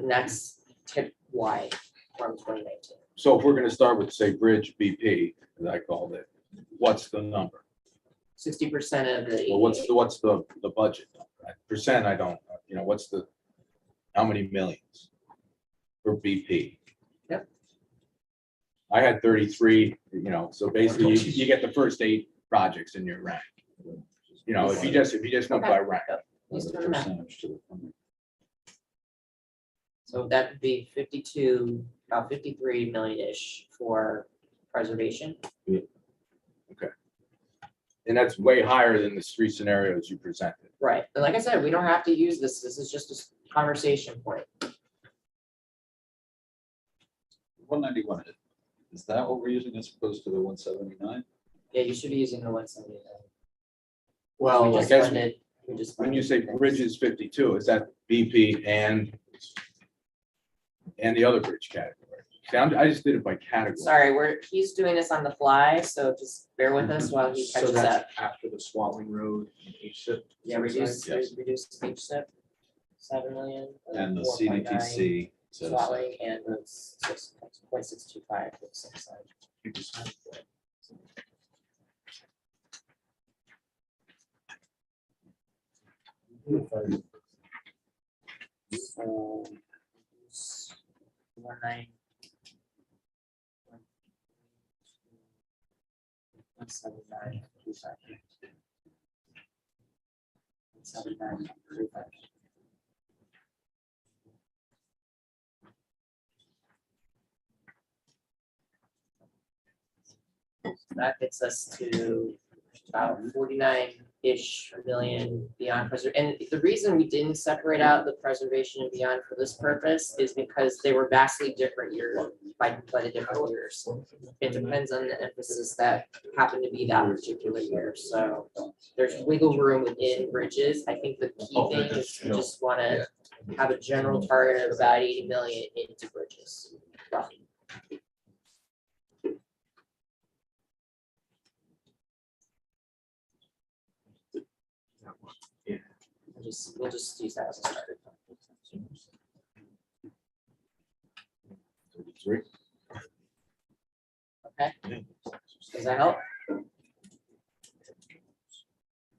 That's tip wide from 2019. So if we're gonna start with, say, bridge BP, as I called it, what's the number? 60% of the. Well, what's the budget? Percent, I don't, what's the, how many millions for BP? Yep. I had 33, so basically you get the first 8 projects in your rank. If you just went by rank. Let's do the math. So that would be 52, about 53 million-ish for preservation. Okay. And that's way higher than the 3 scenarios you presented. Right, but like I said, we don't have to use this. This is just a conversation point. 191, is that what we're using as opposed to the 179? Yeah, you should be using the 179. Well, We I just guess funded- when you say bridge is 52, is that BP and the other bridge category? See, I just did it by category. Sorry, he's doing this on the fly, so just bear with us while he So catches that's up. after the Swatling Road and HSIP. Yeah, reduce Yes. each step, 7 million. And the 4.9 CDTC set aside. Swatling and the 6.625 for the same side. So, 19. 179, 179, 35. That gets us to about 49-ish million beyond preserve. And the reason we didn't separate out the preservation and beyond for this purpose is because they were vastly different years by the different years. It depends on the emphasis that happened to be that particular year. So there's wiggle room within bridges. I think the key thing is we just want to have a general target of about 80 million into bridges. roughly. We'll just use that as a starter. 33. Okay. Does that help?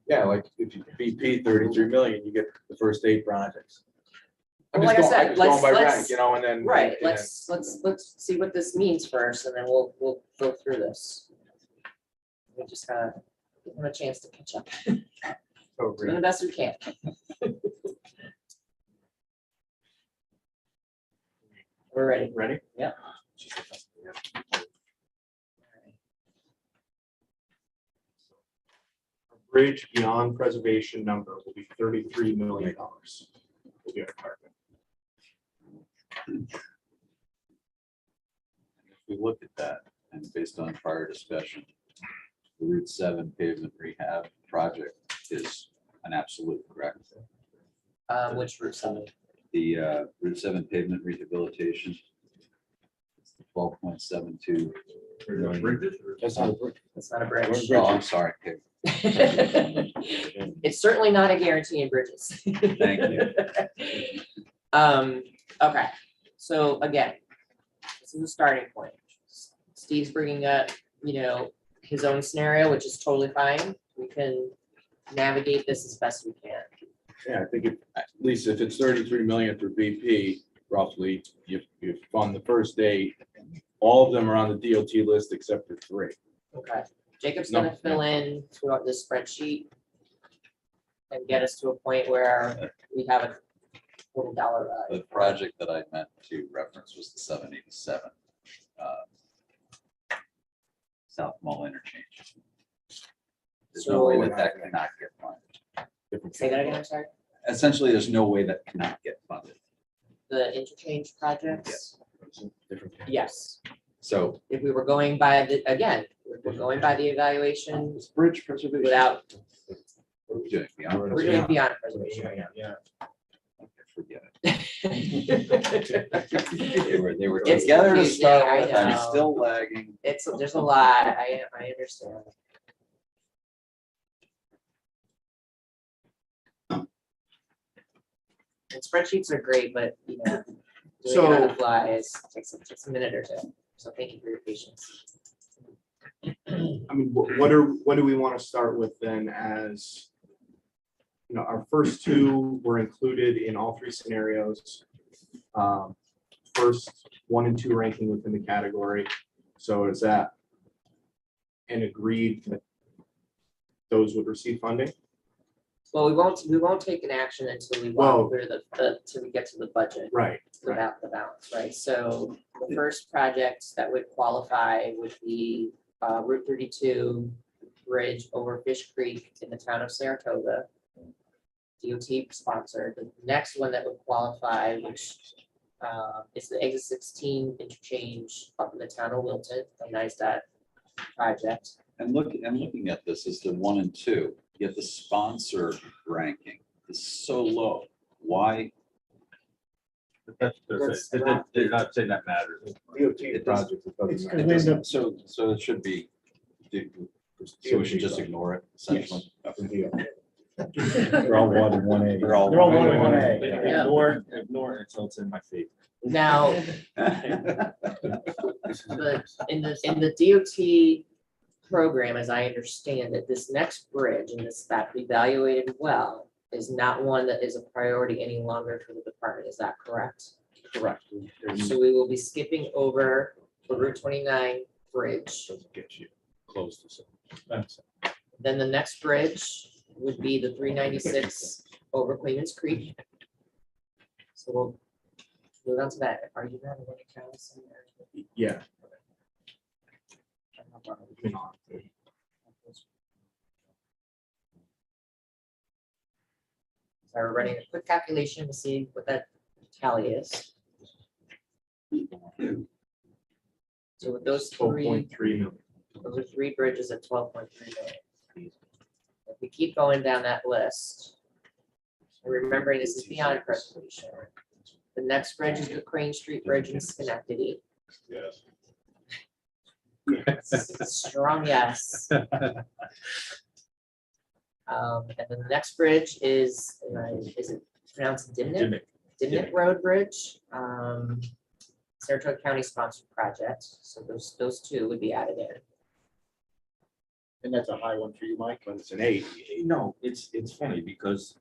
Yeah, like if you BP 33 million, you get the first 8 projects. I'm Well, just like I going, said, I'm just going by rank, let's, and then. right, and then- let's see what this means first, and then we'll go through this. We just gotta give them a chance to catch up. Doing the best we can. We're ready. Ready? Yep. bridge beyond preservation number will be $33 million. Will be our target. If we look at that, and based on prior discussion, the Route 7 pavement rehab project is an absolute, correct? Which Route 7? The Route 7 pavement rehabilitation. 12.72. That's not a bridge. It's not a bridge. Oh, I'm sorry. Okay. It's certainly not a guarantee in bridges. Thank you. Okay, so again, this is a starting point. Steve's bringing up, his own scenario, which is totally fine. We can navigate this as best we can. Yeah, I think at least if it's 33 million for BP, roughly, you fund the first day. All of them are on the DOT list except for 3. Okay, Jacob's No, gonna fill in throughout this spreadsheet and get us to a point where we have a total dollar value. The project that I meant to reference was the 787 South Mall interchange. There's no way that that cannot get funded. Say that again, I'm sorry. Essentially, there's no way that cannot get funded. The interchange projects? Yes. So If we were going by if we're going by the evaluation Bridge preservation. without, what are we doing? Beyond we're doing beyond preservation. Yeah. Forget it. They were It's together to confusing, start I with. I'm know. still lagging. There's a lot, I understand. And spreadsheets are great, but doing it on the fly takes a minute or two. So thank you for your patience. I mean, what do we want to start with then as, our first 2 were included in all 3 scenarios. First 1 and 2 ranking within the category. So is that and agreed that those would receive funding? Well, we won't take an action until we walk through till we get to the budget. Right. Without the balance, right? So the first project that would qualify would be Route 32 bridge over Fish Creek in the town of Saratoga. DOT sponsored. The next one that would qualify, which is the exit 16 interchange up in the town of Wilton, a NISDOT project. And looking at this as the 1 and 2, yet the sponsor ranking is so low. Why? They're not saying that matters. It does- it doesn't- So it should be, so we should just ignore it essentially. They're all 1 and 1A. They're all. They're all 1 and 1A. Yeah. Ignore it until it's in my face. Now, in the DOT program, as I understand it, this next bridge and this that we evaluated well is not one that is a priority any longer for the department. Is that correct? Correct. So we will be skipping over the Route 29 bridge. Doesn't get you close to some. Then the next bridge would be the 396 over Clemens Creek. So we'll move on to that. Are you having any comments in there? Yeah. So we're running a quick calculation to see what that tally is. So with those 12.3 three, million. those are 3 bridges at 12.3 million. If we keep going down that list, and remembering this is beyond preservation. The next bridge is the Crane Street Bridge in Schenectady. Yes. Strong yes. And then the next bridge is it pronounced Dimmitt? Dimmitt Road Bridge, Saratoga County sponsored project. So those 2 would be added in. And that's a high one for you, Mike. But it's an 8. No, it's funny because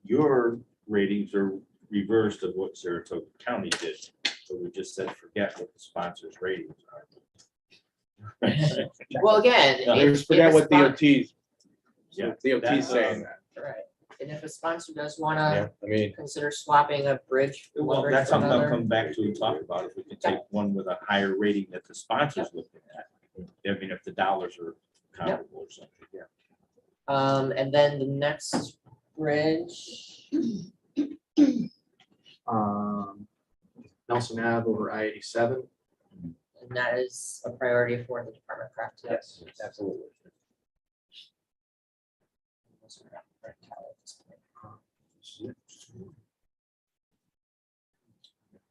your ratings are reversed of what Saratoga County did. So we just said, forget what the sponsors' ratings are. Well, again. Just forget what DOT's. Yeah, DOT's saying that. Right, and if a sponsor does want Yeah, to I mean, consider swapping a bridge. one Well, bridge that's for something I'll another, come back to and talk about, if we can take one with a higher rating that the sponsor's looking at. I mean, if the dollars are comparable or something, yeah. And then the next bridge, Nelson Ave over I-87. and that is a priority for the department, correct? Yes, absolutely.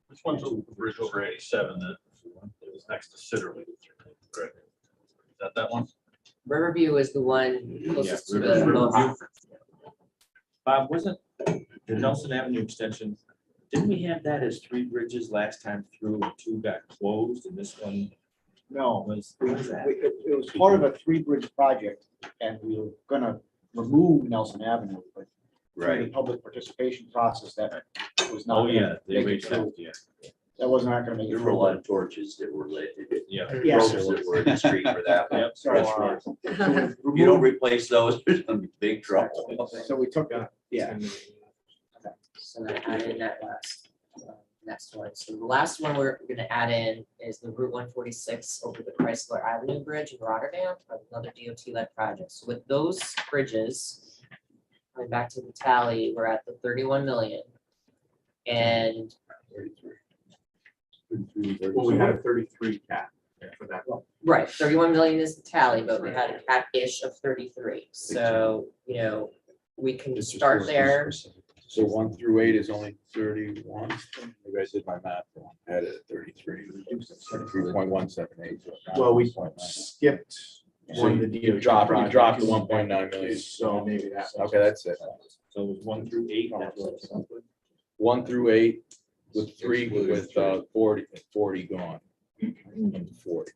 Which one's the bridge over 87 that it was next to Sitterly? Correct. Is that one? Riverview is the one closest to the Riverview. Mohawk. Bob, wasn't the Nelson Avenue extension, didn't we have that as 3 bridges last time through and 2 got closed and this one No, was, what was that? it was part of a 3-bridge project, and we were gonna remove Nelson Avenue, but through the public participation process, that was not. Oh, yeah, gonna they make it reached through. out, yeah. That was not gonna make it. There were a through. lot of torches that were lit. Yeah. Yes. Ropes that were in the street for that. one. Yep. So, If you don't replace those, there's gonna be big trouble. So we took, yeah, So I added that next one. So the last one we're gonna add in is the Route 146 over the Chrysler Avenue Bridge in Rotterdam, another DOT-led project. So with those bridges, going back to the tally, we're at the 31 million. And Well, we had a 33 cap for that. right, 31 million is the tally, but we had a cap-ish of 33. So, you know, we can start there. So 1 through 8 is only 31. Maybe I did my math wrong. I had it at 33. 33.178. Well, we skipped So one of the you DOT dropped projects. the 1.9 million. So maybe that's. Okay, that's it. So it was 1 through 8. That's what it's up with. 1 through 8 with 3 with 40 gone. 40.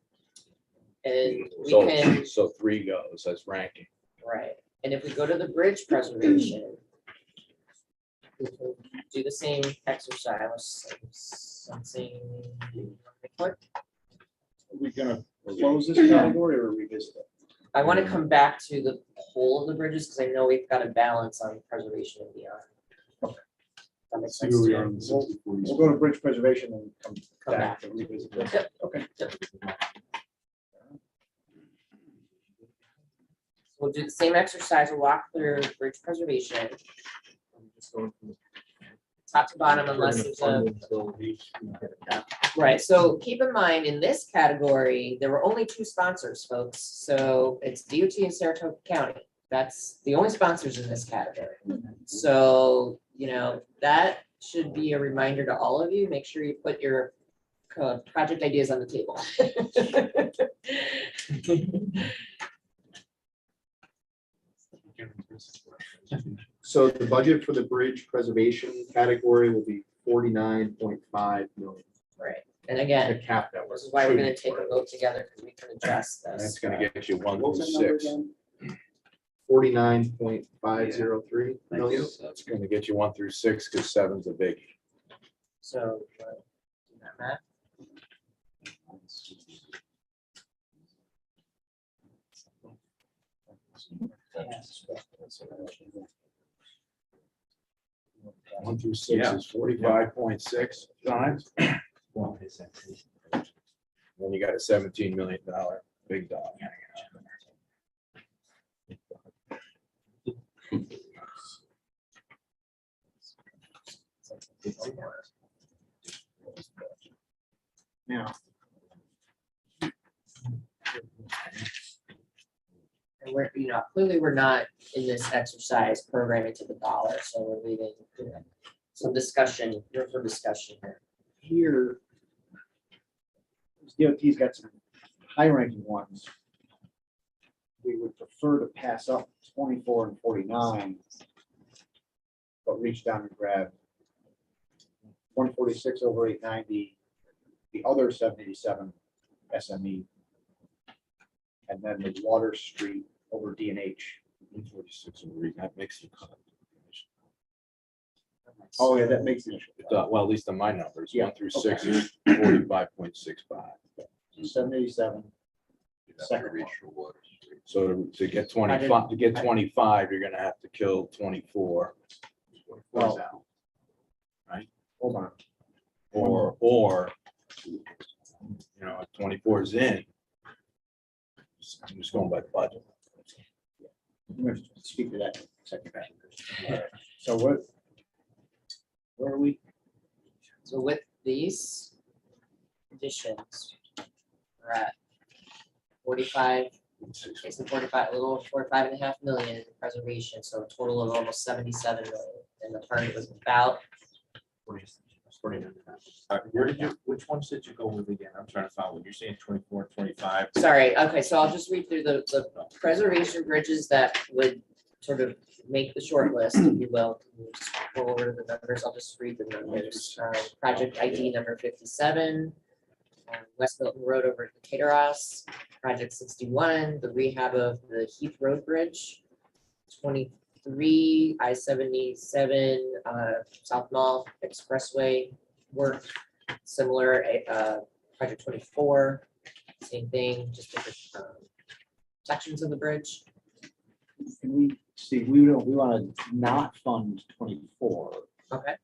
And we can, So 3 goes, that's ranking. right, and if we go to the bridge preservation, we can do the same exercise, something. we're gonna close this category or revisit it? I want to come back to the whole of the bridges, because I know we've got a balance on preservation and beyond. That makes sense to you. We'll go to bridge preservation and come Come back to revisit this. Yep. Okay. We'll do the same exercise, we'll walk through bridge preservation, Just going from top to bottom, unless there's a. Right, so keep in mind, in this category, there were only 2 sponsors, folks, so it's DOT and Saratoga County. That's the only sponsors in this category. So, you know, that should be a reminder to all of you, make sure you put your project ideas on the table. So the budget for the bridge preservation category will be 49.5 million. Right, and The again, cap that this was. is why we're gonna take a vote together, because we can adjust this. That's gonna get you 1 What through was that number 6. again? 49.503 million. That's gonna get you 1 through 6 because 7's a biggie. So, do that math. One through 6 is 45.6 times. Then you got a $17 million big dog. Now, And we're, you know, clearly we're not in this exercise programming to the dollar, so we're leaving, you know, some discussion, room for discussion here. here, DOT's got some high-ranking ones. We would prefer to pass up 24 and 49, but reach down and grab 146 over 890, the other 787 SME, and then the Water Street over D&H. 46 over 8, that makes it. Oh, yeah, that makes it. Well, at least on my numbers, Yeah, 1 through 6 okay. is 45.65. 787. Second Reach one. for Water Street. So to get 25, you're gonna have to kill 24. Well, Right? hold on. Or, you know, if 24 is in. I'm just going by the budget. I'm gonna speak to that second. So what? Where are we? So with these additions, we're at 45, basically 45, a little over 45.5 million in preservation, so a total of almost 77 million. And the target was about 49. Where did you, which ones did you go with again? I'm trying to find what you're saying, 24, 25. Sorry, okay, so I'll just read through the preservation bridges that would sort of make the short list, if you will. Just go over the numbers, I'll just read the numbers. Project ID number 57, West Milton Road over to Cateros. Project 61, the rehab of the Heath Road Bridge. 23, I-77, South Mall Expressway work, similar, project 24, same thing, just different sections of the bridge. Can we see, we want to not fund 24. Okay.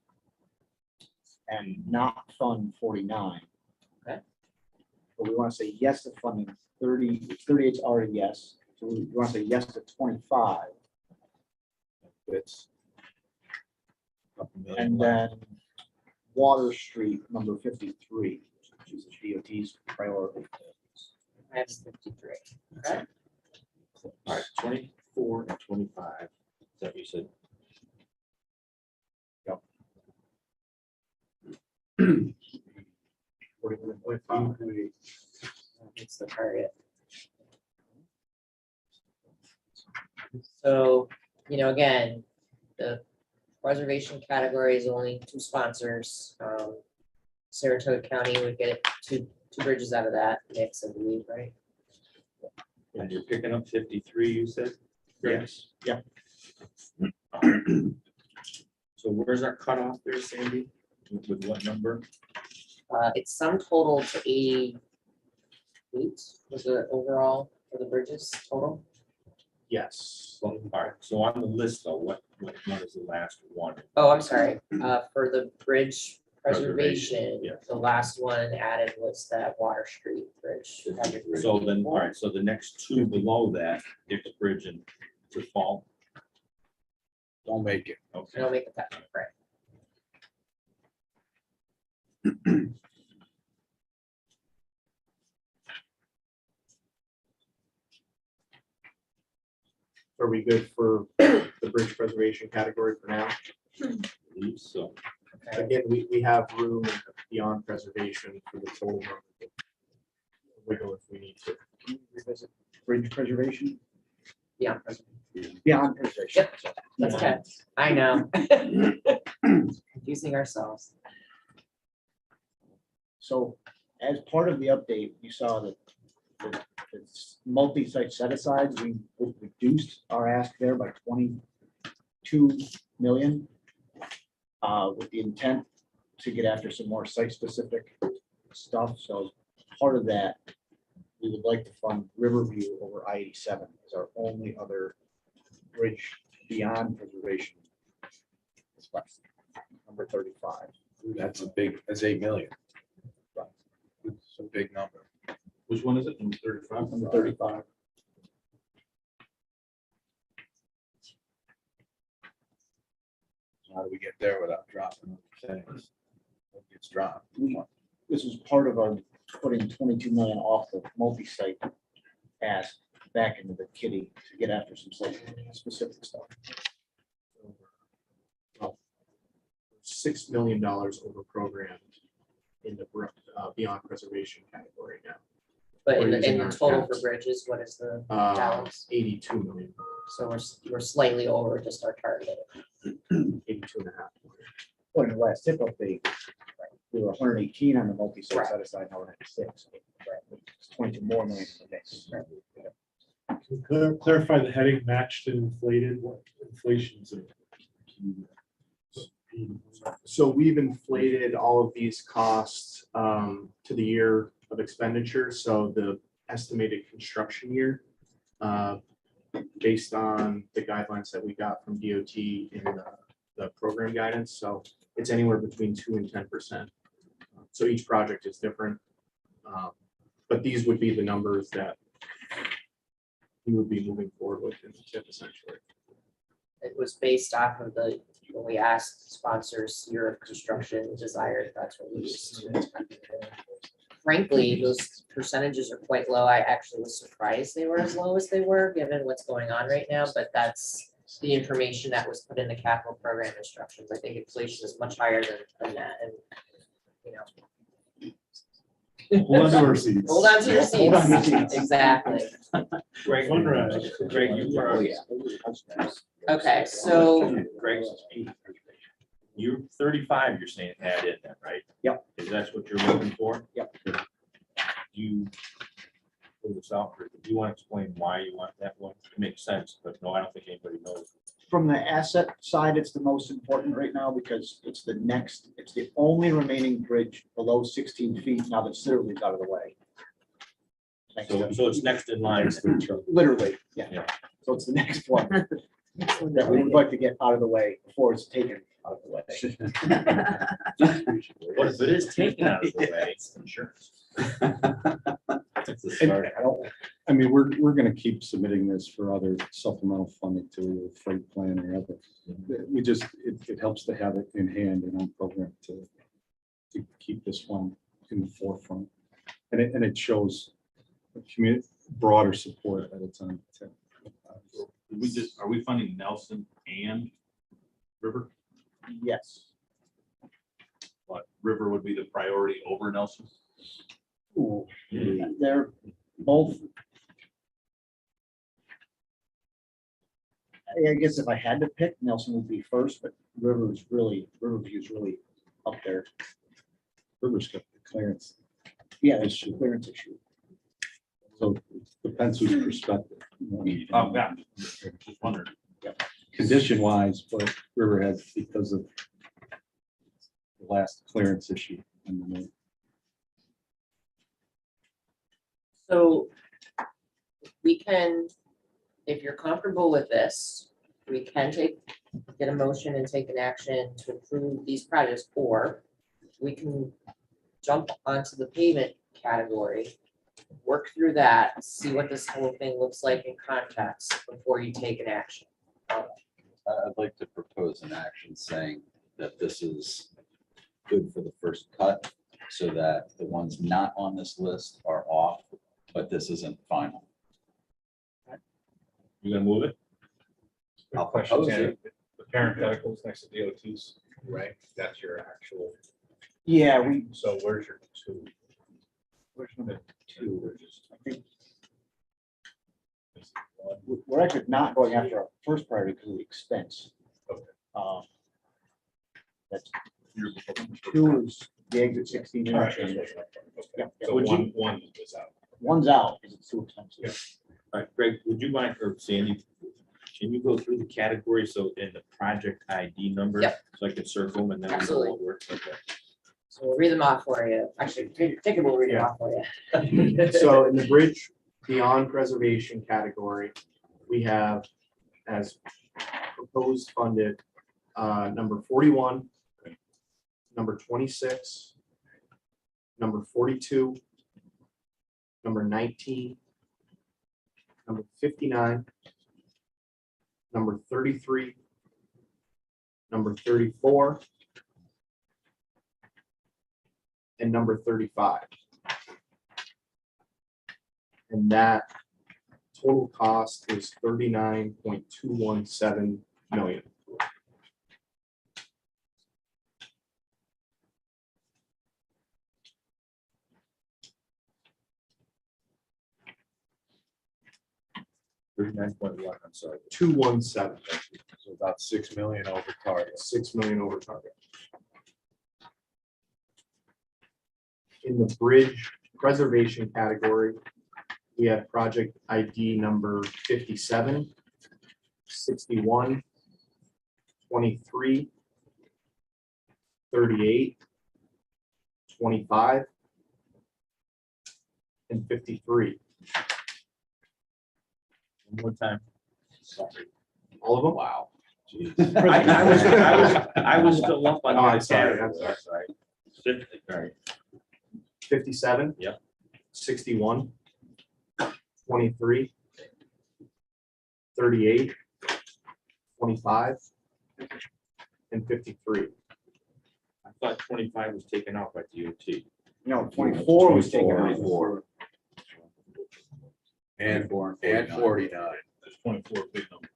And not fund 49. Okay. But we want to say yes to funding 30, 38 is already yes. So we want to say yes to 25. It's. And then Water Street, number 53, which is DOT's priority. I have 53. Okay. All right, 24 and 25. Is that what you said? Yep. 41.5. It's the target. So, you know, again, the preservation category is only 2 sponsors. Saratoga County would get two bridges out of that mix, I believe, right? And you're picking up 53, you said? Yes. Yeah. So where's our cutoff there, Sandy? With what number? It's sum total to 88 was the overall for the bridges total. Yes. Well, all right, so on the list though, what one is the last one? Oh, I'm sorry. For the bridge Preservation, preservation, yeah. the last one added was that Water Street Bridge. So then, all right, so the next 2 below that, Dick's Bridge and to fall. Don't make it. I don't make the cut, right? Are we good for the bridge preservation category for now? So, Again, we have room beyond preservation for the total number. Wiggle if we need to. Can we revisit bridge preservation? Yeah. Beyond preservation. Yep, that's okay. I know. Confusing ourselves. So as part of the update, you saw that the multi-site set-asides, we reduced our ask there by 22 million with the intent to get after some more site-specific stuff. So as part of that, we would like to fund Riverview over I-87 as our only other bridge beyond preservation. Number 35. That's that's 8 million. It's a big number. Which one is it? Number 35? Number 35. How do we get there without dropping things? It gets dropped. This is part of our putting 22 million off the multi-site ask back into the kitty to get after some site-specific stuff. $6 million over programmed in the beyond preservation category now. But We're in using the our total for accounts. bridges, what is the balance? 82 million, So we're slightly over just our target. 82 and a half. Well, in the last tip update, we were 118 on the multi-site set aside, now we're at 6. It's 22 more million in the mix. Can you clarify the heading matched and inflated, what inflation's it? So we've inflated all of these costs to the year of expenditure. So the estimated construction year, based on the guidelines that we got from DOT in the program guidance. So it's anywhere between 2 and 10%. So each project is different. But these would be the numbers that he would be moving forward with in the tip essentially. It was based off of when we asked sponsors year of construction desired, that's what we used to. Frankly, those percentages are quite low. I actually was surprised they were as low as they were, given what's going on right now, but that's the information that was put in the capital program instructions. I think inflation is much higher than that, and, you know. Hold on to our seats. Hold on to your Hold on to your seats, seats. exactly. Greg, Greg, you were. Okay, so Greg's you're 35, you're saying add in that, right? Yep. Is that what you're looking for? Yep. You pull this out, or do you want to explain why you want that one? It makes sense, but no, I don't think anybody knows. From the asset side, it's the most important right now because it's the only remaining bridge below 16 feet now that Citterley's out of the way. Thanks to- So it's next in line. Literally, yeah. Yeah. So it's the next one that we would like to get out of the way before it's taken out of the way. What if it is taken out of the way? It's insurance. It's a start. I mean, we're gonna keep submitting this for other supplemental funding to the freight plan or other. We just, it helps to have it in hand and on program to keep this one in the forefront. And it shows broader support at a time. Are we funding Nelson and River? Yes. But River would be the priority over Nelson? Ooh, they're both. I guess if I had to pick, Nelson would be first, but Riverview's really up there. River's got the clearance. Yeah, it's a clearance issue. So it depends whose perspective. Oh, yeah. Just wondered. Condition wise, but River has because of the last clearance issue. So we can, if you're comfortable with this, we can get a motion and take an action to approve these projects, or we can jump onto the payment category, work through that, see what this whole thing looks like in context before you take an action. I'd like to propose an action saying that this is good for the first cut, so that the ones not on this list are off, but this isn't final. You gonna move it? I'll Question, propose Tanner, it. the parentheticals next to DOTs, right? That's your actual, Yeah, so where's your two? where's number two? We're just- I think we're actually not going after our first priority because of the expense. Okay. That's You're- two is the exit 16 All right, interchange. okay. Yep. So Would you- one is out. One's out because it's too expensive. All right, Greg, would you mind, or Sandy, can you go through the categories, so in the project ID number? Yep. So I can circle them and then we know Absolutely. what works. Okay. So we'll read them off for you. Actually, take it, we'll read them off for you. So in the bridge beyond preservation category, we have as proposed funded, number 41, number 26, number 42, number 19, number 59, number 33, number 34, and number 35. And that total cost is 39.217 million. $39.1, I'm sorry. 217, So about 6 million over target. 6 million over target. In the bridge preservation category, we have project ID number 57, 61, 23, 38, 25, and 53. One more time. All of them? Wow. I was still up on Oh, I'm that sorry, category. I'm sorry. 50, all right. 57. Yep. 61. 23. 38, 25, and 53. I thought 25 was taken out by DOT. No, 24 was taken out. 24. And 24 and 49. 49. There's 24 big number.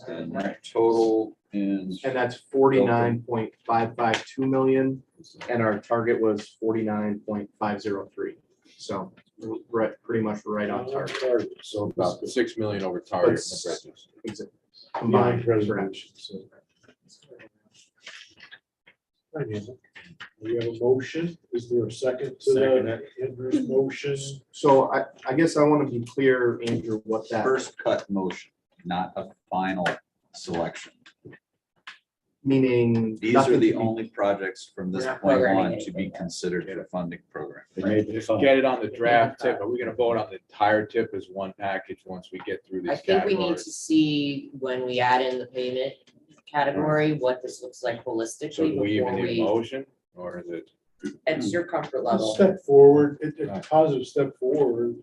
And that total in And that's 49.552 million, and our target was 49.503. So right, pretty much right on target. So about 6 million over target. Exa- Combined, correct. We have a motion. Is there a second to the Andrew's motion? So I guess I want to be clear, Andrew, what that. first cut motion, not a final selection. Meaning. These are nothing the to be- only projects from this We're not point programming on to be considered for funding program. Just get it on the draft tip. Are we gonna vote on the entire tip as one package once we get through I these think we need to categories? see when we add in the payment category, what this looks like So holistically do we even before need a we, motion, or is it? it's your comfort A level. step forward, it's a positive step forward.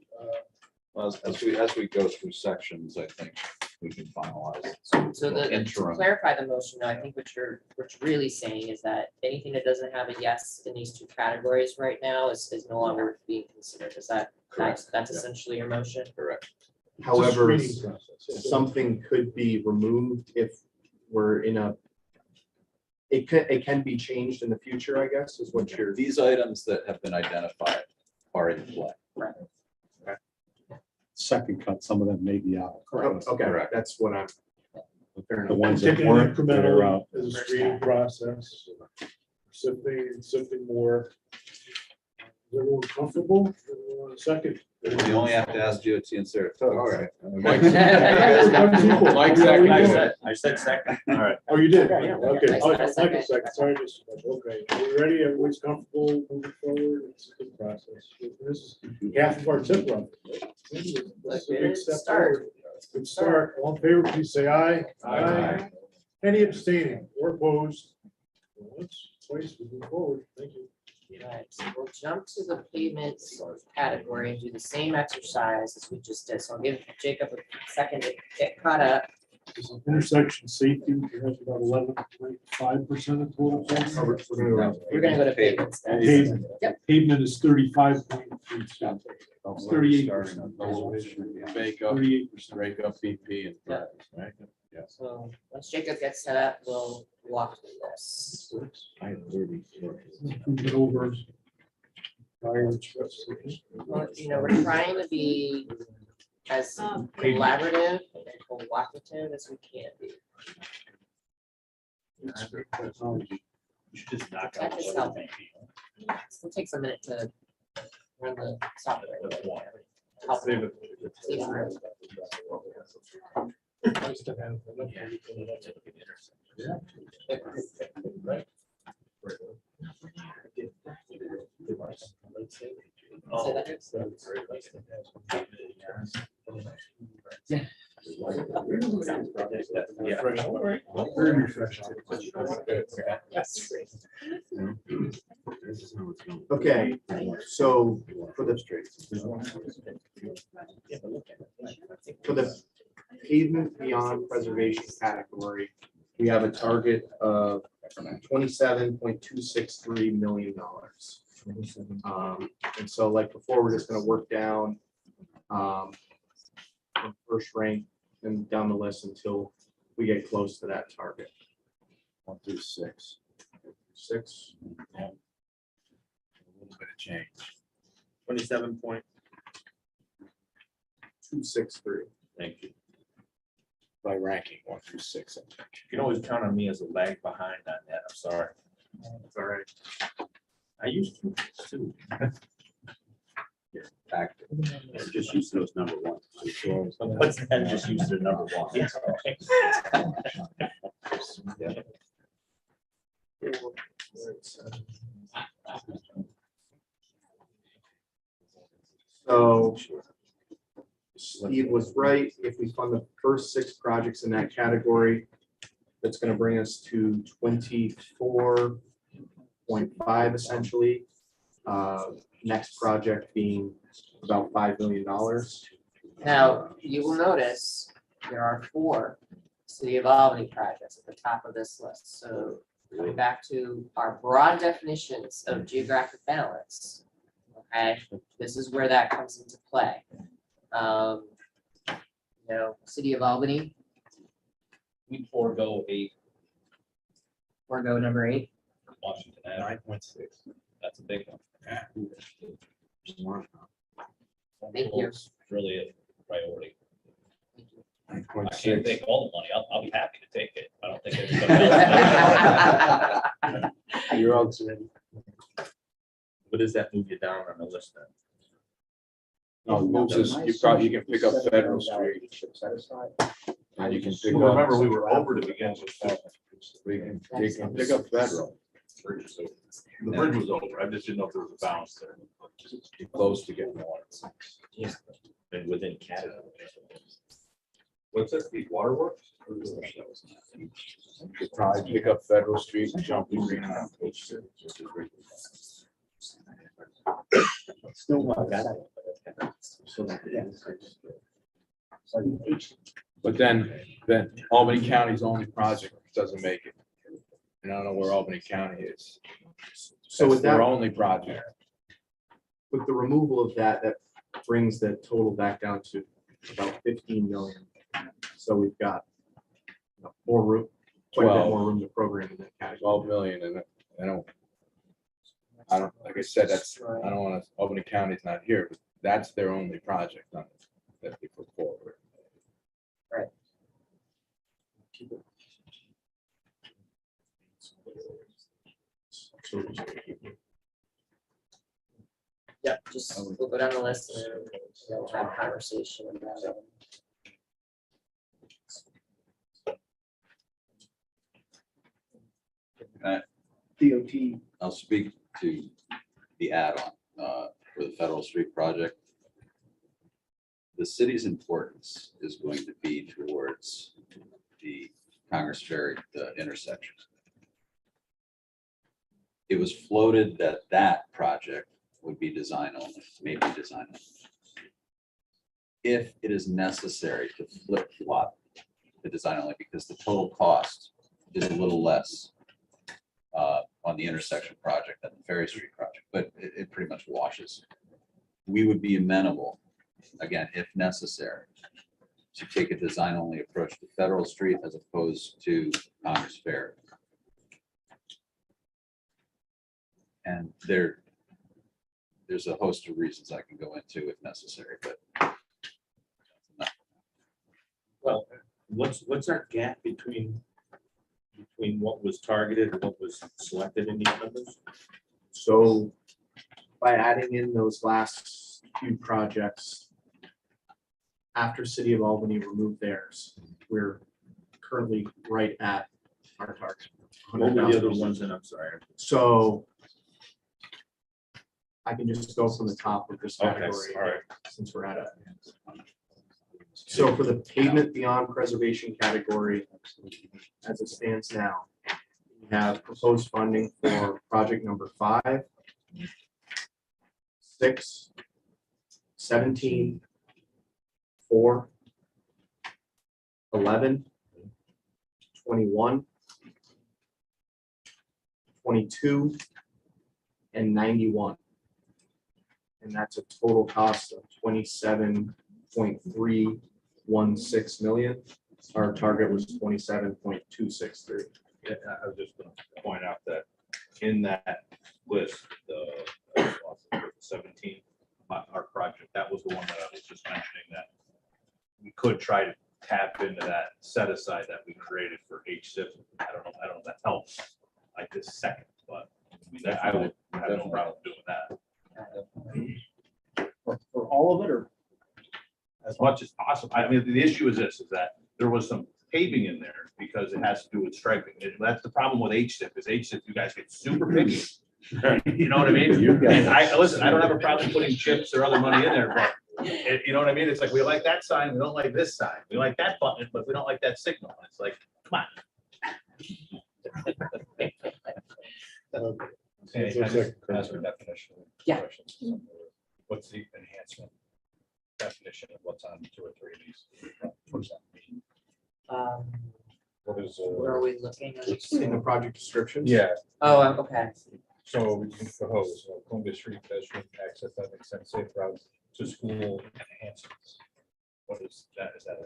Well, as we go through sections, I think we can finalize. So to Interim. clarify the motion, though, I think what you're really saying is that anything that doesn't have a yes in these two categories right now is no longer being considered. Is that, that's Yeah. essentially your motion? Correct. However, It's a screening process. something could be removed if we're in a. It can be changed in the future, I guess, is what you're. These items that have been identified are in play. Second cut, some of them may be out. Okay, Correct. that's what I'm. Fair The enough. ones that Taking it weren't, that are out. incrementally as a screening process. Sifting more. Is everyone comfortable? Everyone a second? You only have to ask DOT and Saratoga. All right. Mike- Mike second. I said second. All right. Oh, you did? Yeah. Okay, I said Like a second. second, sorry, just, okay, are we ready? Everybody's comfortable moving forward? It's a good process. This is half of our tip run. This is a big step Start. forward. Good start. All in favor, please say aye. Aye. Any abstaining or opposed? Once, twice, we move forward. Thank you. Right, so we'll jump to the payments category and do the same exercise as we just did. So I'll give Jacob a second to get caught up. This is intersection safety, we have about 11.5% of total. funding. We're gonna go to payments. then. Pavement. Yep. Pavement is 35.3. Starting 38%. on those. Make up, 38%. break up BP and. Yeah. Right? Yeah. So once Jacob gets set up, we'll walk through this. I had 30. Move it over. Fire express. Well, you know, we're trying to be as collaborative and cooperative as we can be. You should just knock out. That is helping. Still takes a minute to run the software. Help. Save it. See how it goes. Oh. Yeah. Yeah. Very refreshing. Yes. Okay, so for the pavement beyond preservation category, we have a target of $27.263 million. And so like before, we're just gonna work down from first rank and down the list until we get close to that target. 1 through 6. 6. A little bit of change. 27.263. 263. Thank you. By ranking 1 through 6. I think. You can always count on me as a lag behind on that. I'm sorry. It's all right. I used to too. Active. Just use those number ones. What's that? Just use the number one. Yeah. So Steve was right. If we fund the first 6 projects in that category, that's gonna bring us to 24 1.5 essentially. Next project being about $5 million. Now, you will notice there are 4 City of Albany projects at the top of this list. So going back to our broad definitions of geographic balance, okay, this is where that comes into play. City of Albany, We forego 8 forego number 8. Washington Ave. 9.6. That's a big one. Thank you. It's really a priority. I 9.6. can't take all the money. I'll be happy to take it. I don't think everybody else. You're all ready. What does that move you down on the list then? No, it moves us, you can pick up Federal Street. And you can pick Well, up. remember, we were over to begin with. You can pick up Federal. The bridge was over. I just didn't know if there was a balance there. You're close to getting water. And within Canada. What's that, the waterworks? You could probably pick up Federal Street and jump the green on page 2. Still not bad. But then Albany County's only project doesn't make it. And I don't know where Albany County is. So That's with their that, only project. with the removal of that, that brings the total back down to about 15 million. So we've got more room, quite a bit 12. more room to program in that category. 12 million, and I don't, like I said, I don't want to, Albany County's not here, but that's their only project on it that they put forward. Right. Yep, just we'll go down the list and we'll have a conversation about it. DOT. I'll speak to the add-on for the Federal Street project. The city's importance is going to be towards the Congress Ferry intersection. It was floated that that project would be design only, maybe design only. If it is necessary to flip-flop the design only, because the total cost is a little less on the intersection project than the Ferry Street project, but it pretty much washes. We would be amenable, again, if necessary, to take a design-only approach to Federal Street as opposed to Congress Ferry. And there's a host of reasons I can go into if necessary, but. Well, what's our gap between what was targeted and what was selected in these numbers? So by adding in those last few projects, after City of Albany removed theirs, we're currently right at our target. What were the other 100,000. ones? And I'm sorry. So I can just go from the top of this Okay, category, all right. since we're at it. So for the pavement beyond preservation category, as it stands now, we have proposed funding for project number 5, 6, 17, 4, 11, 21, 22, and 91. And that's a total cost of 27.316 million. Our target was 27.263. Yeah, I was just gonna point out that in that list, the 17, our project, that was the one that I was just mentioning that we could try to tap into that set aside that we created for HSIP. I don't know if that helps like this second, but I would have no problem doing that. For all of it, or? As much as possible. I mean, the issue is this, is that there was some paving in there because it has to do with striping. That's the problem with HSIP, is HSIP, you guys get super picky. You know what I mean? And listen, I don't have a problem putting chips or other money in there, but you know what I mean? It's like, we like that sign, we don't like this sign. We like that button, but we don't like that signal. It's like, come on. Hey, can I just ask for definition? Yeah. Questions? What's the enhancement definition of what's on 2 or 3 of these? What does that mean? What is? Where are we looking at? In the project descriptions? Yeah, Oh, okay. so we can propose Columbia Street pedestrian access that makes sense, safe routes to school enhancements. What is that? Is that?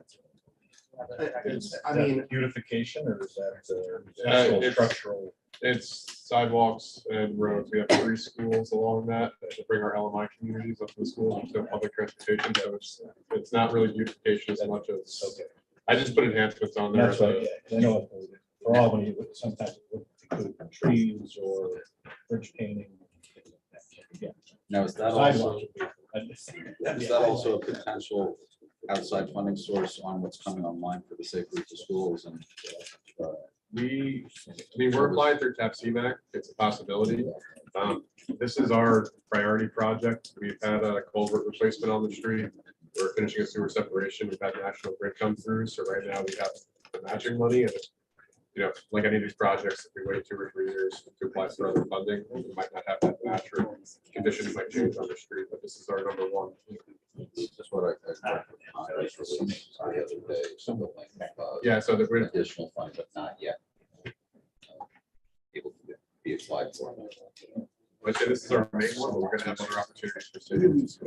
I mean, Beautification or is that it's- actual structural? It's sidewalks and roads. We have 3 schools along that to bring our LMI communities up to the schools and to public transportation. So it's not really beautification as much as, Okay. I just put enhancements on there. That's right, yeah, I know for Albany, sometimes it would include trees or bridge painting. Yeah. Now, is that also, Sidewalks. is that also a potential outside funding source on what's coming online for the safe route to schools and? We're applying through TAP CMAC. It's a possibility. This is our priority project. We've had a culvert replacement on the street. We're finishing a sewer separation. We've had National Grid come through. So right now we have the matching money and, like any of these projects, if we wait 2 or 3 years to apply for other funding, we might not have that match or conditions might change on the street, but this is our number 1. Just what I released the other day, something like, Yeah, so the grid. additional fund, but not yet. Able to be applied for. I'd say this is our main one, but we're gonna have other opportunities for cities.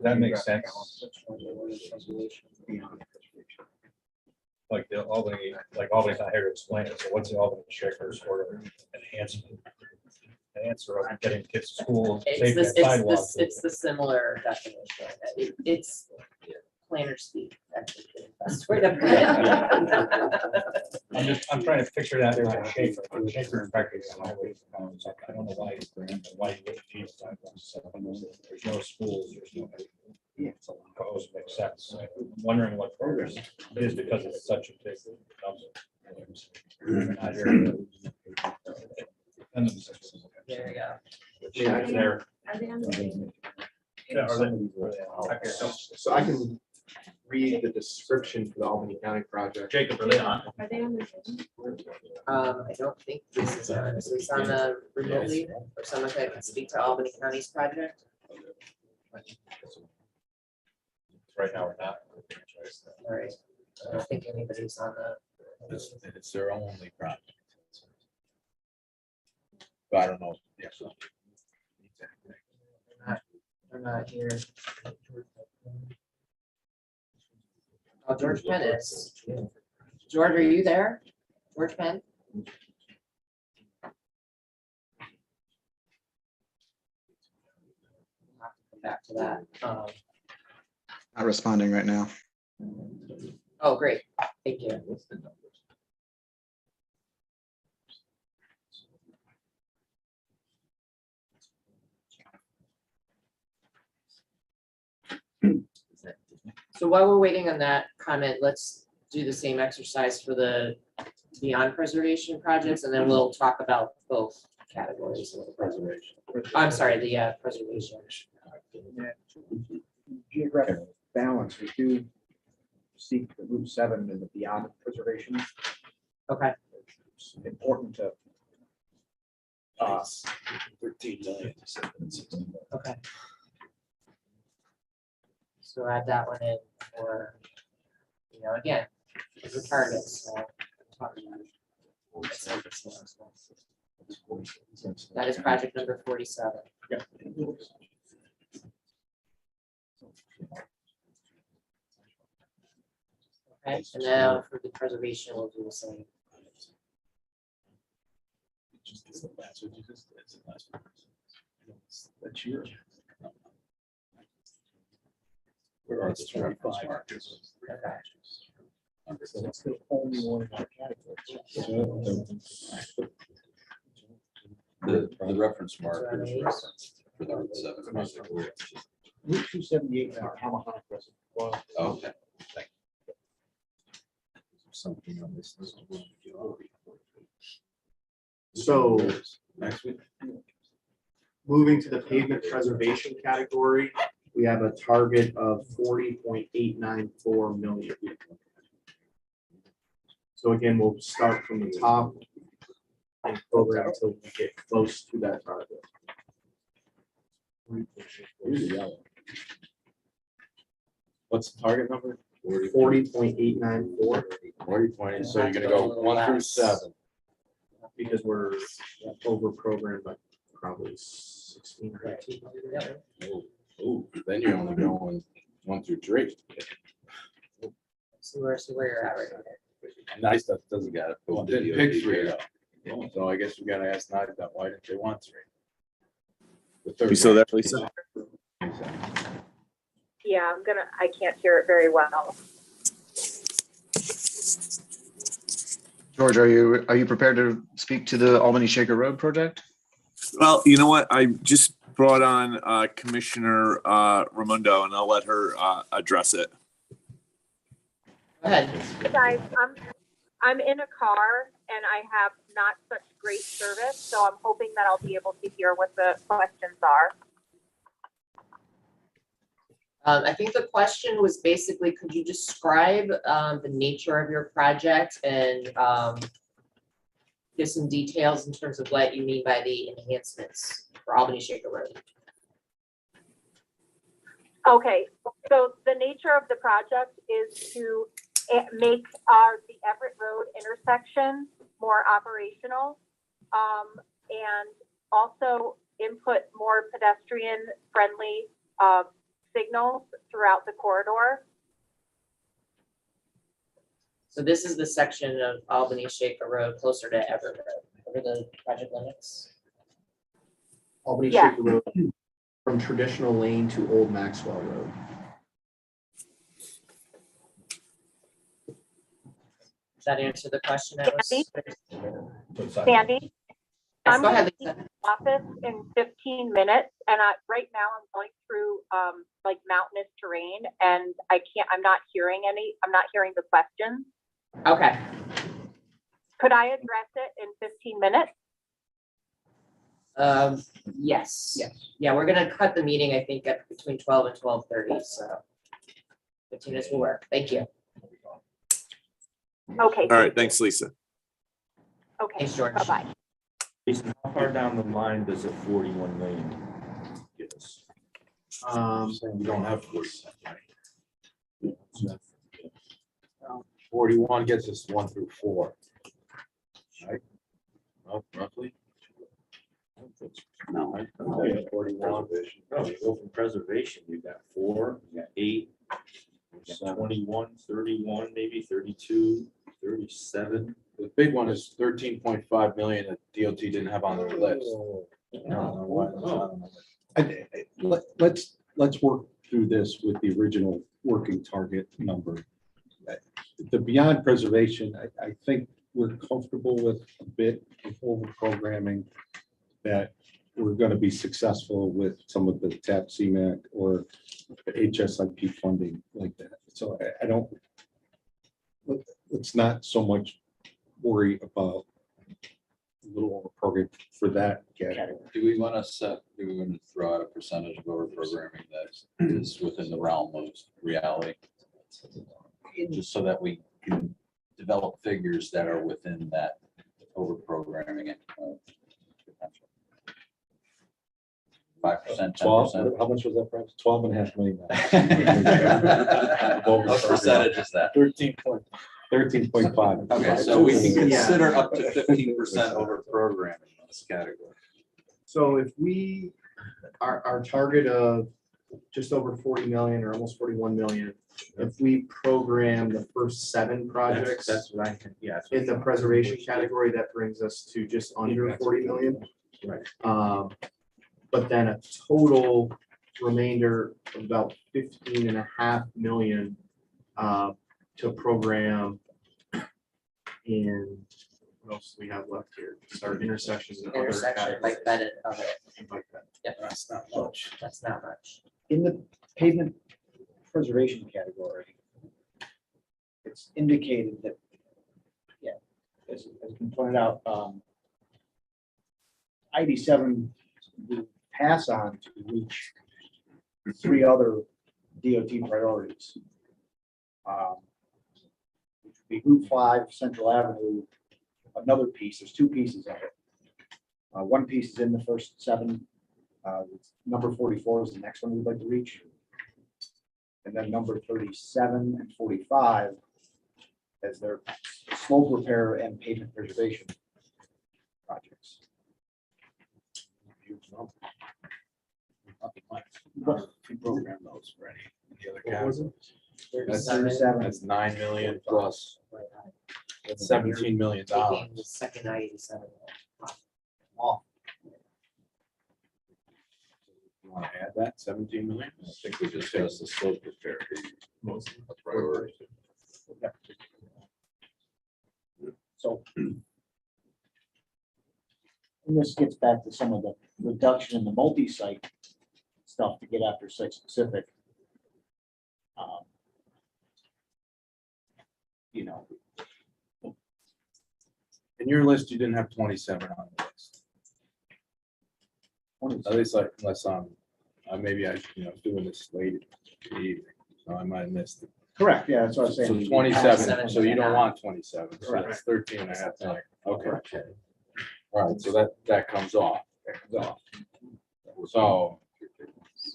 That makes sense. Like the Albany, Albany's not here to explain it, so what's the Albany Shakers for enhancement? Answer of getting kids to school, safe and sidewalks. It's the similar definition. It's planner speak. That's the best way to put it. I'm trying to picture that in Shaker. Shaker in fact is highway. I don't know why you wouldn't need sidewalks. There's no schools, there's no. Proposed makes sense. I'm wondering what progress it is because it's such a big number. Not here. There you go. Yeah, There. Are they on the same? Yeah, are they- So I can read the description for the Albany County project. Jacob, are they on? Are they on the Zoom? I don't think this is on the remotely, or someone that can speak to Albany County's project. Right now, we're not. All right. I don't think anybody's on the. It's their only project. But I don't know. Yeah. They're not here. Oh, George Penn is. George, are you there? George Penn? We'll have to come back to that. Not responding right now. Oh, great. Thank you. So while we're waiting on that comment, let's do the same exercise for the beyond preservation projects, and then we'll talk about both categories of the preservation. I'm sorry, the preservation. Geographic balance, we do seek the Route 7 and the beyond preservation. Okay. It's important to 13 million. Okay. So add that one in for, again, the targets. So talk about it. That is project number 47. Yep. Okay, and now for the preservation, we'll do the same. That's your. Where are the reference markers? So that's the only one in our category. The reference markers referenced for the Route 7 project. Route 278 in our Tomahawk Reservoir. Okay, thank you. Something on this list. So Next week. moving to the pavement preservation category, we have a target of 40.894 million. So again, we'll start from the top and program until we get close to that project. What's the target number? 40.894. 40.8, so you're gonna go 1 through 7. Because we're over programmed by probably 16 or 18. Oh, then you're only going 1 through 3. So where you're at right now. Nice stuff doesn't got it. Well, didn't pick 3 though. So I guess we gotta ask Nigel that, why didn't they want 3? The third You saw one. that, Lisa? Yeah, I can't hear it very well. George, are you prepared to speak to the Albany Shaker Road project? Well, you know what? I just brought on Commissioner Raimondo, and I'll let her address it. Go ahead. Hey guys, I'm in a car and I have not such great service, so I'm hoping that I'll be able to hear what the questions are. I think the question was basically, could you describe the nature of your project and give some details in terms of what you mean by the enhancements for Albany Shaker Road? Okay, so the nature of the project is to make the Everett Road intersection more operational, and also input more pedestrian-friendly signals throughout the corridor. So this is the section of Albany Shaker Road closer to Everett Road, over the project limits. Albany Yeah. Shaker Road from traditional lane to Old Maxwell Road. Does that answer the question? That was. Sandy? Yes, I'm go ahead, going to be in the office in 15 minutes, and right now I'm going through like mountainous terrain, and I'm not hearing the questions. Okay. Could I address it in 15 minutes? Yes. Yeah, we're gonna cut the meeting, I think, at between 12 and 12:30, so 15 minutes will work. Thank you. Okay. All right, thanks, Lisa. Okay, Thanks, George. bye-bye. Jason, how far down the line does a 41 million get us? We don't have 47, right? 41 gets us 1 through 4. Right? Oh, roughly. No. Okay, 41. No, you go from preservation, you got 4, you got 8, you got 21, 31, maybe 32, 37. The big one is 13.5 million that DOT didn't have on their list. I don't know why that's not on the list. Let's work through this with the original working target number. The beyond preservation, I think we're comfortable with a bit of over programming that we're going to be successful with some of the TAP CMAC or the HSIP funding like that. So I don't, let's not so much worry about a little over program for that category. Do we want to throw out a percentage of over programming that is within the realm of reality? Just so that we can develop figures that are within that over programming. 5%, 12, 10%. how much was that price? 12.5 million. What percentage is that? 13.5. Okay, so we can consider up to 15% over programming in this category. So if we, our target of just over 40 million or almost 41 million, if we program the first 7 projects. That's what I think, yeah. In the preservation category, that brings us to just under 40 million. Right. But then a total remainder of about 15.5 million to program in, what else do we have left here? Just our intersections and other Intersection, categories. like Bennett, of it. Like that. Yep. That's not much. That's not much. In the pavement preservation category, it's indicated that, yeah, as has been pointed out, ID7 will pass on to reach 3 other DOT priorities. the Route 5 Central Avenue, another piece, there's two pieces of it. One piece is in the first 7. Number 44 is the next one we'd like to reach. And then number 37 and 45 as their slope repair and pavement preservation projects. We program those for any other What was categories. it? That's 37. That's 9 million plus, that's $17 million. Taking the second 97. Off. You want to add that 17 million? I think we discussed the slope repair. Most of the priority. So. And this gets back to some of the reduction in the multi-site stuff to get after site specific. You know, In your list, you didn't have 27 on the list. At least like, unless maybe I, doing this late in the evening, so I might have missed it. correct, yeah, that's what I was saying. So 27, so you don't want 27, so Correct. that's 13 and a half million. Okay. All right, so that comes off.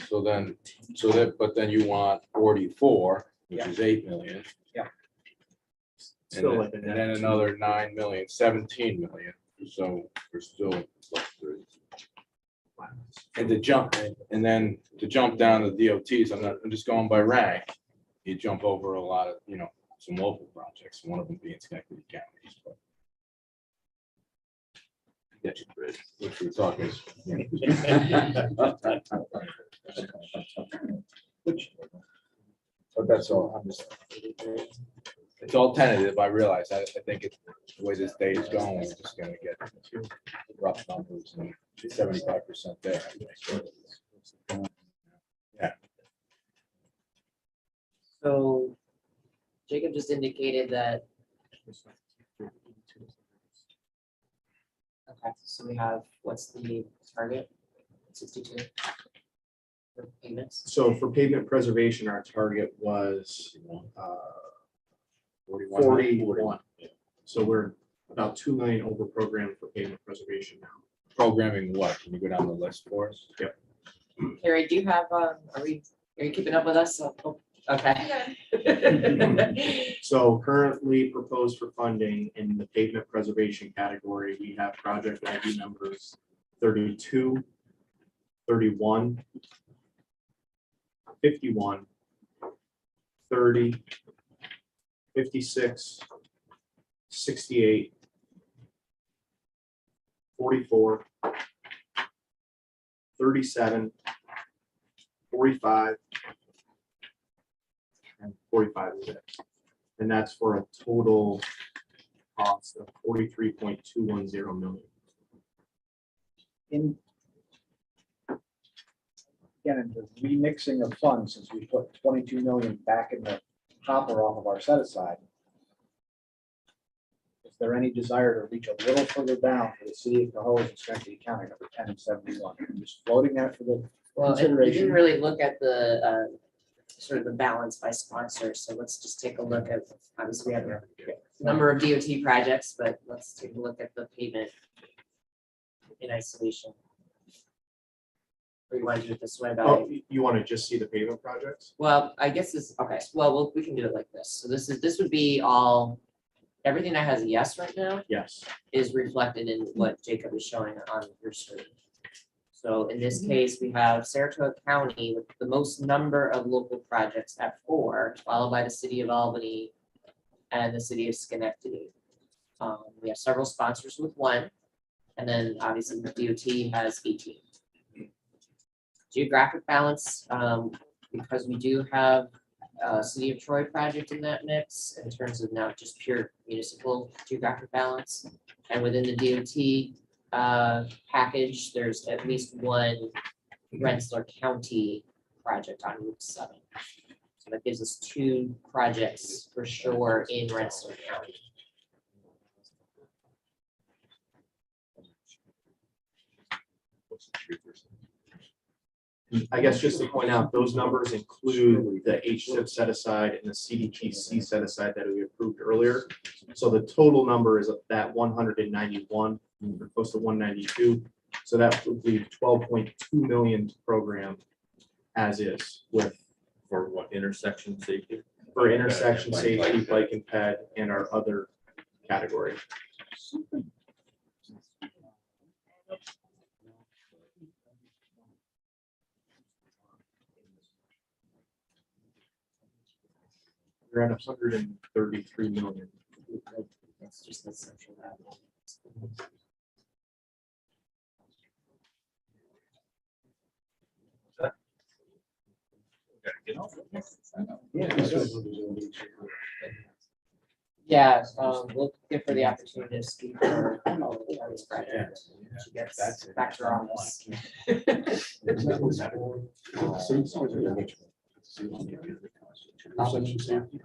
So then, but then you want 44, which Yeah. is 8 million. Yeah. And Still then, like the and net then two. another 9 million, 17 million. So we're still. And to jump, and then to jump down to DOTs, I'm just going by rank. You jump over a lot of, some local projects, one of them being Schenectady County. but- Get you, Bridge. Which we're talking. But that's all, it's all tentative, I realize, I think it's, the way this day is going, we're just gonna get rough numbers and 75% there. Yeah. So Jacob just indicated that. Okay, so we have, what's the target? 62 for payments? So for pavement preservation, our target was 41. 41. So we're about 2 million over programmed for pavement preservation now. Programming what? Can you go down the list for us? Yep. Carrie, do you have, are you keeping up with us? Oh, okay. So currently proposed for funding in the pavement preservation category, we have project ID numbers 32, 31, 51, 30, 56, 68, 44, 37, 45, and 45 is it. And that's for a total cost of 43.210 million. In again, in the remixing of funds, since we put 22 million back in the hopper off of our set aside. Is there any desire to reach a little further down for the city of Cohoes and Schenectady County, number 10 and 71? I'm just floating that for the Well, and we consideration. didn't really look at the sort of the balance by sponsor, so let's just take a look at, obviously, we have a number of DOT projects, but let's take a look at the pavement in isolation. Or you want to do it this way about, Oh, you want to just see the pavement projects? well, I guess this, okay, well, we can do it like this. So this would be all, everything that has a yes right now Yes. is reflected in what Jacob is showing on your screen. So in this case, we have Saratoga County with the most number of local projects at 4, followed by the city of Albany and the city of Schenectady. We have several sponsors with 1, and then obviously the DOT has 18. Geographic balance, because we do have City of Troy project in that mix in terms of now just pure municipal geographic balance. And within the DOT package, there's at least 1 Rensselaer County project on Route 7. So that gives us 2 projects for sure in Rensselaer County. I guess just to point out, those numbers include the HSIP set aside and the CDTC set aside that we approved earlier. So the total number is that 191, or close to 192. So that would leave 12.2 million to program as is with. For what, intersection safety? For intersection safety, bike and ped, and our other category. We're at 133 million. That's just the central level. Yeah, we'll give her the opportunity to speak for this project. when She gets back to her office.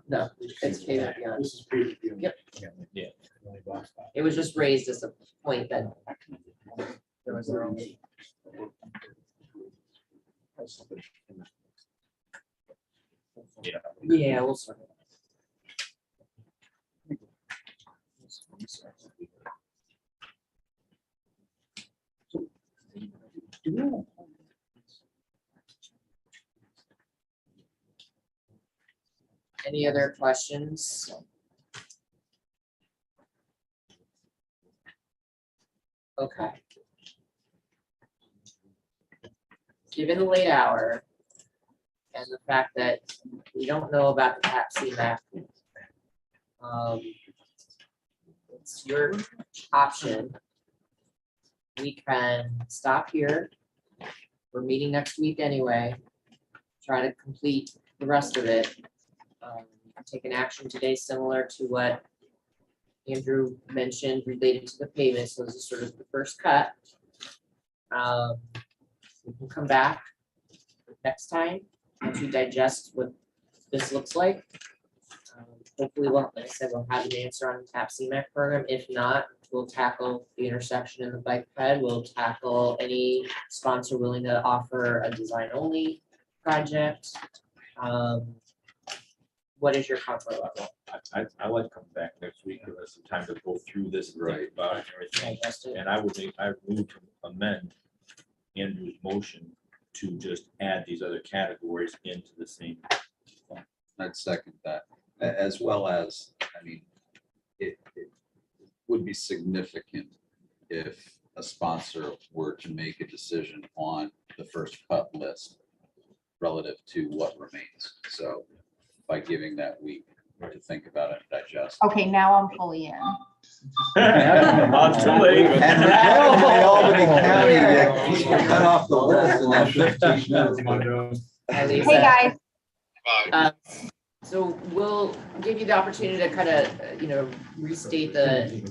No, it's pavement beyond. This is pavement beyond. Yep. Yeah. It was just raised as a point that there was their own. Yeah, we'll sort it. Any other questions? Okay. Given the late hour and the fact that we don't know about the PAPC map, it's your option. We can stop here. We're meeting next week anyway. Try to complete the rest of it. Take an action today similar to what Andrew mentioned related to the payment. So this is sort of the first cut. We can come back next time once we digest what this looks like. Hopefully, like I said, we'll have an answer on the TAP CMAC program. If not, we'll tackle the intersection and the bike ped. We'll tackle any sponsor willing to offer a design only project. What is your comfort level? I like to come back next week, give us some time to go through this and think about it and everything. Digest it. And I would move to amend Andrew's motion to just add these other categories into the same. I'd second that, as well as, I mean, it would be significant if a sponsor were to make a decision on the first cut list relative to what remains. So by giving that week to think about it and digest. Okay, now I'm fully in. It's too late. And Albany County, that cut off the list in that 15 minutes. Hey, guys. So we'll give you the opportunity to kind of, restate the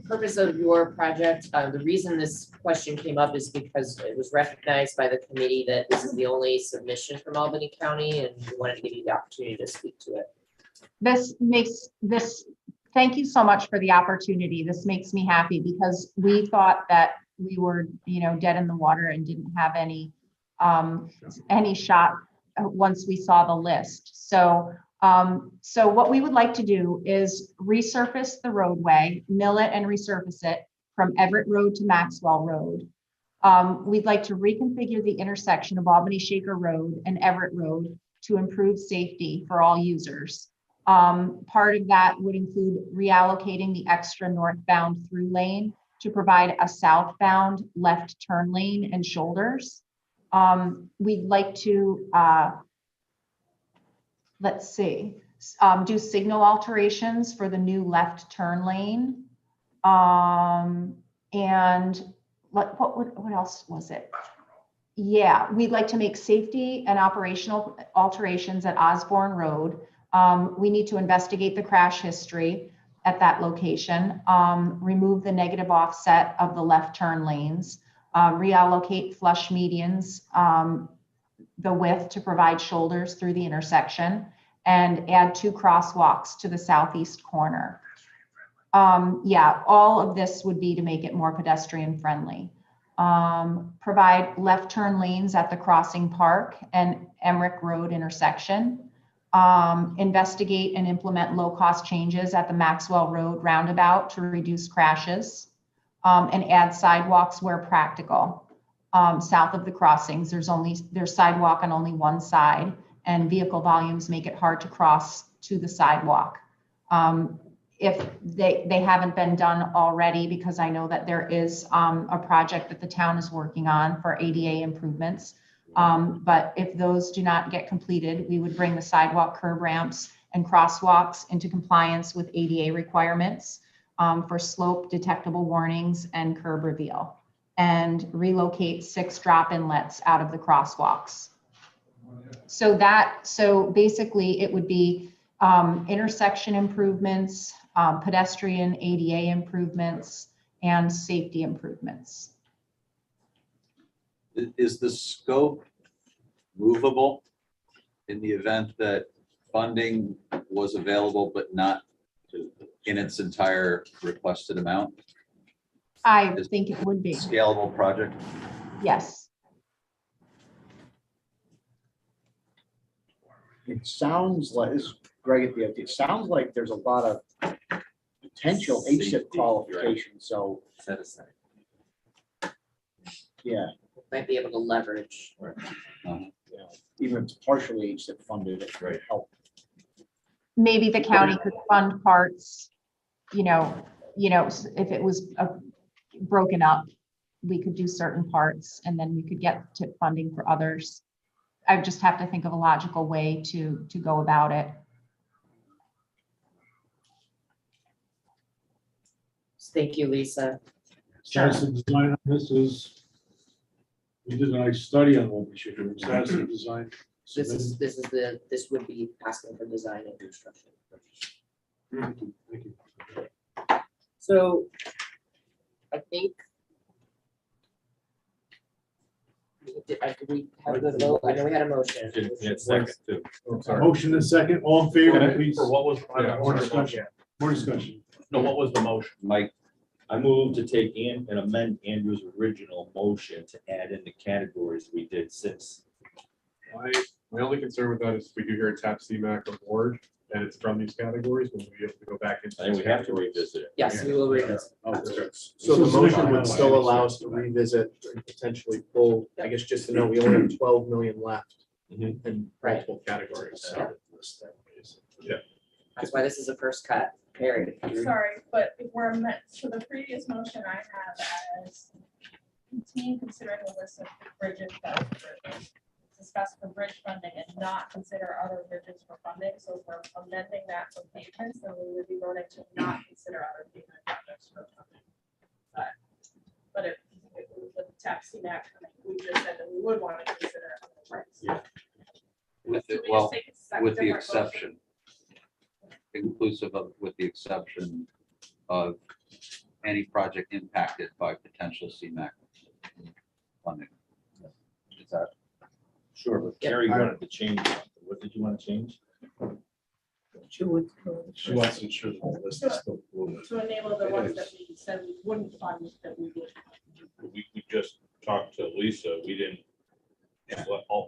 purpose of your project. The reason this question came up is because it was recognized by the committee that this is the only submission from Albany County, and we wanted to give you the opportunity to speak to it. Thank you so much for the opportunity. This makes me happy because we thought that we were, dead in the water and didn't have any shot once we saw the list. So what we would like to do is resurface the roadway, mill it and resurface it from Everett Road to Maxwell Road. We'd like to reconfigure the intersection of Albany Shaker Road and Everett Road to improve safety for all users. Part of that would include reallocating the extra northbound through lane to provide a southbound left turn lane and shoulders. We'd like to, do signal alterations for the new left turn lane. And what else was it? Yeah, we'd like to make safety and operational alterations at Osborne Road. We need to investigate the crash history at that location, remove the negative offset of the left turn lanes, reallocate flush medians, the width to provide shoulders through the intersection, and add 2 crosswalks to the southeast corner. All of this would be to make it more pedestrian friendly. Provide left turn lanes at the Crossing Park and Emmerich Road intersection. Investigate and implement low-cost changes at the Maxwell Road roundabout to reduce crashes. And add sidewalks where practical. South of the crossings, there's sidewalk on only one side, and vehicle volumes make it hard to cross to the sidewalk. If they haven't been done already, because I know that there is a project that the town is working on for ADA improvements. But if those do not get completed, we would bring the sidewalk, curb ramps, and crosswalks into compliance with ADA requirements for slope detectable warnings and curb reveal, and relocate 6 drop inlets out of the crosswalks. So basically it would be intersection improvements, pedestrian ADA improvements, and safety improvements. Is the scope movable in the event that funding was available but not in its entire requested amount? I think it would be. Scalable project? Yes. It sounds like, this is Greg at the FD, it sounds like there's a lot of potential HSIP qualifications, so. Set aside. Yeah. Might be able to leverage. Even if it's partially HSIP funded, it could help. Maybe the county could fund parts, you know, if it was broken up, we could do certain parts and then we could get TIP funding for others. I just have to think of a logical way to go about it. Thank you, Lisa. Status of design on this is, we did a nice study on what we should do. Status of design. This would be asking for design and construction. Thank you. So I think we have the vote. I know we had a motion. Motion and second, all in favor, please. For what was? More discussion. More discussion. No, what was the motion? Mike, I move to take in and amend Andrew's original motion to add in the categories we did since. My only concern with that is if we do hear a TAP CMAC award and it's from these categories, we'll be able to go back into. And we have to revisit it. Yes, we will revisit. So the motion would still allow us to revisit and potentially pull, I guess, just to know, we only have 12 million left in multiple categories. So. Yeah. That's why this is a first cut, period. Sorry, but if we're meant, so the previous motion I have as continue considering the list of bridges that were discussed for bridge funding and not consider other bridges for funding. So if we're amending that for payments, then we would be voting to not consider other payment projects for funding. But if it was the tax CMAC, we just said that we would want to consider other bridges. Yeah. With Should it, we well, just take a second with the different motion? exception, inclusive of, with the exception of any project impacted by potential CMAC funding. Is that? Sure, but Carrie wanted to change something. What did you want to change? She wants to ensure that the list is still fluid. To enable the ones that we said we wouldn't fund, that we would. We just talked to Lisa, we didn't,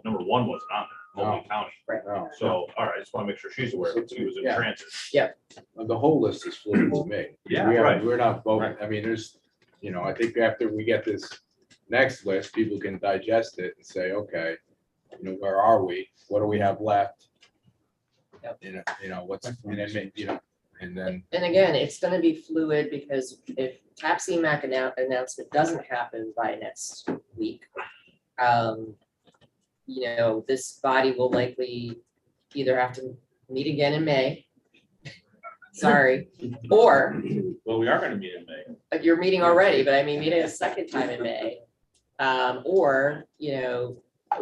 number 1 wasn't on there, Multnomah County. Right. So, all right, I just want to make sure she's aware, because he was in transit. Yep. The whole list is fluid to me. Yeah, Right. We're not voting. I mean, there's, I think after we get this next list, people can digest it and say, okay, where are we? What do we have left? Yep. What's, and then, And again, it's gonna be fluid because if TAP CMAC announcement doesn't happen by next week, this body will likely either have to meet again in May. Sorry, or. Well, we are going to meet in May. You're meeting already, but I mean, meeting a second time in May. Or,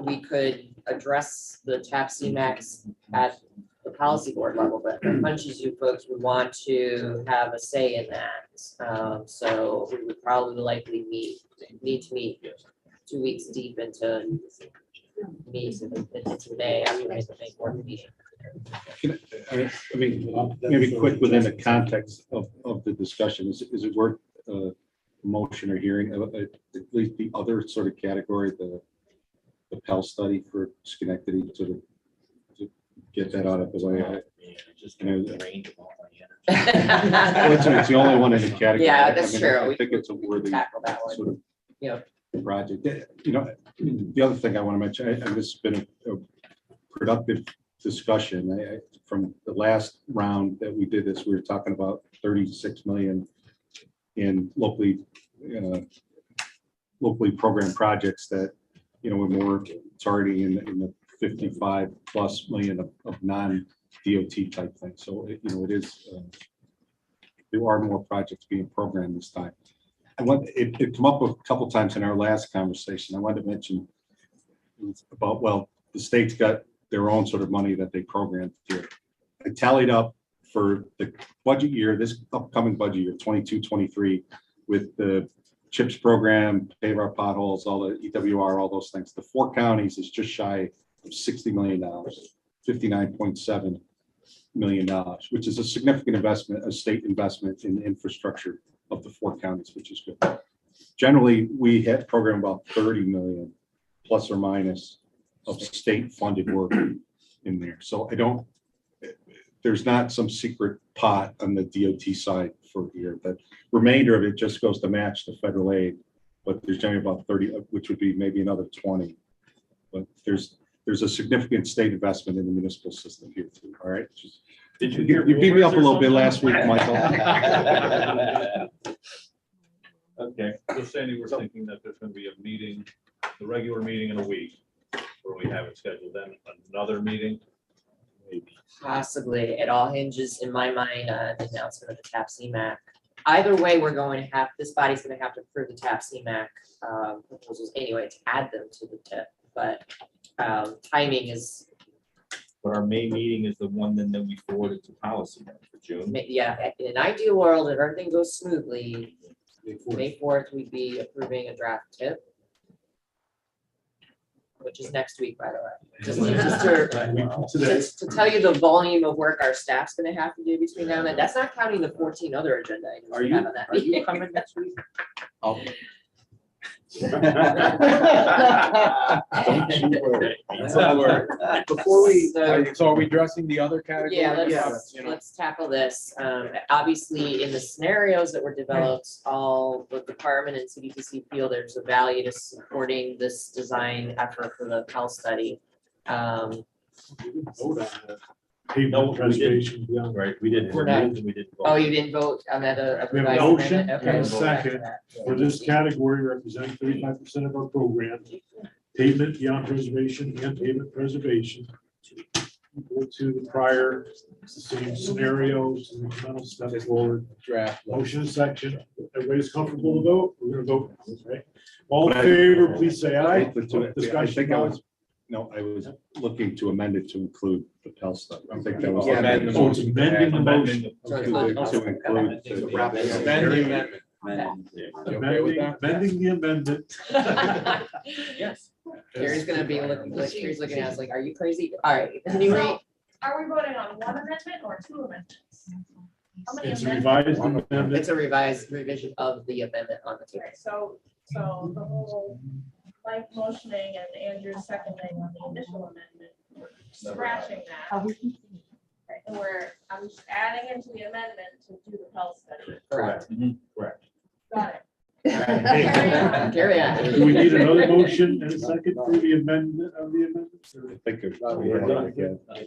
we could address the TAP CMAX at the policy board level, but the hunch is you folks would want to have a say in that. So we would probably likely need to meet 2 weeks deep into May after the May board meeting. I mean, maybe quick within the context of the discussion, is it worth motion or hearing, at least the other sort of category, the Pell study for Schenectady, sort of to get that out of the way. Just You know, drained of all my energy. It's the only one in the category. Yeah, that's I mean, true. I think it's a worthy Tackle that one. sort of Yeah. project. You know, the other thing I want to mention, and this has been a productive discussion. From the last round that we did this, we were talking about 36 million in locally programmed projects that, you know, we're more targeting in the 55 plus million of non-DOT type things. So, you know, it is, there are more projects being programmed this time. And it came up a couple times in our last conversation. I wanted to mention about, well, the state's got their own sort of money that they programmed here. I tallied up for the budget year, this upcoming budget year, 22-23, with the CHIPS program, pave our potholes, all the EWR, all those things. The 4 counties is just shy of $60 million, $59.7 million, which is a significant investment, a state investment in the infrastructure of the 4 counties, which is good. Generally, we had programmed about 30 million plus or minus of state funded work in there. So there's not some secret pot on the DOT side for here. The remainder of it just goes to match the federal aid, but there's generally about 30, which would be maybe another 20. But there's a significant state investment in the municipal system here too. All right. Did you You beat me up a little bit last week, Michael. Okay, so Sandy, we're thinking that there's gonna be a meeting, the regular meeting in a week, where we have it scheduled, then another meeting. Possibly. It all hinges, in my mind, on the announcement of the TAP CMAC. Either way, we're going to have, this body's gonna have to approve the TAP CMAC proposals anyway to add them to the TIP, but timing is, But our May meeting is the one then that we forwarded to policy then for June. yeah, in an ideal world, if everything goes smoothly, May 4th, we'd be approving a draft TIP, which is next week, by the way. Just to tell you the volume of work our staff's gonna have to do between now and then, that's not counting the 14 other agenda items we have on that meeting. coming next week? Don't you worry. Don't worry. Before we, So- so are we addressing the other category? Yeah, You know, let's tackle this. Obviously, in the scenarios that were developed, all the department and CDTC feel there's a value to supporting this design effort for the Pell study. Pavement preservation. Right, we didn't. We're not- We didn't. vote. Oh, you didn't vote on that? We have a revised motion amendment? and a Okay, we'll go back to second that. for this category representing 35% of our program. Pavement beyond preservation and pavement preservation. Equal to the prior, it's the same scenarios, incremental step forward. draft. Motion section. Everybody's comfortable to vote? We're gonna vote, right? All in favor, please say aye. I Discussion. think I was looking to amend it to include the Pell study. I think that was. Yeah, amend the Oh, it's amending the motion. To include Amend the amendment. You okay with that? Amending the amendment. Yes. Gary's gonna be looking, like, he's looking at us like, are you crazy? All right, anyway, So, are we voting on one amendment or 2 amendments? How many It's a amendments? revised amendment. it's a revised revision of the amendment on the table. Okay, so the whole, Mike motioning and Andrew seconding on the initial amendment, we're scratching that. Okay, and I'm just adding into the amendment to do the Pell study. Correct. Correct. Got it. Carry on. Do we need another motion and a second for the amendment of the amendments? or- I think it's- We're done.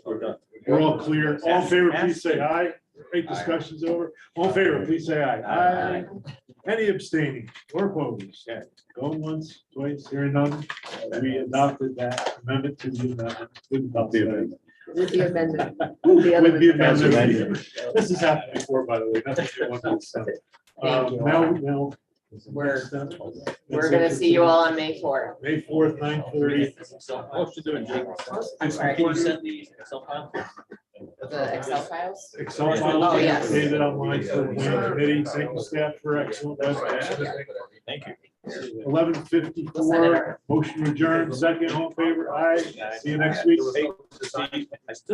We're done. We're all clear. All in favor, please say aye. Great, discussion's over. All in favor, please say aye. Aye. Any abstaining or opposed? Going once, twice, hearing none. We adopted that amendment to the amendment. Not the amendment. With the amendment. With the amendment. This has happened before, by the way. Nothing new on this stuff. Thank you. Now. We're gonna see you all on May 4th. May 4th, 9:30. Motion to adjourn. I'm sorry. Can you send the Excel file? The Excel files? Excel Oh, files, yes. updated online for the planning committee. Thank you, staff, for excellent work. Thank you. 11:54, motion adjourned, second, all in favor, aye. See you next week. I still